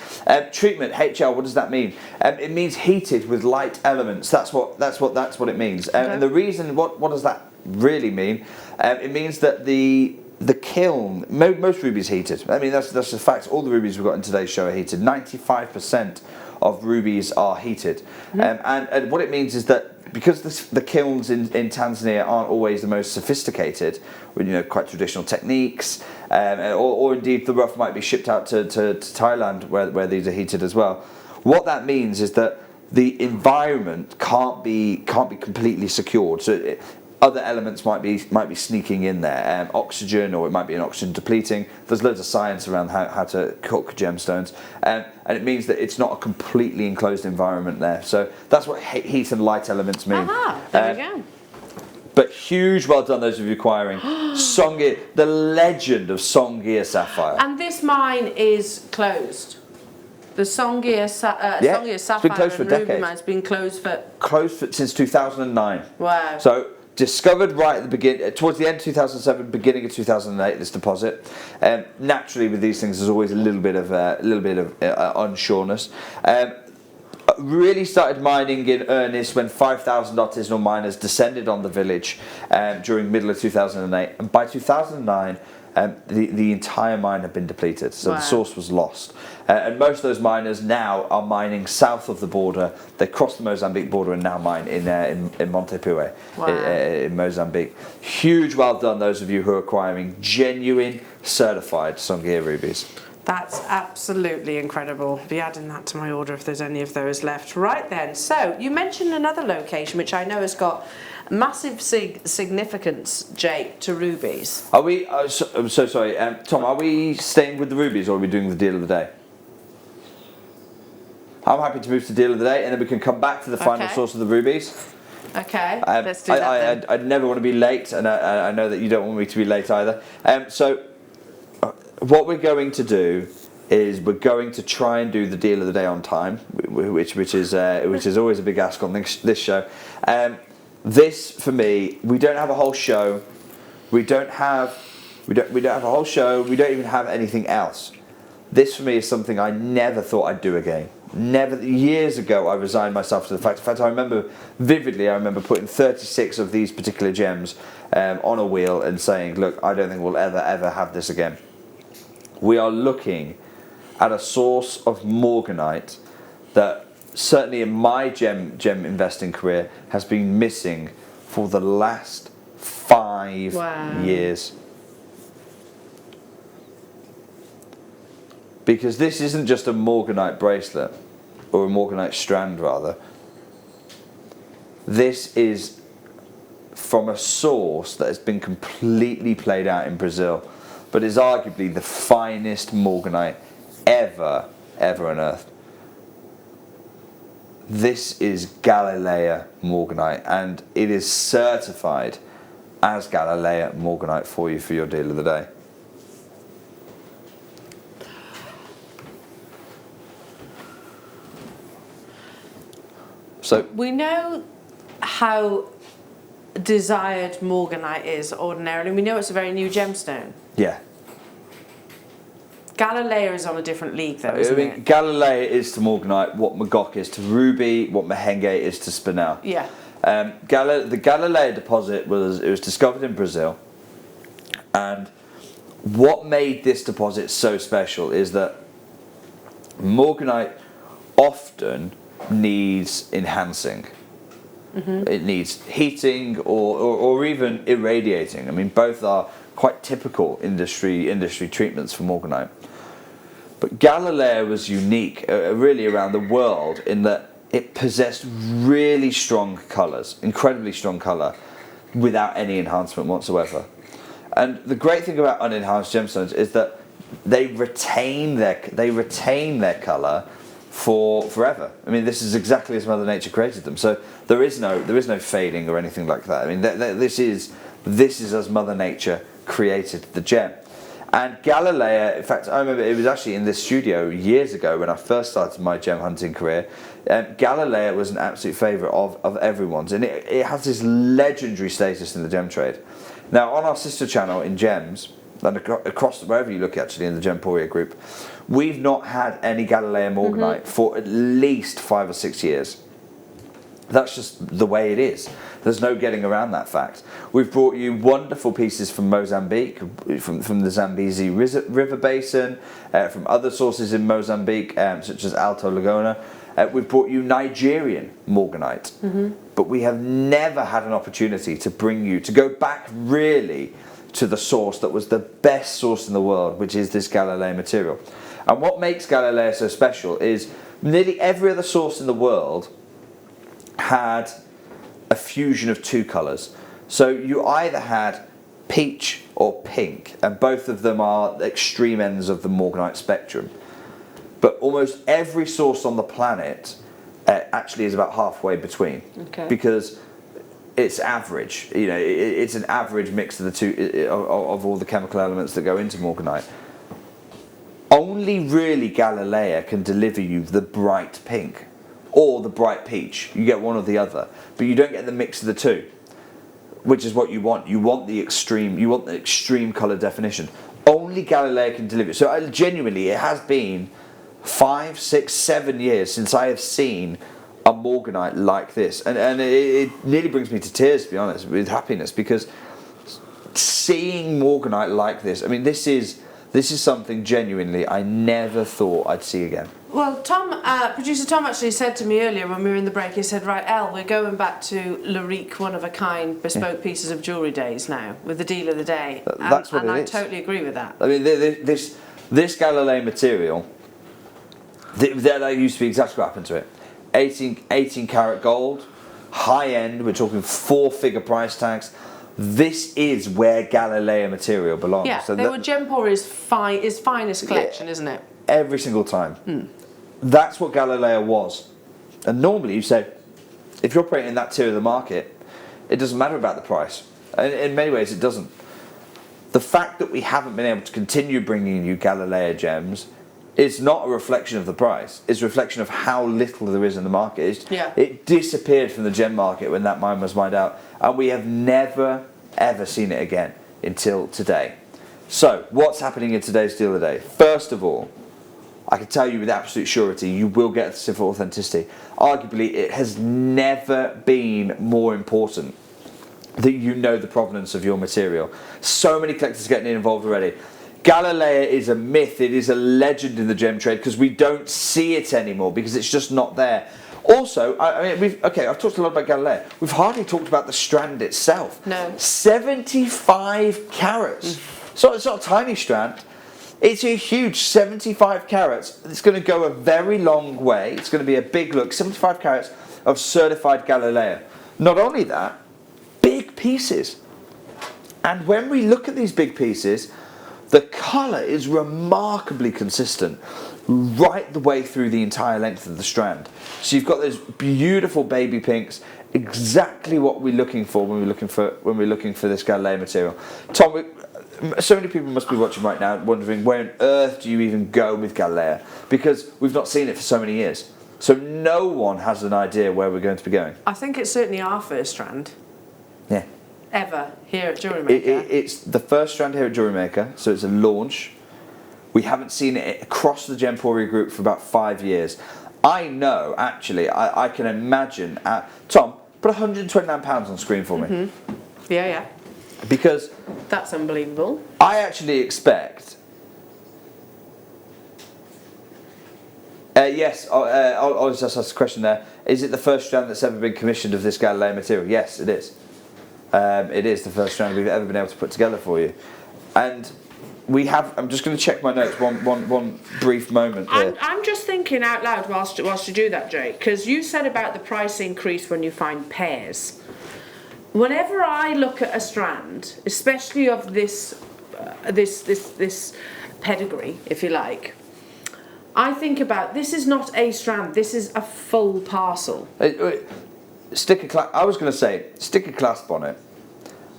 Treatment HL. What does that mean? It means heated with light elements. That's what it means. And the reason, what does that really mean? It means that the kiln, most rubies heated. I mean, that's the fact. All the rubies we've got in today's show are heated. 95% of rubies are heated. And what it means is that because the kilns in Tanzania aren't always the most sophisticated, with quite traditional techniques, or indeed the rough might be shipped out to Thailand where these are heated as well. What that means is that the environment can't be completely secured. So other elements might be sneaking in there, oxygen, or it might be an oxygen depleting. There's loads of science around how to cook gemstones, and it means that it's not a completely enclosed environment there. So that's what heat and light elements mean. There we go. But huge well done those of you acquiring Songea, the legend of Songea sapphire. And this mine is closed. The Songea sapphire it's been closed for and ruby decades. mine's been closed since 2009. Wow. So discovered right at the beginning, towards the end of 2007, beginning of 2008. This deposit. Naturally, with these things, there's always a little bit of unsureness. Really started mining in earnest when 5,000 artisanal miners descended on the village during middle of 2008, and by 2009. The entire mine had been depleted, so the source was lost. And most of those miners now are mining south of the border. They crossed the Mozambique border and now mine in Montepue, in Mozambique. Huge well done those of you who are acquiring genuine, certified Songea rubies. That's absolutely incredible. Be adding that to my order if there's any of those left. Right then, so you mentioned another location which I know has got massive significance, Jake, to rubies. Are we, I'm so sorry, Tom, are we staying with the rubies or are we doing the deal of the day? I'm happy to move to the deal of the day and then we can come back to the final source of the rubies. Okay, let's do that then. I'd never want to be late, and I know that you don't want me to be late either. So what we're going to do is we're going to try and do the deal of the day on time, which is always a big ask on this show. This for me, we don't have a whole show. We don't have a whole show. We don't even have anything else. This for me is something I never thought I'd do again. Never. Years ago, I resigned myself to the fact. In fact, I remember vividly. I remember putting 36 of these particular gems on a wheel and saying, "Look, I don't think we'll ever have this again." We are looking at a source of morganite that certainly in my gem investing career has been missing for the last 5 years. Because this isn't just a morganite bracelet, or a morganite strand rather. This is from a source that has been completely played out in Brazil, but is arguably the finest morganite ever unearthed. This is Galilea morganite, and it is certified as Galilea morganite for you for your deal of the day. So we know how desired morganite is ordinarily. We know it's a very new gemstone. yeah. Galilea is on a different league though, isn't it? Galilea is to morganite what Magok is to ruby, what Mahenge is to spinel. Yeah. The Galilea deposit was discovered in Brazil, and what made this deposit so special is that morganite often needs enhancing. It needs heating or even irradiating. I mean, both are quite typical industry treatments for morganite. But Galilea was unique really around the world in that it possessed really strong colours, incredibly strong colour, without any enhancement whatsoever. And the great thing about unenhanced gemstones is that they retain their colour for forever. I mean, this is exactly as Mother Nature created them. So there is no fading or anything like that. I mean, this is as Mother Nature created the gem. And Galilea, in fact, I remember it was actually in this studio years ago when I first started my gem hunting career. Galilea was an absolute favourite of everyone's, and it has this legendary status in the gem trade. Now, on our sister channel in Gems, and across wherever you look actually in the Gemporia group, we've not had any Galilea morganite for at least 5 or 6 years. That's just the way it is. There's no getting around that fact. We've brought you wonderful pieces from Mozambique, from the Zambezi River Basin, from other sources in Mozambique, such as Alto Lagona. We've brought you Nigerian morganite, but we have never had an opportunity to bring you, to go back really to the source that was the best source in the world, which is this Galilea material. And what makes Galilea so special is nearly every other source in the world had a fusion of 2 colours. So you either had peach or pink, and both of them are the extreme ends of the morganite spectrum. But almost every source on the planet actually is about halfway between, because it's average. You know, it's an average mix of the two of all the chemical elements that go into morganite. Only really Galilea can deliver you the bright pink or the bright peach. You get one or the other, but you don't get the mix of the two, which is what you want. You want the extreme color definition. Only Galilea can deliver. So genuinely, it has been 5, 6, 7 years since I have seen a morganite like this, and it nearly brings me to tears, to be honest, with happiness, because seeing morganite like this, I mean, this is something genuinely I never thought I'd see again. Well, producer Tom actually said to me earlier when we were in the break, he said, right, Elle, we're going back to Larique one-of-a-kind bespoke pieces of jewellery days now, with the deal of the day. That's what it is. And I totally agree with that. I mean, This Galileo material, that used to be exactly what happened to it. 18 karat gold, high end, we're talking 4-figure price tags. This is where Galileo material belongs. Yeah, So they were Jemporia's finest collection, isn't it? Every single time. That's what Galileo was. And normally you say, if you're operating in that tier of the market, it doesn't matter about the price. And in many ways it doesn't. The fact that we haven't been able to continue bringing you Galileo gems is not a reflection of the price. It's a reflection of how little there is in the market. It disappeared from the gem market when that mine was mined out. And we have never, ever seen it again until today. So, what's happening in today's deal today? First of all, I can tell you with absolute surety, you will get a certificate of authenticity. Arguably, it has never been more important that you know the provenance of your material. So many collectors getting involved already. Galileo is a myth, it is a legend in the gem trade because we don't see it anymore because it's just not there. Also, I've talked a lot about Galileo. We've hardly talked about the strand itself. No. 75 carats. So it's not a tiny strand. It's a huge 75 carats. It's going to go a very long way. It's going to be a big look. 75 carats of certified Galileo. Not only that, big pieces. And when we look at these big pieces, the colour is remarkably consistent right the way through the entire length of the strand. So you've got those beautiful baby pinks, exactly what we're looking for when we're looking for this Galileo material. Tom, so many people must be watching right now wondering where on earth do you even go with Galileo, because we've not seen it for so many years. So no one has an idea where we're going to be going. I think it's certainly our first strand. Yeah. Ever here at Jewellery Maker. It's the first strand here at Jewellery Maker, so it's a launch. We haven't seen it across the Gemporia group for about 5 years. I know, actually, I can imagine. Tom, put £129 on screen for me. Yeah. Because that's unbelievable. I actually expect. Yes, I'll just ask a question there. Is it the first strand that's ever been commissioned of this Galileo material? Yes, it is. It is the first strand we've ever been able to put together for you. And we have, I'm just going to check my notes one brief moment here. I'm just thinking out loud whilst you do that, Jake, because you said about the price increase when you find pairs. Whenever I look at a strand, especially of this pedigree, if you like, I think about, this is not a strand, this is a full parcel. Stick a clasp on it.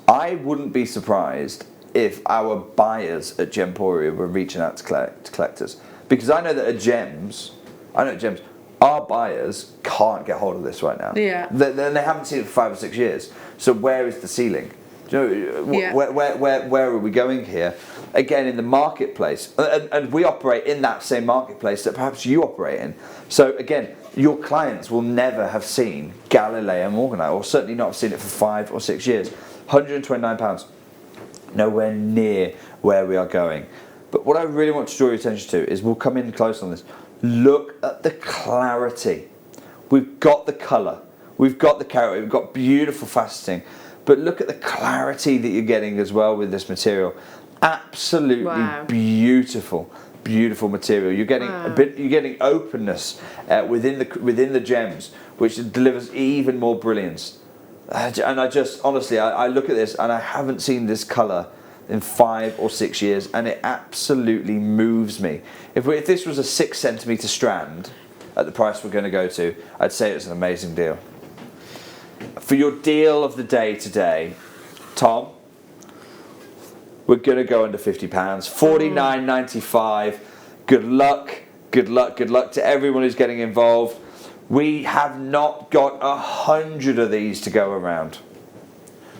I wouldn't be surprised if our buyers at Gemporia were reaching out to collectors, because I know that at Gems, our buyers can't get hold of this right now. Yeah. They haven't seen it for 5 or 6 years. So where is the ceiling? Do you know, where are we going here? Again, in the marketplace, and we operate in that same marketplace that perhaps you operate in. So again, your clients will never have seen Galileo Morganite, or certainly not have seen it for 5 or 6 years. £129, nowhere near where we are going. But what I really want to draw your attention to is, we'll come in close on this. Look at the clarity. We've got the colour, we've got the carat, we've got beautiful faceting, but look at the clarity that you're getting as well with this material. Absolutely beautiful material. You're getting you're getting openness within the gems, which delivers even more brilliance. And I just honestly, I look at this and I haven't seen this colour in 5 or 6 years, and it absolutely moves me. If this was a 6 centimetre strand at the price we're going to go to, I'd say it's an amazing deal. For your deal of the day today, Tom, we're going to go under £50, $49.95. Good luck to everyone who's getting involved. We have not got 100 of these to go around.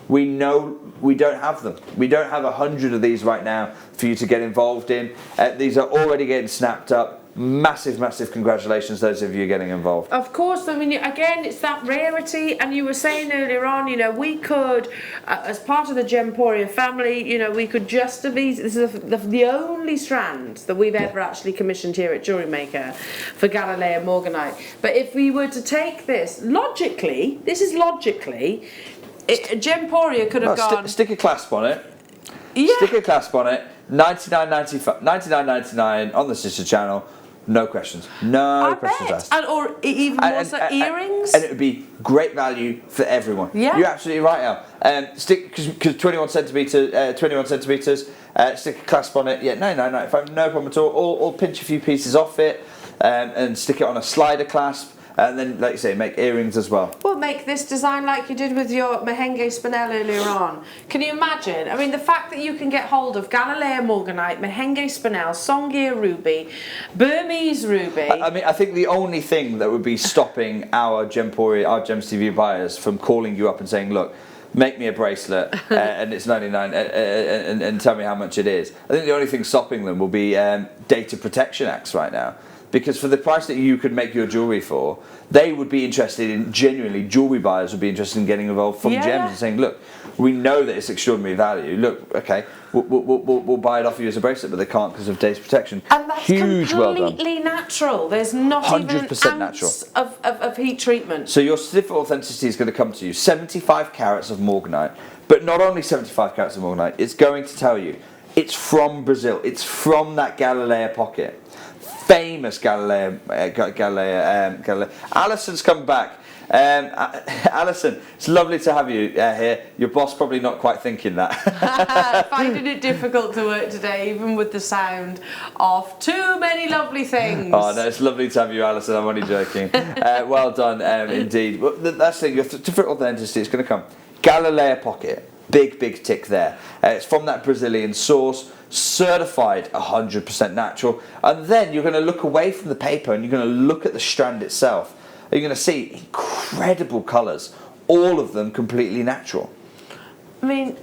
We know we don't have them. We don't have 100 of these right now for you to get involved in. These are already getting snapped up. Massive congratulations, those of you getting involved. Of course, I mean, again, it's that rarity, and you were saying earlier on, you know, we could, as part of the Gemporia family, you know, we could just have these. This is the only strand that we've ever actually commissioned here at Jewellery Maker for Galileo Morganite. But if we were to take this, logically, Gemporia could have gone. Stick a clasp on it. Yeah. Stick a clasp on it. $99.99 on the sister channel. No questions. No questions asked. And or even more so earrings. And it would be great value for everyone. Yeah. You're absolutely right, Al. Stick because 21 centimeters. Stick a clasp on it. Yeah, $99.95, no problem at all. Or pinch a few pieces off it and stick it on a slider clasp. And then, like you say, make earrings as well. Well, make this design like you did with your Mahenge spinel earlier on. Can you imagine? I mean, the fact that you can get hold of Galileo Morganite, Mahenge spinel, Songea ruby, Burmese ruby. I mean, I think the only thing that would be stopping our Gempori, our Gems TV buyers from calling you up and saying, look, make me a bracelet and it's 99 and tell me how much it is. I think the only thing stopping them will be data protection acts right now. Because for the price that you could make your jewellery for, they would be interested in, genuinely, jewellery buyers would be interested in getting involved from Gems and saying, look, we know that it's extraordinary value. Look, okay, we'll buy it off you as a bracelet, but they can't because of data protection. And that's Huge, completely natural. There's not 100% even an ounce of heat treatment. So your certificate of authenticity is going to come to you. 75 carats of Morganite, but not only 75 carats of Morganite, it's going to tell you it's from Brazil. It's from that Galileo pocket. Famous Galileo. Alison's come back. Alison, it's lovely to have you here. Your boss probably not quite thinking that. Finding it difficult to work today, even with the sound of too many lovely things. Oh no, it's lovely to have you, Alison. I'm only joking. Well done, indeed. Well, that's the thing. Your different authenticity is going to come. Galileo pocket, big tick there. It's from that Brazilian source. Certified 100% natural, and then you're going to look away from the paper and you're going to look at the strand itself. You're going to see incredible colours, all of them completely natural. I mean,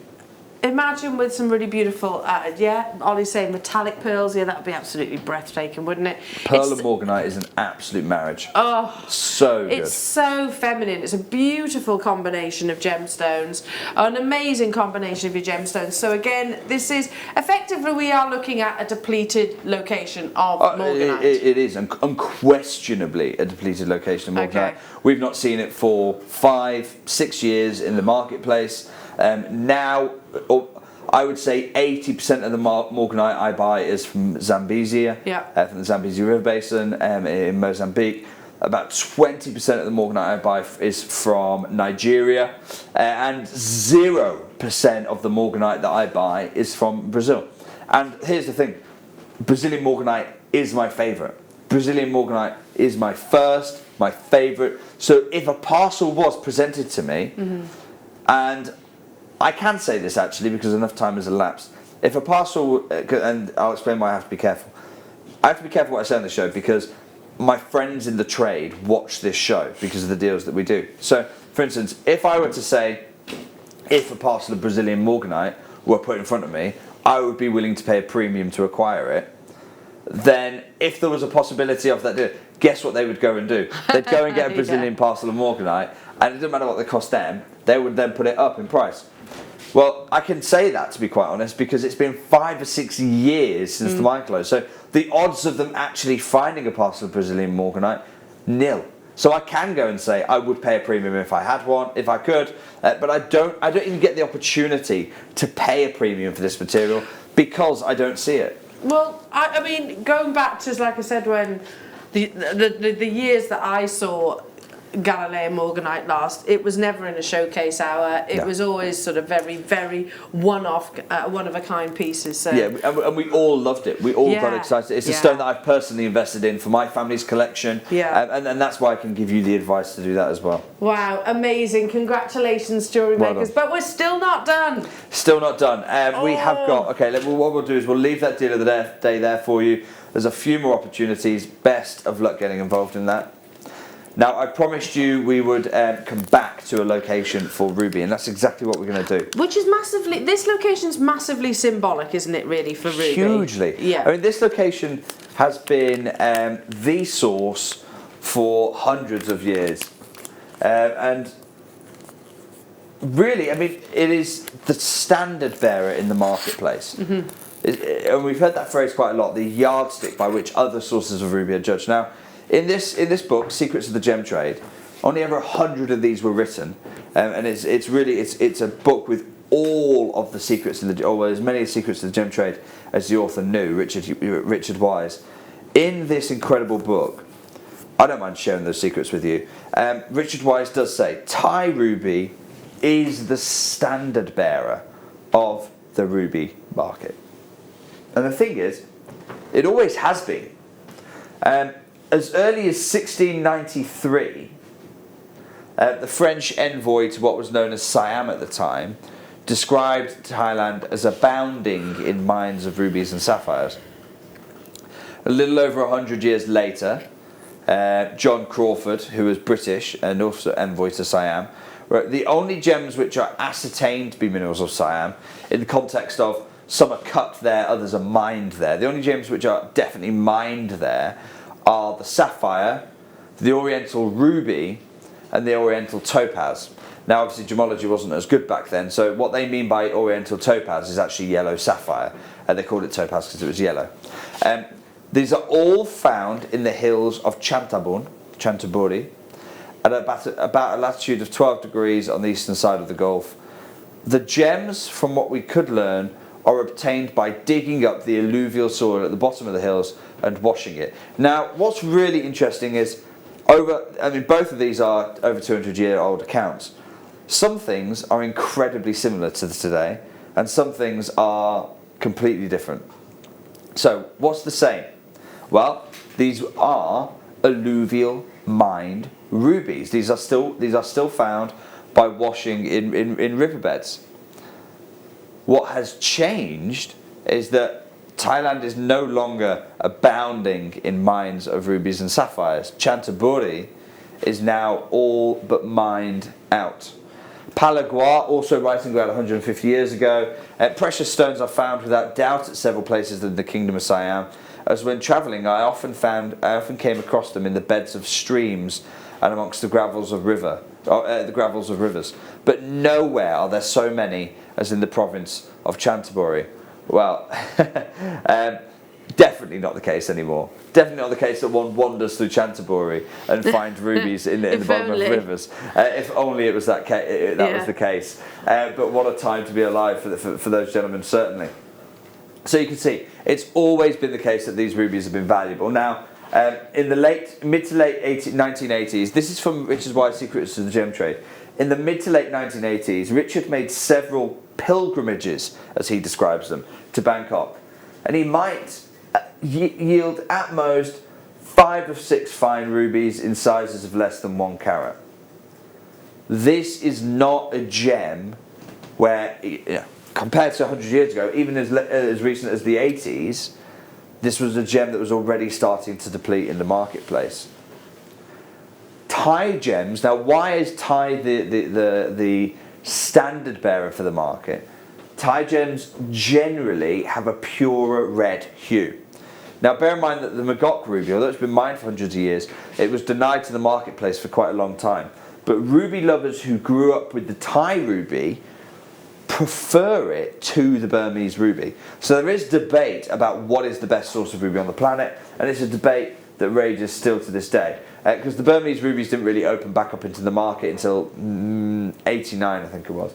imagine with some really beautiful, Ollie's saying metallic pearls, that would be absolutely breathtaking, wouldn't it? Pearl and Morganite is an absolute marriage. Oh, so good. It's so feminine. It's a beautiful combination of gemstones, an amazing combination of your gemstones. So again, this is, effectively we are looking at a depleted location of Morganite. It is, unquestionably a depleted location of Morganite. Okay. We've not seen it for 5-6 years in the marketplace. Now, I would say 80% of the Morganite I buy is from Zambezia, from the Zambezi River Basin in Mozambique. About 20% of the Morganite I buy is from Nigeria, and 0% of the Morganite that I buy is from Brazil. And here's the thing, Brazilian Morganite is my favourite. Brazilian Morganite is my favourite. So if a parcel was presented to me, and I can say this actually because enough time has elapsed. If a parcel, and I'll explain why I have to be careful. I have to be careful what I say on the show because my friends in the trade watch this show because of the deals that we do. So, for instance, if I were to say, if a parcel of Brazilian Morganite were put in front of me, I would be willing to pay a premium to acquire it. Then, if there was a possibility of that deal, guess what they would go and do? They'd go and get a Brazilian parcel of Morganite, and it doesn't matter what they cost them, they would then put it up in price. Well, I can say that, to be quite honest, because it's been 5 or 6 years since the mine closed. So the odds of them actually finding a parcel of Brazilian Morganite, nil. So I can go and say I would pay a premium if I had one, if I could, but I don't even get the opportunity to pay a premium for this material because I don't see it. Well, I mean, going back to, like I said, when the years that I saw Galileo Morganite last, it was never in a showcase hour. It was always sort of very, very one-off, one-of-a-kind pieces. So. Yeah, and we all loved it. We all got excited. It's a stone that I've personally invested in for my family's collection. Yeah. And that's why I can give you the advice to do that as well. Wow, amazing. Congratulations, Jewellery Makers. But we're still not done. Still not done. We have got, okay, what we'll do is we'll leave that deal of the day there for you. There's a few more opportunities. Best of luck getting involved in that. Now, I promised you we would come back to a location for Ruby, and that's exactly what we're going to do. Which is massively, this location's massively symbolic, isn't it, really, for Ruby? Hugely. Yeah. I mean, this location has been the source for hundreds of years. And really, I mean, it is the standard bearer in the marketplace. And we've heard that phrase quite a lot, the yardstick by which other sources of ruby are judged. Now, in this book, Secrets of the Gem Trade, only ever 100 of these were written, and it's a book with all of the secrets of or as many secrets of the gem trade as the author knew, Richard Wise. In this incredible book, I don't mind sharing those secrets with you. Richard Wise does say Thai ruby is the standard bearer of the ruby market. And the thing is, it always has been. As early as 1693, the French envoy to what was known as Siam at the time described Thailand as abounding in mines of rubies and sapphires. A little over 100 years later, John Crawford, who was British and also envoy to Siam, wrote, the only gems which are ascertained to be minerals of Siam, in the context of some are cut there, others are mined there, the only gems which are definitely mined there are the sapphire, the oriental ruby, and the oriental topaz. Now obviously gemology wasn't as good back then, so what they mean by oriental topaz is actually yellow sapphire, and they called it topaz because it was yellow. These are all found in the hills of Chantaburi, at about a latitude of 12 degrees on the eastern side of the Gulf. The gems, from what we could learn, are obtained by digging up the alluvial soil at the bottom of the hills and washing it. Now, what's really interesting is, both of these are over 200-year-old accounts. Some things are incredibly similar to today, and some things are completely different. So, what's the same? Well, these are alluvial mined rubies. These are still found by washing in riverbeds. What has changed is that Thailand is no longer abounding in mines of rubies and sapphires. Chantaburi is now all but mined out. Palagua, also writing about 150 years ago, precious stones are found without doubt at several places in the Kingdom of Siam. As when travelling, I often came across them in the beds of streams and amongst the gravels of rivers. But nowhere are there so many as in the province of Chantaburi. Well, definitely not the case anymore. Definitely not the case that one wanders through Chantaburi and finds rubies in the bottom of rivers. If only it was was the case. But what a time to be alive for those gentlemen, certainly. So you can see, it's always been the case that these rubies have been valuable. Now, in the mid to late 1980s, this is from Richard Wise, Secrets of the Gem Trade. In the mid to late 1980s, Richard made several pilgrimages, as he describes them, to Bangkok. And he might yield at most 5 of 6 fine rubies in sizes of less than 1 carat. This is not a gem where, compared to 100 years ago, even as recent as the 80s, this was a gem that was already starting to deplete in the marketplace. Thai gems, now why is Thai the standard bearer for the market? Thai gems generally have a purer red hue. Now bear in mind that the Magok ruby, although it's been mined for hundreds of years, it was denied to the marketplace for quite a long time. But ruby lovers who grew up with the Thai ruby prefer it to the Burmese ruby. So there is debate about what is the best source of ruby on the planet, and it's a debate that rages still to this day. Because the Burmese rubies didn't really open back up into the market until 89, I think it was.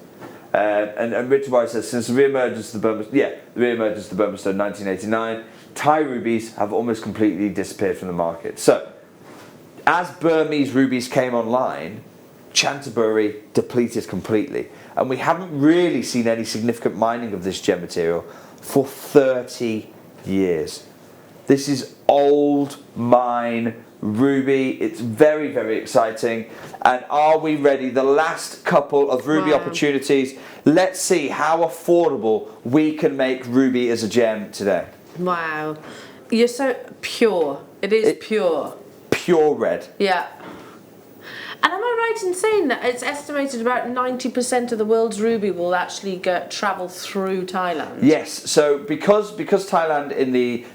And Richard Wise says, since the re-emergence of the Burma stone in 1989, Thai rubies have almost completely disappeared from the market. So, as Burmese rubies came online, Chantaburi depleted completely. And we haven't really seen any significant mining of this gem material for 30 years. This is old mine ruby. It's very, very exciting. And are we ready? The last couple of ruby opportunities. Let's see how affordable we can make ruby as a gem today. Wow. You're so pure. It is pure. Pure red. Yeah. And am I right in saying that it's estimated about 90% of the world's ruby will actually travel through Thailand? Yes. So because Thailand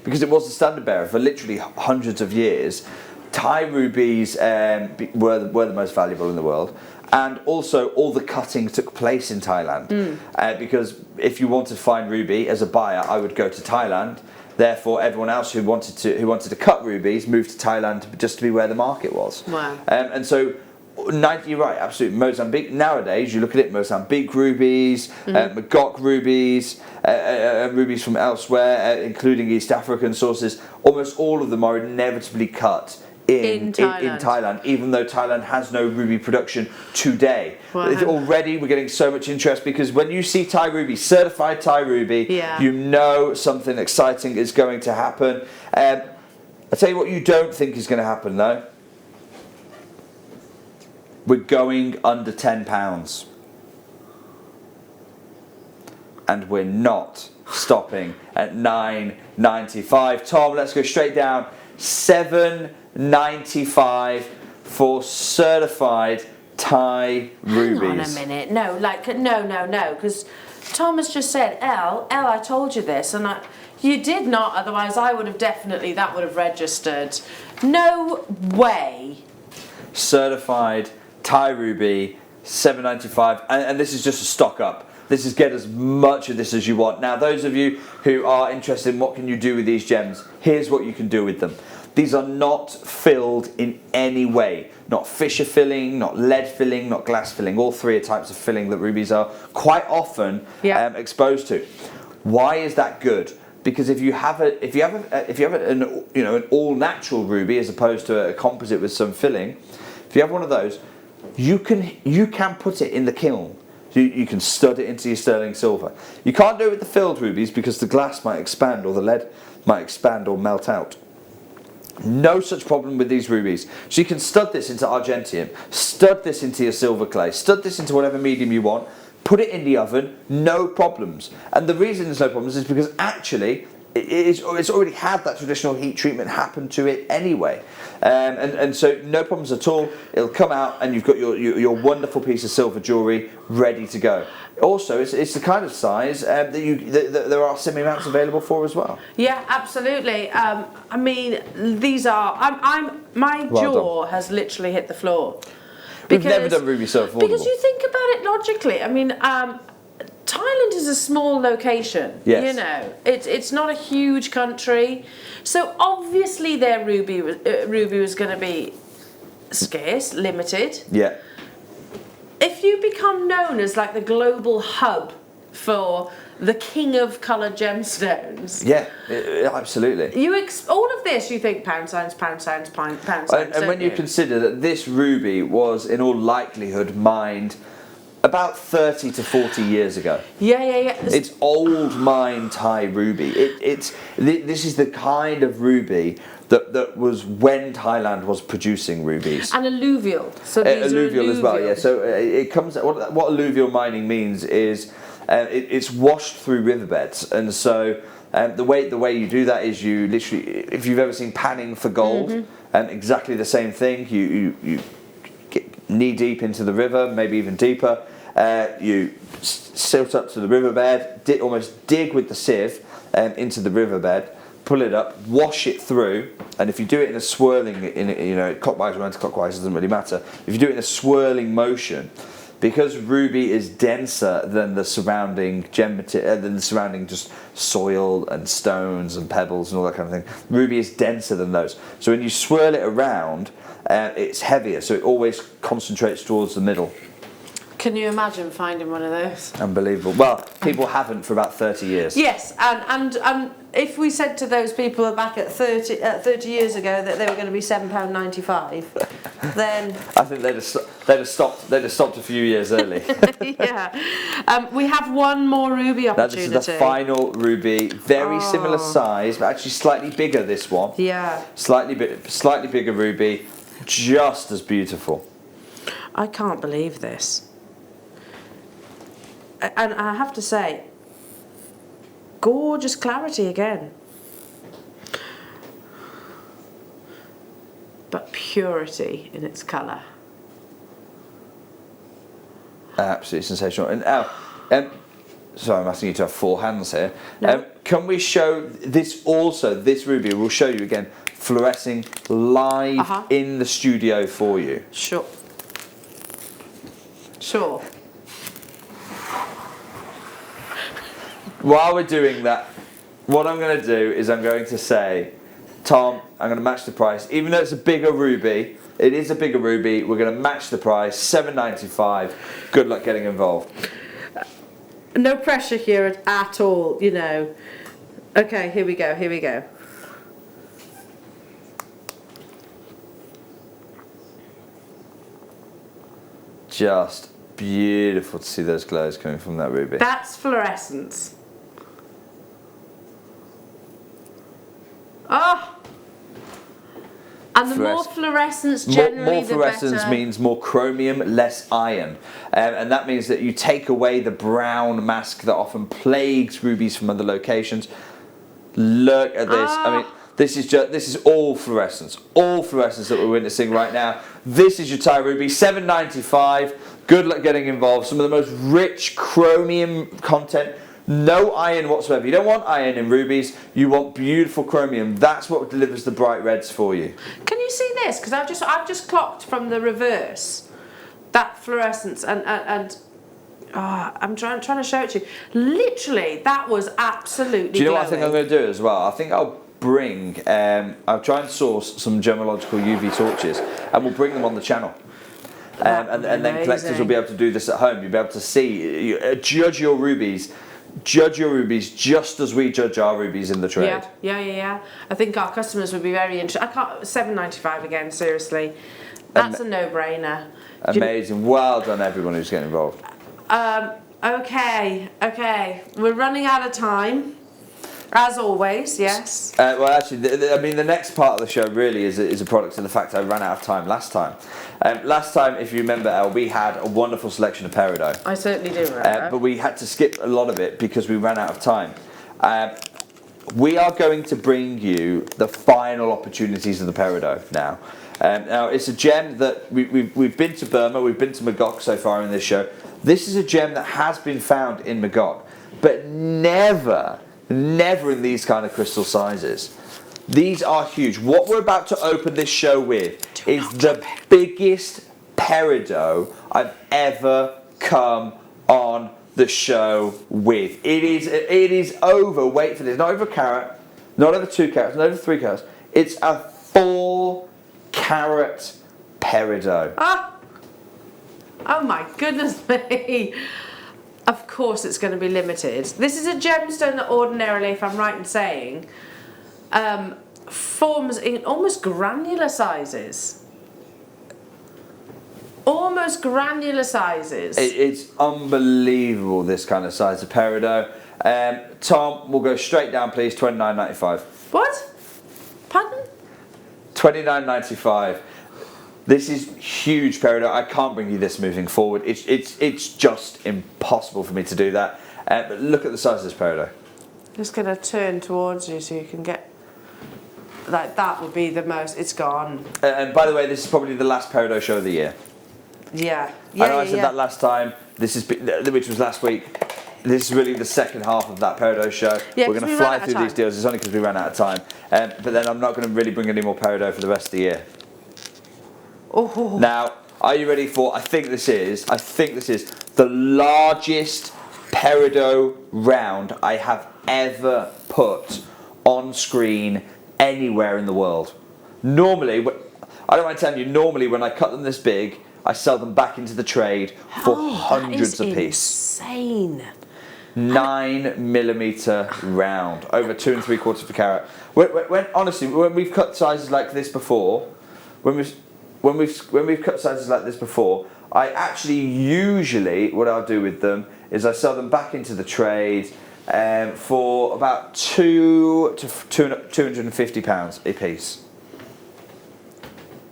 because it was the standard bearer for literally hundreds of years, Thai rubies were the most valuable in the world. And also all the cutting took place in Thailand. Because if you wanted to find ruby as a buyer, I would go to Thailand. Therefore, everyone else who wanted to cut rubies moved to Thailand just to be where the market was. Wow. And so You're right, absolutely. Mozambique, nowadays, you look at it, Mozambique rubies, Magog rubies, rubies from elsewhere, including East African sources, almost all of them are inevitably cut in Thailand, even though Thailand has no ruby production today. Wow. Already we're getting so much interest because when you see Thai ruby, certified Thai ruby, you know something exciting is going to happen. I'll tell you what you don't think is going to happen though. We're going under £10. And we're not stopping at $9.95. Tom, let's go straight down. $7.95 for certified Thai rubies. Hang on a minute. No, because Tom has just said, I told you this, and you did not, otherwise I would have definitely, that would have registered. No way. Certified Thai ruby, $7.95, and this is just a stock up. This is get as much of this as you want. Now, those of you who are interested in what can you do with these gems, here's what you can do with them. These are not filled in any way. Not fissure filling, not lead filling, not glass filling. All three are types of filling that rubies are quite often exposed to. Why is that good? Because if you have an all natural ruby as opposed to a composite with some filling, if you have one of those, you can put it in the kiln. You can stud it into your sterling silver. You can't do it with the filled rubies because the glass might expand or the lead might expand or melt out. No such problem with these rubies. So you can stud this into argentium, stud this into your silver clay, stud this into whatever medium you want, put it in the oven, no problems. And the reason there's no problems is because actually it's already had that traditional heat treatment happen to it anyway. And so no problems at all. It'll come out and you've got your wonderful piece of silver jewellery ready to go. Also, it's the kind of size that there are semi-mounts available for as well. Yeah, absolutely. I mean, these are. My jaw has literally hit the floor. We've never done ruby so affordable. Because you think about it logically. I mean, Thailand is a small location. Yes. You know, it's not a huge country, so obviously their ruby was going to be scarce, limited. Yeah. If you become known as like the global hub for the king of coloured gemstones. Yeah, absolutely. All of this, you think pound signs. And when you consider that this ruby was, in all likelihood, mined about 30 to 40 years ago. Yeah. It's old mine Thai ruby. This is the kind of ruby that was when Thailand was producing rubies. And alluvial. So these alluvial as well, yeah. So it comes. What alluvial mining means is it's washed through riverbeds, and so the way you do that is you literally, if you've ever seen panning for gold, exactly the same thing. You get knee deep into the river, maybe even deeper. You silt up to the riverbed, almost dig with the sieve into the riverbed, pull it up, wash it through, and if you do it in a swirling, clockwise or anti-clockwise, doesn't really matter. If you do it in a swirling motion, because ruby is denser than the surrounding just soil and stones and pebbles and all that kind of thing, ruby is denser than those. So when you swirl it around, it's heavier, so it always concentrates towards the middle. Can you imagine finding one of those? Unbelievable. Well, people haven't for about 30 years. Yes, and if we said to those people back at 30 years ago that they were going to be £7.95, then I think they'd have stopped a few years early. Yeah. We have one more ruby opportunity. Now, this is the final ruby, very similar size, but actually slightly bigger. This one. Yeah. Slightly bigger ruby, just as beautiful. I can't believe this. And I have to say, gorgeous clarity again. But purity in its colour. Absolutely sensational. And now, sorry, I'm asking you to have four hands here. No. Can we show this also? This ruby we'll show you again, fluorescing live in the studio for you. Sure. While we're doing that, what I'm going to do is I'm going to say, Tom, I'm going to match the price. Even though it's a bigger ruby, it is a bigger ruby, we're going to match the price, $7.95. Good luck getting involved. No pressure here at all, you know. Okay, here we go, here we go. Just beautiful to see those glows coming from that ruby. That's fluorescence. Oh! And the more fluorescence, generally more fluorescence the better. means more chromium, less iron. And that means that you take away the brown mask that often plagues rubies from other locations. Look at this. I mean, this is all fluorescence that we're witnessing right now. This is your Thai ruby, $7.95. Good luck getting involved. Some of the most rich chromium content. No iron whatsoever. You don't want iron in rubies. You want beautiful chromium. That's what delivers the bright reds for you. Can you see this? Because I've just clocked from the reverse that fluorescence and I'm trying to show it to you. Literally, that was absolutely. Do you know glowing. what I think I'm going to do as well? I think I'll bring. I'll try and source some gemological UV torches, and we'll bring them on the channel. And then collectors will be able to do this at home. You'll be able to see, judge your rubies. Judge your rubies just as we judge our rubies in the trade. Yeah. I think our customers would be very interested. I can't. $7.95 again. Seriously, that's a no-brainer. Amazing. Well done, everyone who's getting involved. Okay. We're running out of time, as always. Yes. Well, actually, I mean, the next part of the show really is a product of the fact I ran out of time last time. Last time, if you remember, Elle, we had a wonderful selection of peridot. I certainly do remember. But we had to skip a lot of it because we ran out of time. We are going to bring you the final opportunities of the peridot now. Now, it's a gem that we've been to Burma, we've been to Magok so far in this show. This is a gem that has been found in Magok, but never in these kind of crystal sizes. These are huge. What we're about to open this show with is the biggest peridot I've ever come on the show with. It is over, wait for this, not over a carat, not over 2 carats, not over 3 carats. It's a 4 carat peridot. Oh my goodness me. Of course it's going to be limited. This is a gemstone that ordinarily, if I'm right in saying, forms in almost granular sizes. Almost granular sizes. It's unbelievable, this kind of size of peridot. Tom, we'll go straight down, please. $29.95. What? Pardon? $29.95. This is huge peridot. I can't bring you this moving forward. It's just impossible for me to do that. But look at the size of this peridot. Just going to turn towards you so you can get. Like, that would be the most. It's gone. And by the way, this is probably the last peridot show of the year. Yeah. I know I said that last time. Which was last week. This is really the second half of that peridot show. Yeah, we're going to fly through these deals. It's only because we ran out of time. But then I'm not going to really bring any more peridot for the rest of the year. Oh. Now, are you ready for? I think this is the largest peridot round I have ever put on screen anywhere in the world. Normally, I don't mind telling you. Normally, when I cut them this big, I sell them back into the trade for hundreds a piece. Insane. 9mm round, over 2 3/4 of a carat. Honestly, when we've cut sizes like this before, when we've cut sizes like this before, I actually usually what I'll do with them is I sell them back into the trade for about £200 to £250 a piece.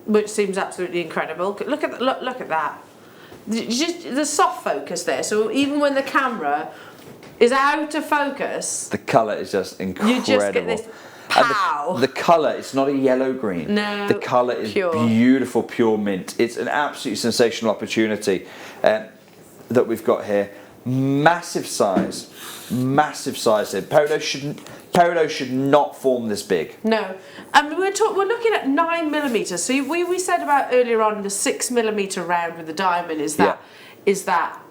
Which seems absolutely incredible. Look at that. Just the soft focus there. So even when the camera is out of focus, the colour is just incredible. You just get this pow. The colour, it's not a yellow green. No, the colour is pure. Beautiful, pure mint. It's an absolutely sensational opportunity that we've got here. Massive size here. Peridot should not form this big. No, and we're looking at 9mm. So we said about earlier on the 6mm round with the diamond is that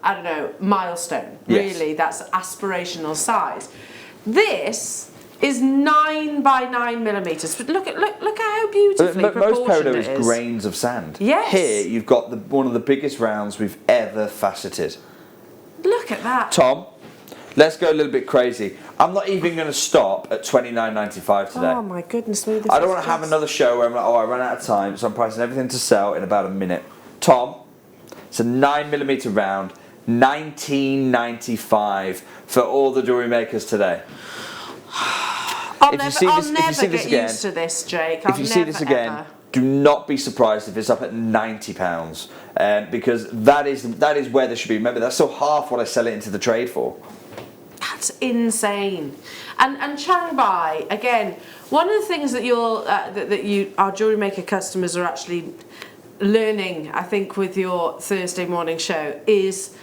I don't know, milestone. Yes. Really, that's aspirational size. This is 9 by 9 millimeters. But look at how beautifully Most proportioned peridot it is grains of sand. Yes. Here you've got one of the biggest rounds we've ever faceted. Look at that. Tom, let's go a little bit crazy. I'm not even going to stop at $29.95 today. Oh my goodness me. I don't want to have another show where I'm like, oh, I ran out of time, so I'm pricing everything to sell in about a minute. Tom, it's a 9mm round, $19.95 for all the jewellery makers today. I'll never get used to this, Jake. If you see this again, do not be surprised if it's up at £90, because that is where they should be. Remember, that's still half what I sell it into the trade for. That's insane. And Changbai, again, one of the things that our Jewellery Maker customers are actually learning, I think, with your Thursday morning show is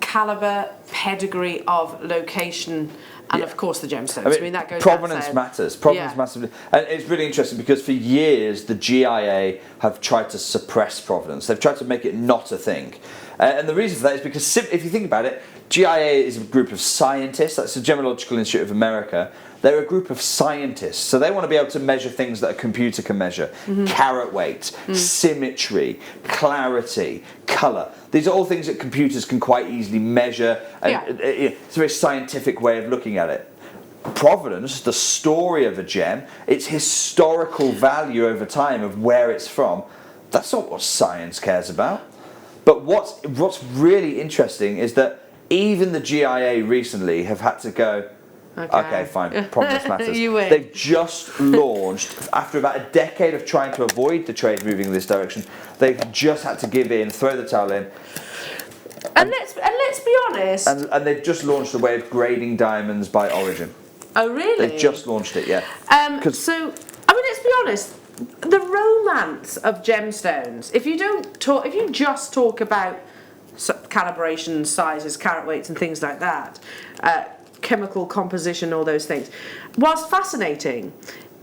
caliber, pedigree of location, and of course the gemstones. I mean that goes provenance matters. Provenance massively, and it's really interesting because for years the GIA have tried to suppress provenance. They've tried to make it not a thing, and the reason for that is because if you think about it, GIA is a group of scientists. That's the Gemological Institute of America. They're a group of scientists, so they want to be able to measure things that a computer can measure. Carat weight, symmetry, clarity, colour. These are all things that computers can quite easily measure, and it's a very scientific way of looking at it. Provenance, the story of a gem, its historical value over time of where it's from, that's not what science cares about. But what's really interesting is that even the GIA recently have had to go, okay, fine, provenance matters. They've just launched, after about a decade of trying to avoid the trade moving in this direction, they've just had to give in, throw the towel in. And let's be honest. And they've just launched a way of grading diamonds by origin. Oh, really? They've just launched it, yeah. So, I mean, let's be honest. The romance of gemstones, if you just talk about calibration, sizes, carat weights and things like that, chemical composition, all those things, whilst fascinating,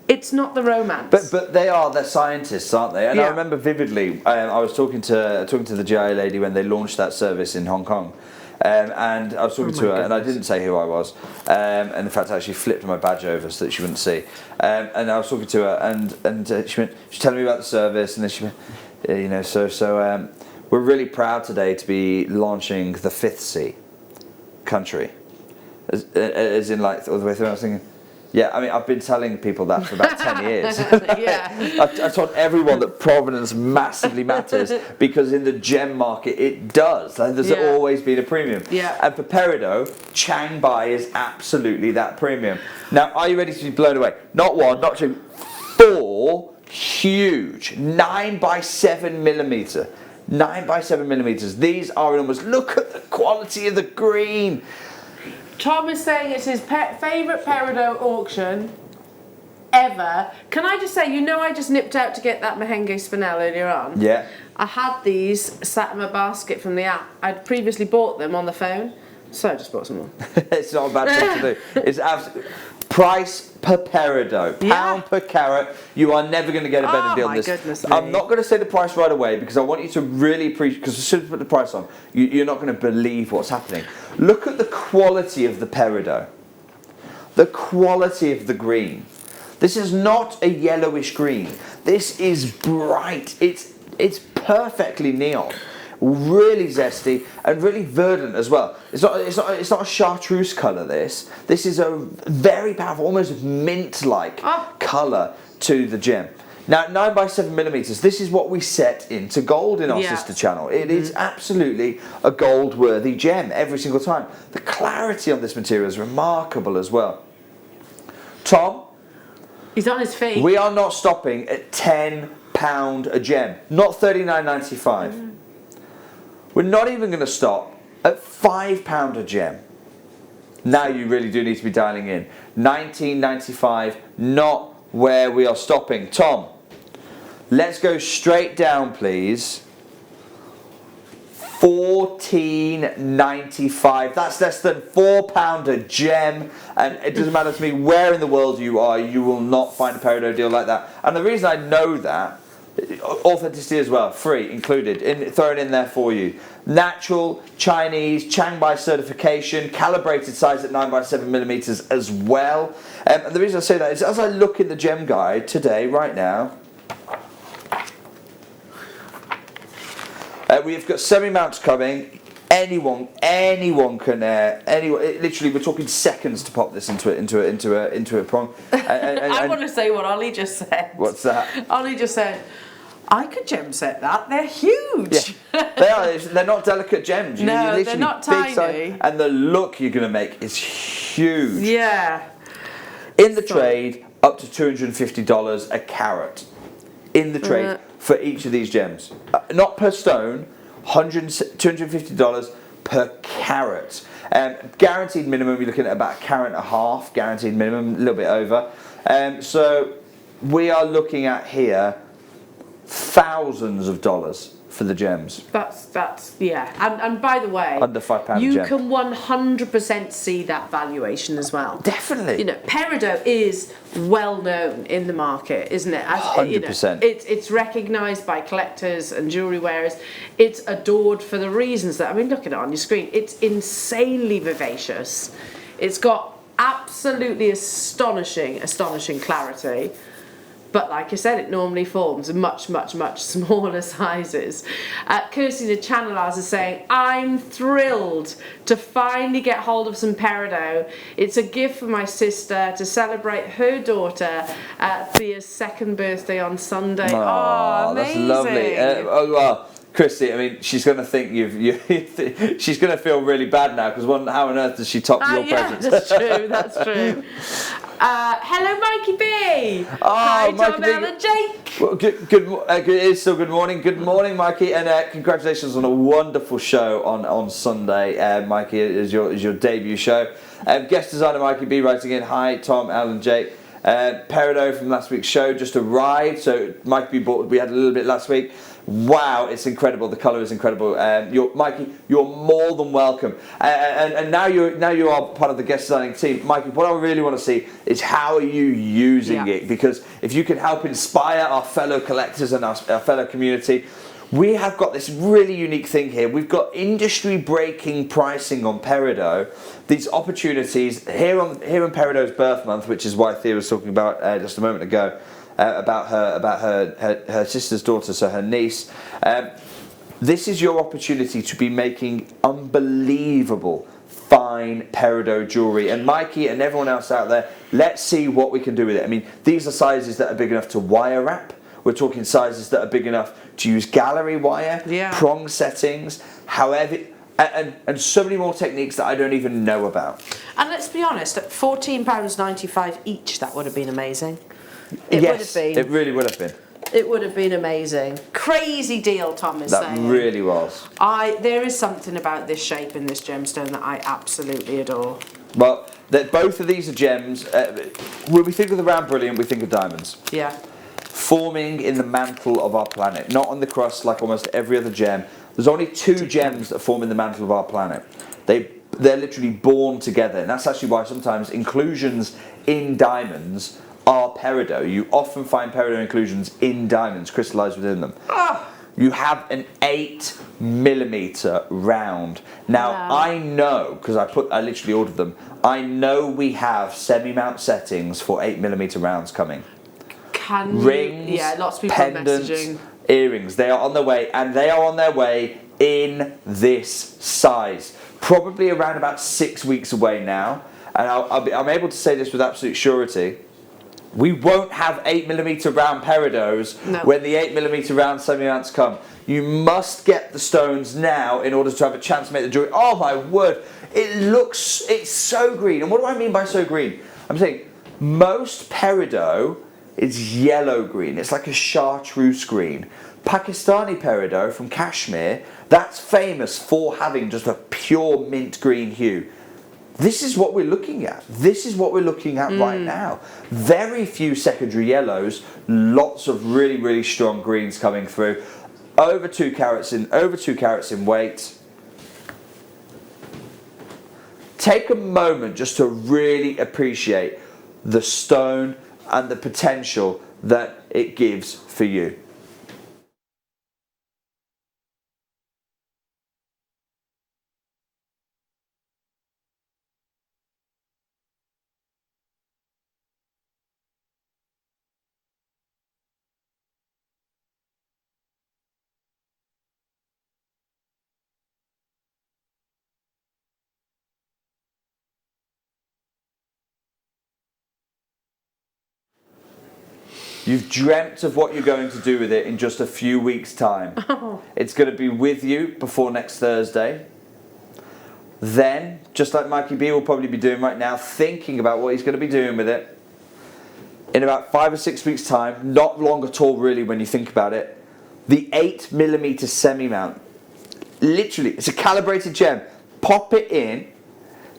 it's not the romance. But they're scientists, aren't they? And I remember vividly, I was talking to the GIA lady when they launched that service in Hong Kong. And I was talking to her, and I didn't say who I was. And in fact, I actually flipped my badge over so that she wouldn't see. And I was talking to her, and she was telling me about the service, and then she went, so we're really proud today to be launching the 5th sea country, as in like all the way through. I was thinking, yeah, I mean, I've been telling people that for about 10 years. I've told everyone that provenance massively matters because in the gem market it does. There's always been a premium. And for peridot, Changbai is absolutely that premium. Now, are you ready to be blown away? Not 1, not 2, 4 huge 9 by 7 millimeter. 9 by 7 millimeters. These are enormous. Look at the quality of the green. Tom is saying it's his favourite peridot auction ever. Can I just say, I just nipped out to get that Mahenge spinel earlier on. Yeah. I had these sat in my basket from the app. I'd previously bought them on the phone, so I just bought some more. It's not a bad thing to do. It's absolutely price per peridot, pound per carat. You are never going to get a better deal on this. Goodness me. I'm not going to say the price right away because I want you to really appreciate. Because as soon as I put the price on, you're not going to believe what's happening. Look at the quality of the peridot, the quality of the green. This is not a yellowish green. This is bright. It's perfectly neon. Really zesty and really verdant as well. It's not a chartreuse colour. This is a very powerful, almost mint-like colour to the gem. Now 9 by 7 millimeters. This is what we set into gold in our sister channel. It is absolutely a gold-worthy gem every single time. The clarity on this material is remarkable as well. Tom, he's on his feet. We are not stopping at £10 a gem, not $39.95. We're not even going to stop at £5 a gem. Now you really do need to be dialing in. $19.95, not where we are stopping. Tom, let's go straight down, please. $14.95. That's less than £4 a gem, and it doesn't matter to me where in the world you are, you will not find a peridot deal like that. And the reason I know that Authenticity as well, free, included, thrown in there for you. Natural, Chinese, Changbai certification, calibrated size at 9x7mm as well. And the reason I say that is as I look in the gem guide today, right now, we've got semi-mounts coming. Anyone can. Literally, we're talking seconds to pop this into a prong. I want to say what Ollie just said. What's that? Ollie just said, I could gem set that. They're huge. Yeah, they are. They're not delicate gems. No, they're not tiny. Size, and the look you're going to make is huge. Yeah. In the trade, up to $250 a carat. In the trade for each of these gems, not per stone. $250 per carat. Guaranteed minimum, you're looking at about a carat and a half. Guaranteed minimum, a little bit over. So we are looking at here thousands of dollars for the gems. That's yeah. And by the way, under £5 you gem. can 100% see that valuation as well. Definitely. You know, peridot is well known in the market, isn't it? 100%. It's recognised by collectors and jewellery wearers. It's adored for the reasons that, I mean, look at it on your screen. It's insanely vivacious. It's got absolutely astonishing clarity. But like I said, it normally forms in much smaller sizes. Kirsty, the channelers, is saying, I'm thrilled to finally get hold of some peridot. It's a gift for my sister to celebrate her daughter Thea's second birthday on Sunday. Oh, amazing. That's lovely. Well, Christy, I mean, she's going to think she's going to feel really bad now because how on earth does she top your presents? That's true. Hello, Mikey B. Oh, hi, Mikey Tom, B. Ellen, and Jake. Well, it is still good morning. Good morning, Mikey, and congratulations on a wonderful show on Sunday. Mikey, is your debut show. Guest designer Mikey B writing in. Hi, Tom, Alan, Jake. Peridot from last week's show just arrived. So Mikey B we had a little bit last week. Wow, it's incredible. The colour is incredible. Mikey, you're more than welcome. And now you are part of the guest designing team. Mikey, what I really want to see is how are you using it? Because if you can help inspire our fellow collectors and our fellow community, we have got this really unique thing here. We've got industry-breaking pricing on peridot. These opportunities here in Peridot's birth month, which is why Thea was talking about just a moment ago. About her sister's daughter, so her niece. This is your opportunity to be making unbelievable fine peridot jewellery. And Mikey and everyone else out there, let's see what we can do with it. I mean, these are sizes that are big enough to wire wrap. We're talking sizes that are big enough to use gallery wire, prong settings, however, and so many more techniques that I don't even know about. And let's be honest, at £14.95 each, that would have been amazing. It would have been. It really would have been. It would have been amazing. Crazy deal, Tom is saying. That really was. There is something about this shape in this gemstone that I absolutely adore. Well, both of these are gems. When we think of the round brilliant, we think of diamonds. Yeah. Forming in the mantle of our planet, not on the crust like almost every other gem. There's only two gems that form in the mantle of our planet. They're literally born together, and that's actually why sometimes inclusions in diamonds are peridot. You often find peridot inclusions in diamonds crystallized within them. You have an 8mm round. Now I know, because I literally ordered them, I know we have semi-mount settings for 8mm rounds coming. Rings, lots of people pendants, messaging. Earrings, they are on their way, and they are on their way in this size. Probably around about 6 weeks away now, and I'm able to say this with absolute surety. We won't have 8mm round peridots when the 8mm round semi-mounts come. You must get the stones now in order to have a chance to make the jewelry. Oh my word, it's so green. And what do I mean by so green? I'm saying most peridot is yellow green. It's like a chartreuse green. Pakistani peridot from Kashmir, that's famous for having just a pure mint green hue. This is what we're looking at. This is what we're looking at right now. Very few secondary yellows, lots of really, really strong greens coming through. Over 2 carats in weight. Take a moment just to really appreciate the stone and the potential that it gives for you. You've dreamt of what you're going to do with it in just a few weeks' time. It's going to be with you before next Thursday. Then, just like Mikey B will probably be doing right now, thinking about what he's going to be doing with it. In about 5 or 6 weeks' time, not long at all really when you think about it, the 8mm semi-mount. Literally, it's a calibrated gem. Pop it in,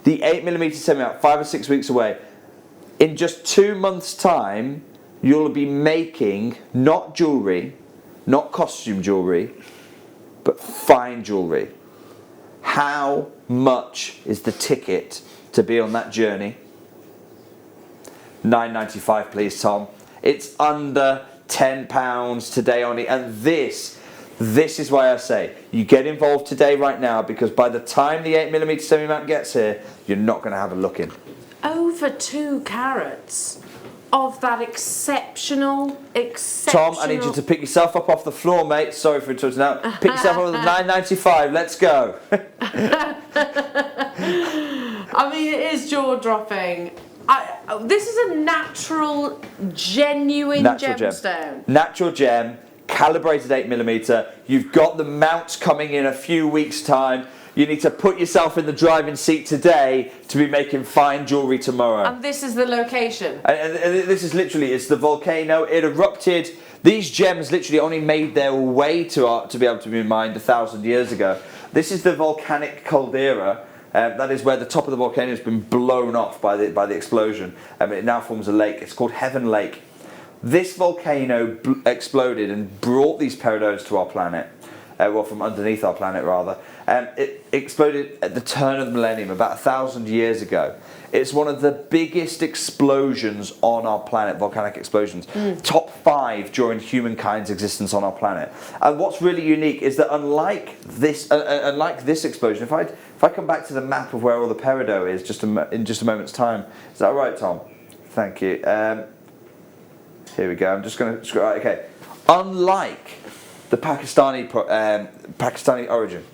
the 8mm semi-mount, 5 or 6 weeks away. In just 2 months' time, you'll be making not jewellery, not costume jewellery, but fine jewellery. How much is the ticket to be on that journey? £9.95 please, Tom. It's under £10 today only, and this is why I say you get involved today right now, because by the time the 8mm semi-mount gets here, you're not going to have a look in. Over 2 carats of that exceptional. Tom, I need you to pick yourself up off the floor, mate. Sorry for interrupting now. Pick yourself up with £9.95. Let's go. I mean, it is jaw-dropping. This is a natural, genuine gemstone. Natural gem, calibrated 8mm. You've got the mounts coming in a few weeks' time. You need to put yourself in the driving seat today to be making fine jewellery tomorrow. And this is the location. And this is literally, it's the volcano. It erupted. These gems literally only made their way to be able to be mined 1,000 years ago. This is the volcanic caldera. That is where the top of the volcano has been blown off by the explosion. It now forms a lake. It's called Heaven Lake. This volcano exploded and brought these peridots to our planet. Well, from underneath our planet rather. It exploded at the turn of the millennium, about 1,000 years ago. It's one of the biggest explosions on our planet, volcanic explosions. Top 5 during humankind's existence on our planet. And what's really unique is that unlike this explosion, if I come back to the map of where all the peridot is in just a moment's time, is that right, Tom? Thank you. Here we go. I'm just going to scroll. Okay. Unlike the Pakistani origin,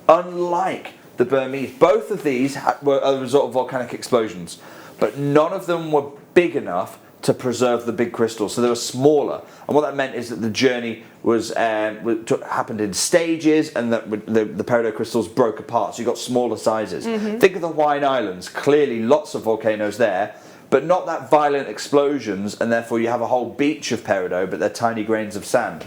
unlike the Burmese, both of these were a result of volcanic explosions, but none of them were big enough to preserve the big crystals, so they were smaller. And what that meant is that the journey happened in stages, and that the peridot crystals broke apart, so you got smaller sizes. Think of the Hawaiian Islands. Clearly lots of volcanoes there, but not that violent explosions, and therefore you have a whole beach of peridot, but they're tiny grains of sand.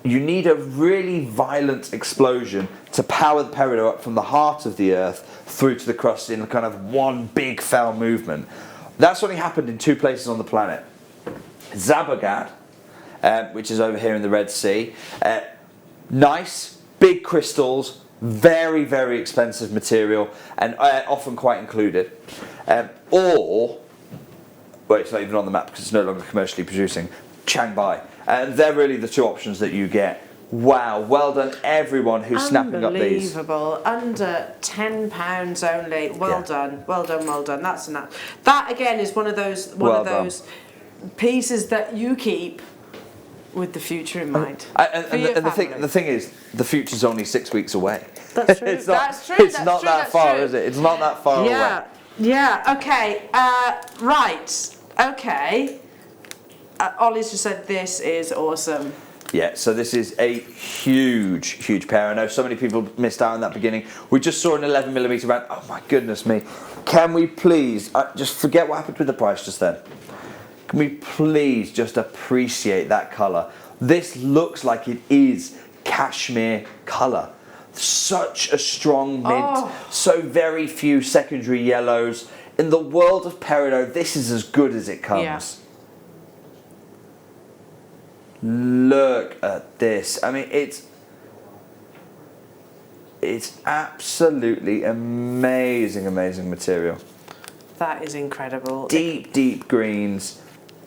You need a really violent explosion to power the peridot up from the heart of the earth through to the crust in kind of one big fell movement. That's only happened in 2 places on the planet. Zabogat, which is over here in the Red Sea. Nice, big crystals, very, very expensive material, and often quite included. Well, it's not even on the map because it's no longer commercially producing. Chiangbai. And they're really the 2 options that you get. Wow, well done everyone who's snapping up these. Unbelievable, under £10 only. Well done, well done, well done. That's enough. That again is one of those pieces that you keep with the future in mind. And the thing is, the future's only 6 weeks away. That's true. It's not that far, is it? It's not that far away. Yeah. Okay. Right. Okay. Ollie's just said this is awesome. Yeah, so this is a huge, huge pair. I know so many people missed out on that beginning. We just saw an 11mm round. Oh my goodness me. Can we please, just forget what happened with the price just then. Can we please just appreciate that colour? This looks like it is cashmere colour. Such a strong mint, so very few secondary yellows. In the world of peridot, this is as good as it comes. Yeah. Look at this. I mean, it's absolutely amazing, amazing material. That is incredible. Deep, deep greens.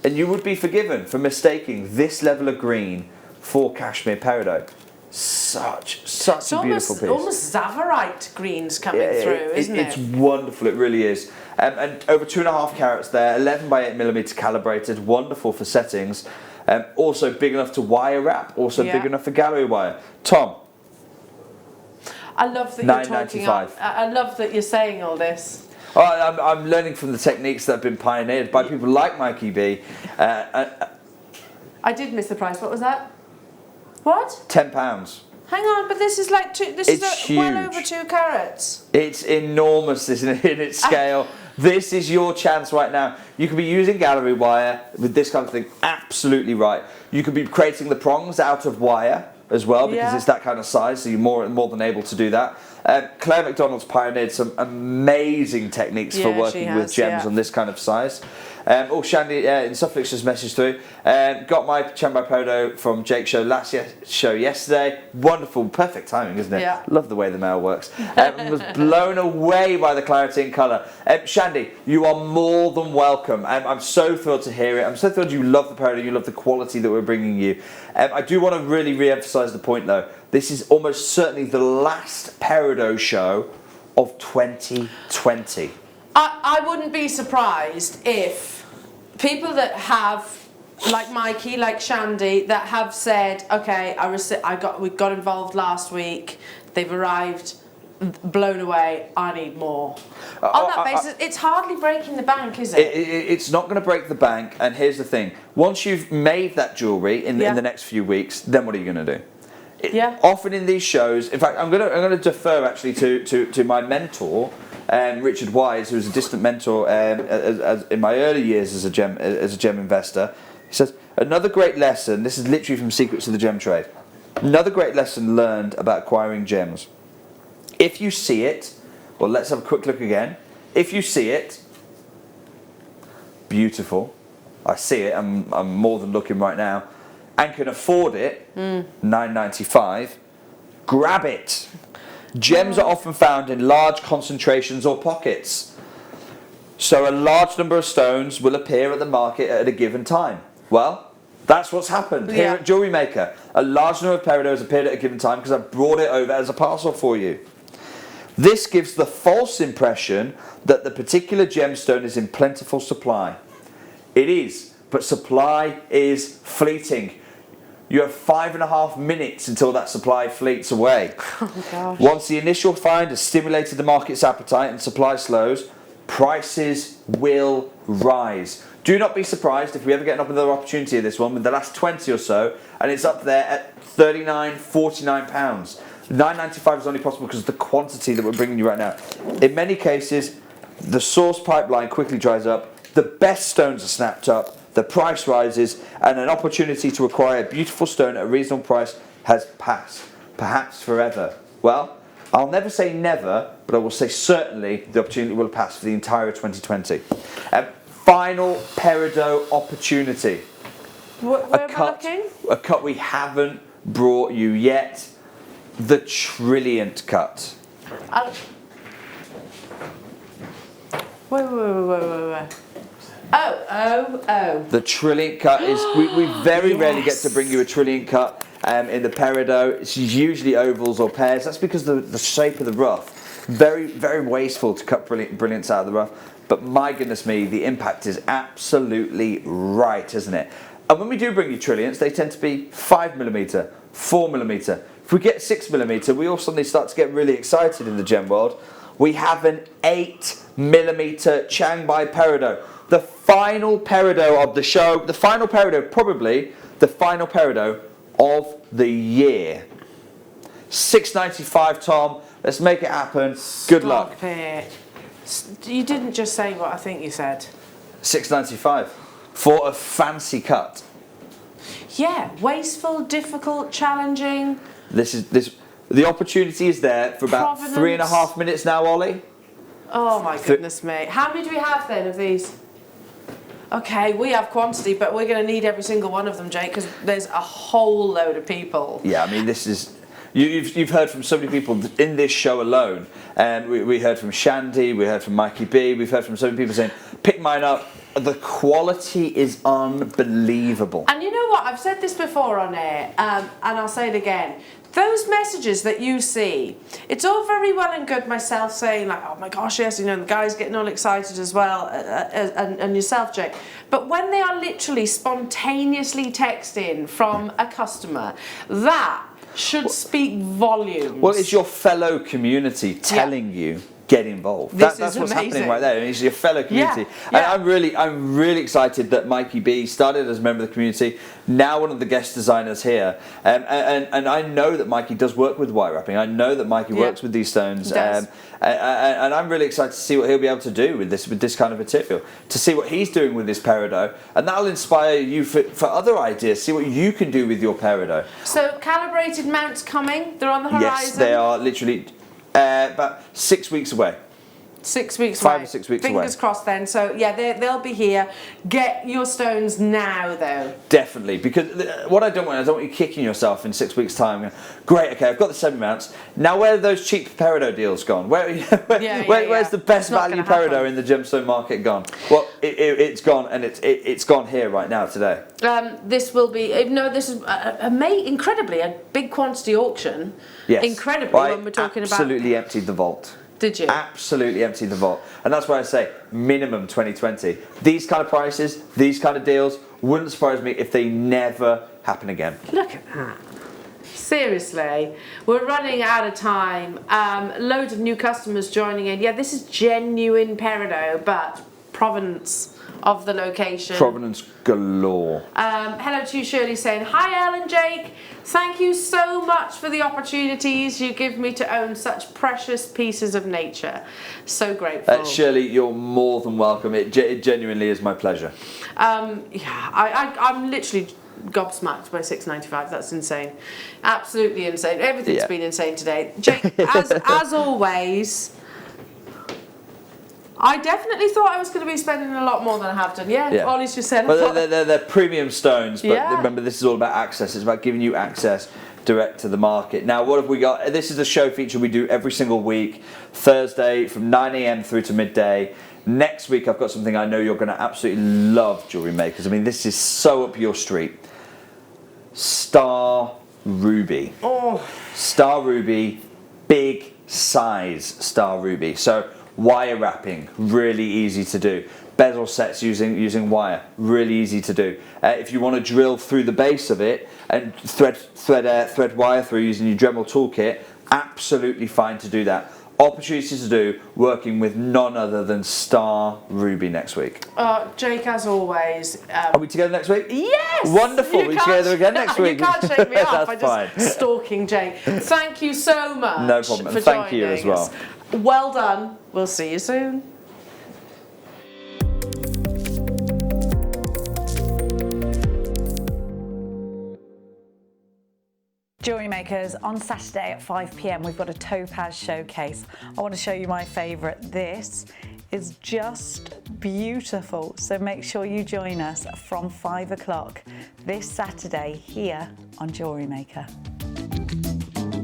And you would be forgiven for mistaking this level of green for cashmere peridot. Such a beautiful piece. Almost Zavarite greens coming through, isn't it? It's wonderful, it really is. And over 2.5 carats there, 11 by 8mm calibrated, wonderful for settings. Also big enough to wire wrap, also big enough for gallery wire. Tom. I love that you're talking. I love that you're saying all this. I'm learning from the techniques that have been pioneered by people like Mikey B. I did miss the price. What was that? What? £10. Hang on, but this is like It's well huge. over 2 carats. It's enormous, isn't it, in its scale. This is your chance right now. You could be using gallery wire with this kind of thing, absolutely right. You could be creating the prongs out of wire as well, because it's that kind of size, so you're more than able to do that. Claire McDonald's pioneered some amazing techniques for working with gems on this kind of size. Shandy in Suffolk's just messaged through. Got my Chambay Peridot from Jake's show yesterday. Wonderful, perfect timing, isn't it? Yeah. Love the way the mail works. Was blown away by the clarity and colour. Shandy, you are more than welcome. I'm so thrilled to hear it. I'm so thrilled you love the Peridot, you love the quality that we're bringing you. I do want to really re-emphasise the point though. This is almost certainly the last Peridot show of 2020. I wouldn't be surprised if people that have, like Mikey, like Shandy, that have said, okay, we got involved last week, they've arrived, blown away, I need more. On that basis, it's hardly breaking the bank, is it? It's not going to break the bank, and here's the thing. Once you've made that jewellery in the next few weeks, then what are you going to do? Often in these shows, in fact, I'm going to defer actually to my mentor, Richard Wise, who was a distant mentor as in my early years as a gem investor. He says, another great lesson, this is literally from Secrets of the Gem Trade, another great lesson learned about acquiring gems. If you see it, well, let's have a quick look again. If you see it, beautiful. I see it, I'm more than looking right now, and can afford it, $9.95, grab it. Gems are often found in large concentrations or pockets. So a large number of stones will appear at the market at a given time. Well, that's what's happened here at Jewellery Maker. A large number of Peridots appeared at a given time because I brought it over as a parcel for you. This gives the false impression that the particular gemstone is in plentiful supply. It is, but supply is fleeting. You have 5.5 minutes until that supply fleets away. Oh gosh. Once the initial find has stimulated the market's appetite and supply slows, prices will rise. Do not be surprised if we ever get another opportunity of this one with the last 20 or so, and it's up there at £39, £49. $9.95 is only possible because of the quantity that we're bringing you right now. In many cases, the source pipeline quickly dries up, the best stones are snapped up, the price rises, and an opportunity to acquire a beautiful stone at a reasonable price has passed, perhaps forever. Well, I'll never say never, but I will say certainly the opportunity will pass for the entire of 2020. Final Peridot opportunity. Where am I looking? A cut we haven't brought you yet. The Trilliant cut. Wait. Oh. The Trilliant cut is, we very rarely get to bring you a Trilliant cut in the Peridot. It's usually ovals or pairs. That's because the shape of the rough, very, very wasteful to cut brilliants out of the rough. But my goodness me, the impact is absolutely right, isn't it? And when we do bring you Trilliants, they tend to be 5mm, 4mm. If we get 6mm, we all suddenly start to get really excited in the gem world. We have an 8mm Changbai Peridot. The final Peridot of the show, the final Peridot, probably the final Peridot of the year. $6.95, Tom. Let's make it happen. Good luck. Stop it. You didn't just say what I think you said. $6.95 for a fancy cut. Yeah, wasteful, difficult, challenging. The opportunity is there for about Provenance. 3.5 minutes now, Ollie. Oh my goodness me. How many do we have then of these? Okay, we have quantity, but we're going to need every single one of them, Jake, because there's a whole load of people. Yeah, I mean, this is... You've heard from so many people in this show alone. And we heard from Shandy, we heard from Mikey B, we've heard from so many people saying, pick mine up. The quality is unbelievable. And you know what? I've said this before on air, and I'll say it again. Those messages that you see, it's all very well and good myself saying like, oh my gosh, yes, you know, the guy's getting all excited as well, and yourself, Jake. But when they are literally spontaneously texting from a customer, that should speak volumes. Well, it's your fellow community telling you get involved. This That's is what's amazing. happening right there. And it's your fellow community. Yeah. And I'm really excited that Mikey B started as a member of the community, now one of the guest designers here. And I know that Mikey does work with wire wrapping. I know that Mikey works with these stones. He does. And I'm really excited to see what he'll be able to do with this kind of material, to see what he's doing with this peridot, and that'll inspire you for other ideas. See what you can do with your peridot. So calibrated mounts coming, they're on the horizon? Yes, they are literally about 6 weeks away. 6 weeks away. 5 or 6 weeks away. Fingers crossed then. So yeah, they'll be here. Get your stones now though. Definitely, because what I don't want you kicking yourself in 6 weeks' time. Great, okay, I've got the semi-mounts. Now where are those cheap peridot deals gone? Where's the best value peridot in the gemstone market gone? Well, it's gone, and it's gone here right now today. This will be, this is incredibly a big quantity auction. Yes. Incredibly, Well, when we're talking about. Absolutely emptied the vault. Did you? Absolutely emptied the vault. And that's why I say minimum 2020. These kind of prices, these kind of deals, wouldn't surprise me if they never happen again. Look at that. Seriously, we're running out of time. Loads of new customers joining in. Yeah, this is genuine peridot, but provenance of the location. Provenance galore. Hello to you, Shirley, saying, hi, Elle and Jake. Thank you so much for the opportunities you give me to own such precious pieces of nature. So grateful. Shirley, you're more than welcome. It genuinely is my pleasure. I'm literally gobsmacked by $6.95. That's insane. Absolutely insane. Everything's been insane today. Jake, as always, I definitely thought I was going to be spending a lot more than I have done. Yeah. Ollie's just said. Well, they're premium stones, but remember, this is all about access. It's about giving you access direct to the market. Now, what have we got? This is a show feature we do every single week, Thursday from 9 a.m. through to midday. Next week, I've got something I know you're going to absolutely love, Jewellery Makers. I mean, this is so up your street. Star Ruby. Oh. Star Ruby, big size Star Ruby. So wire wrapping, really easy to do. Bezel sets using wire, really easy to do. If you want to drill through the base of it and thread wire through using your Dremel toolkit, absolutely fine to do that. Opportunities to do working with none other than Star Ruby next week. Jake, as always. Are we together next week? Yes! Wonderful, we're together again next week. You can't shake me off by That's just stalking Jake. Thank you so much. No problem, and for thank you as joining well. us. Well done. We'll see you soon. Jewellery Makers, on Saturday at 5 p.m. we've got a topaz showcase. I want to show you my favourite. This is just beautiful, so make sure you join us from 5 o'clock this Saturday here on Jewellery Maker.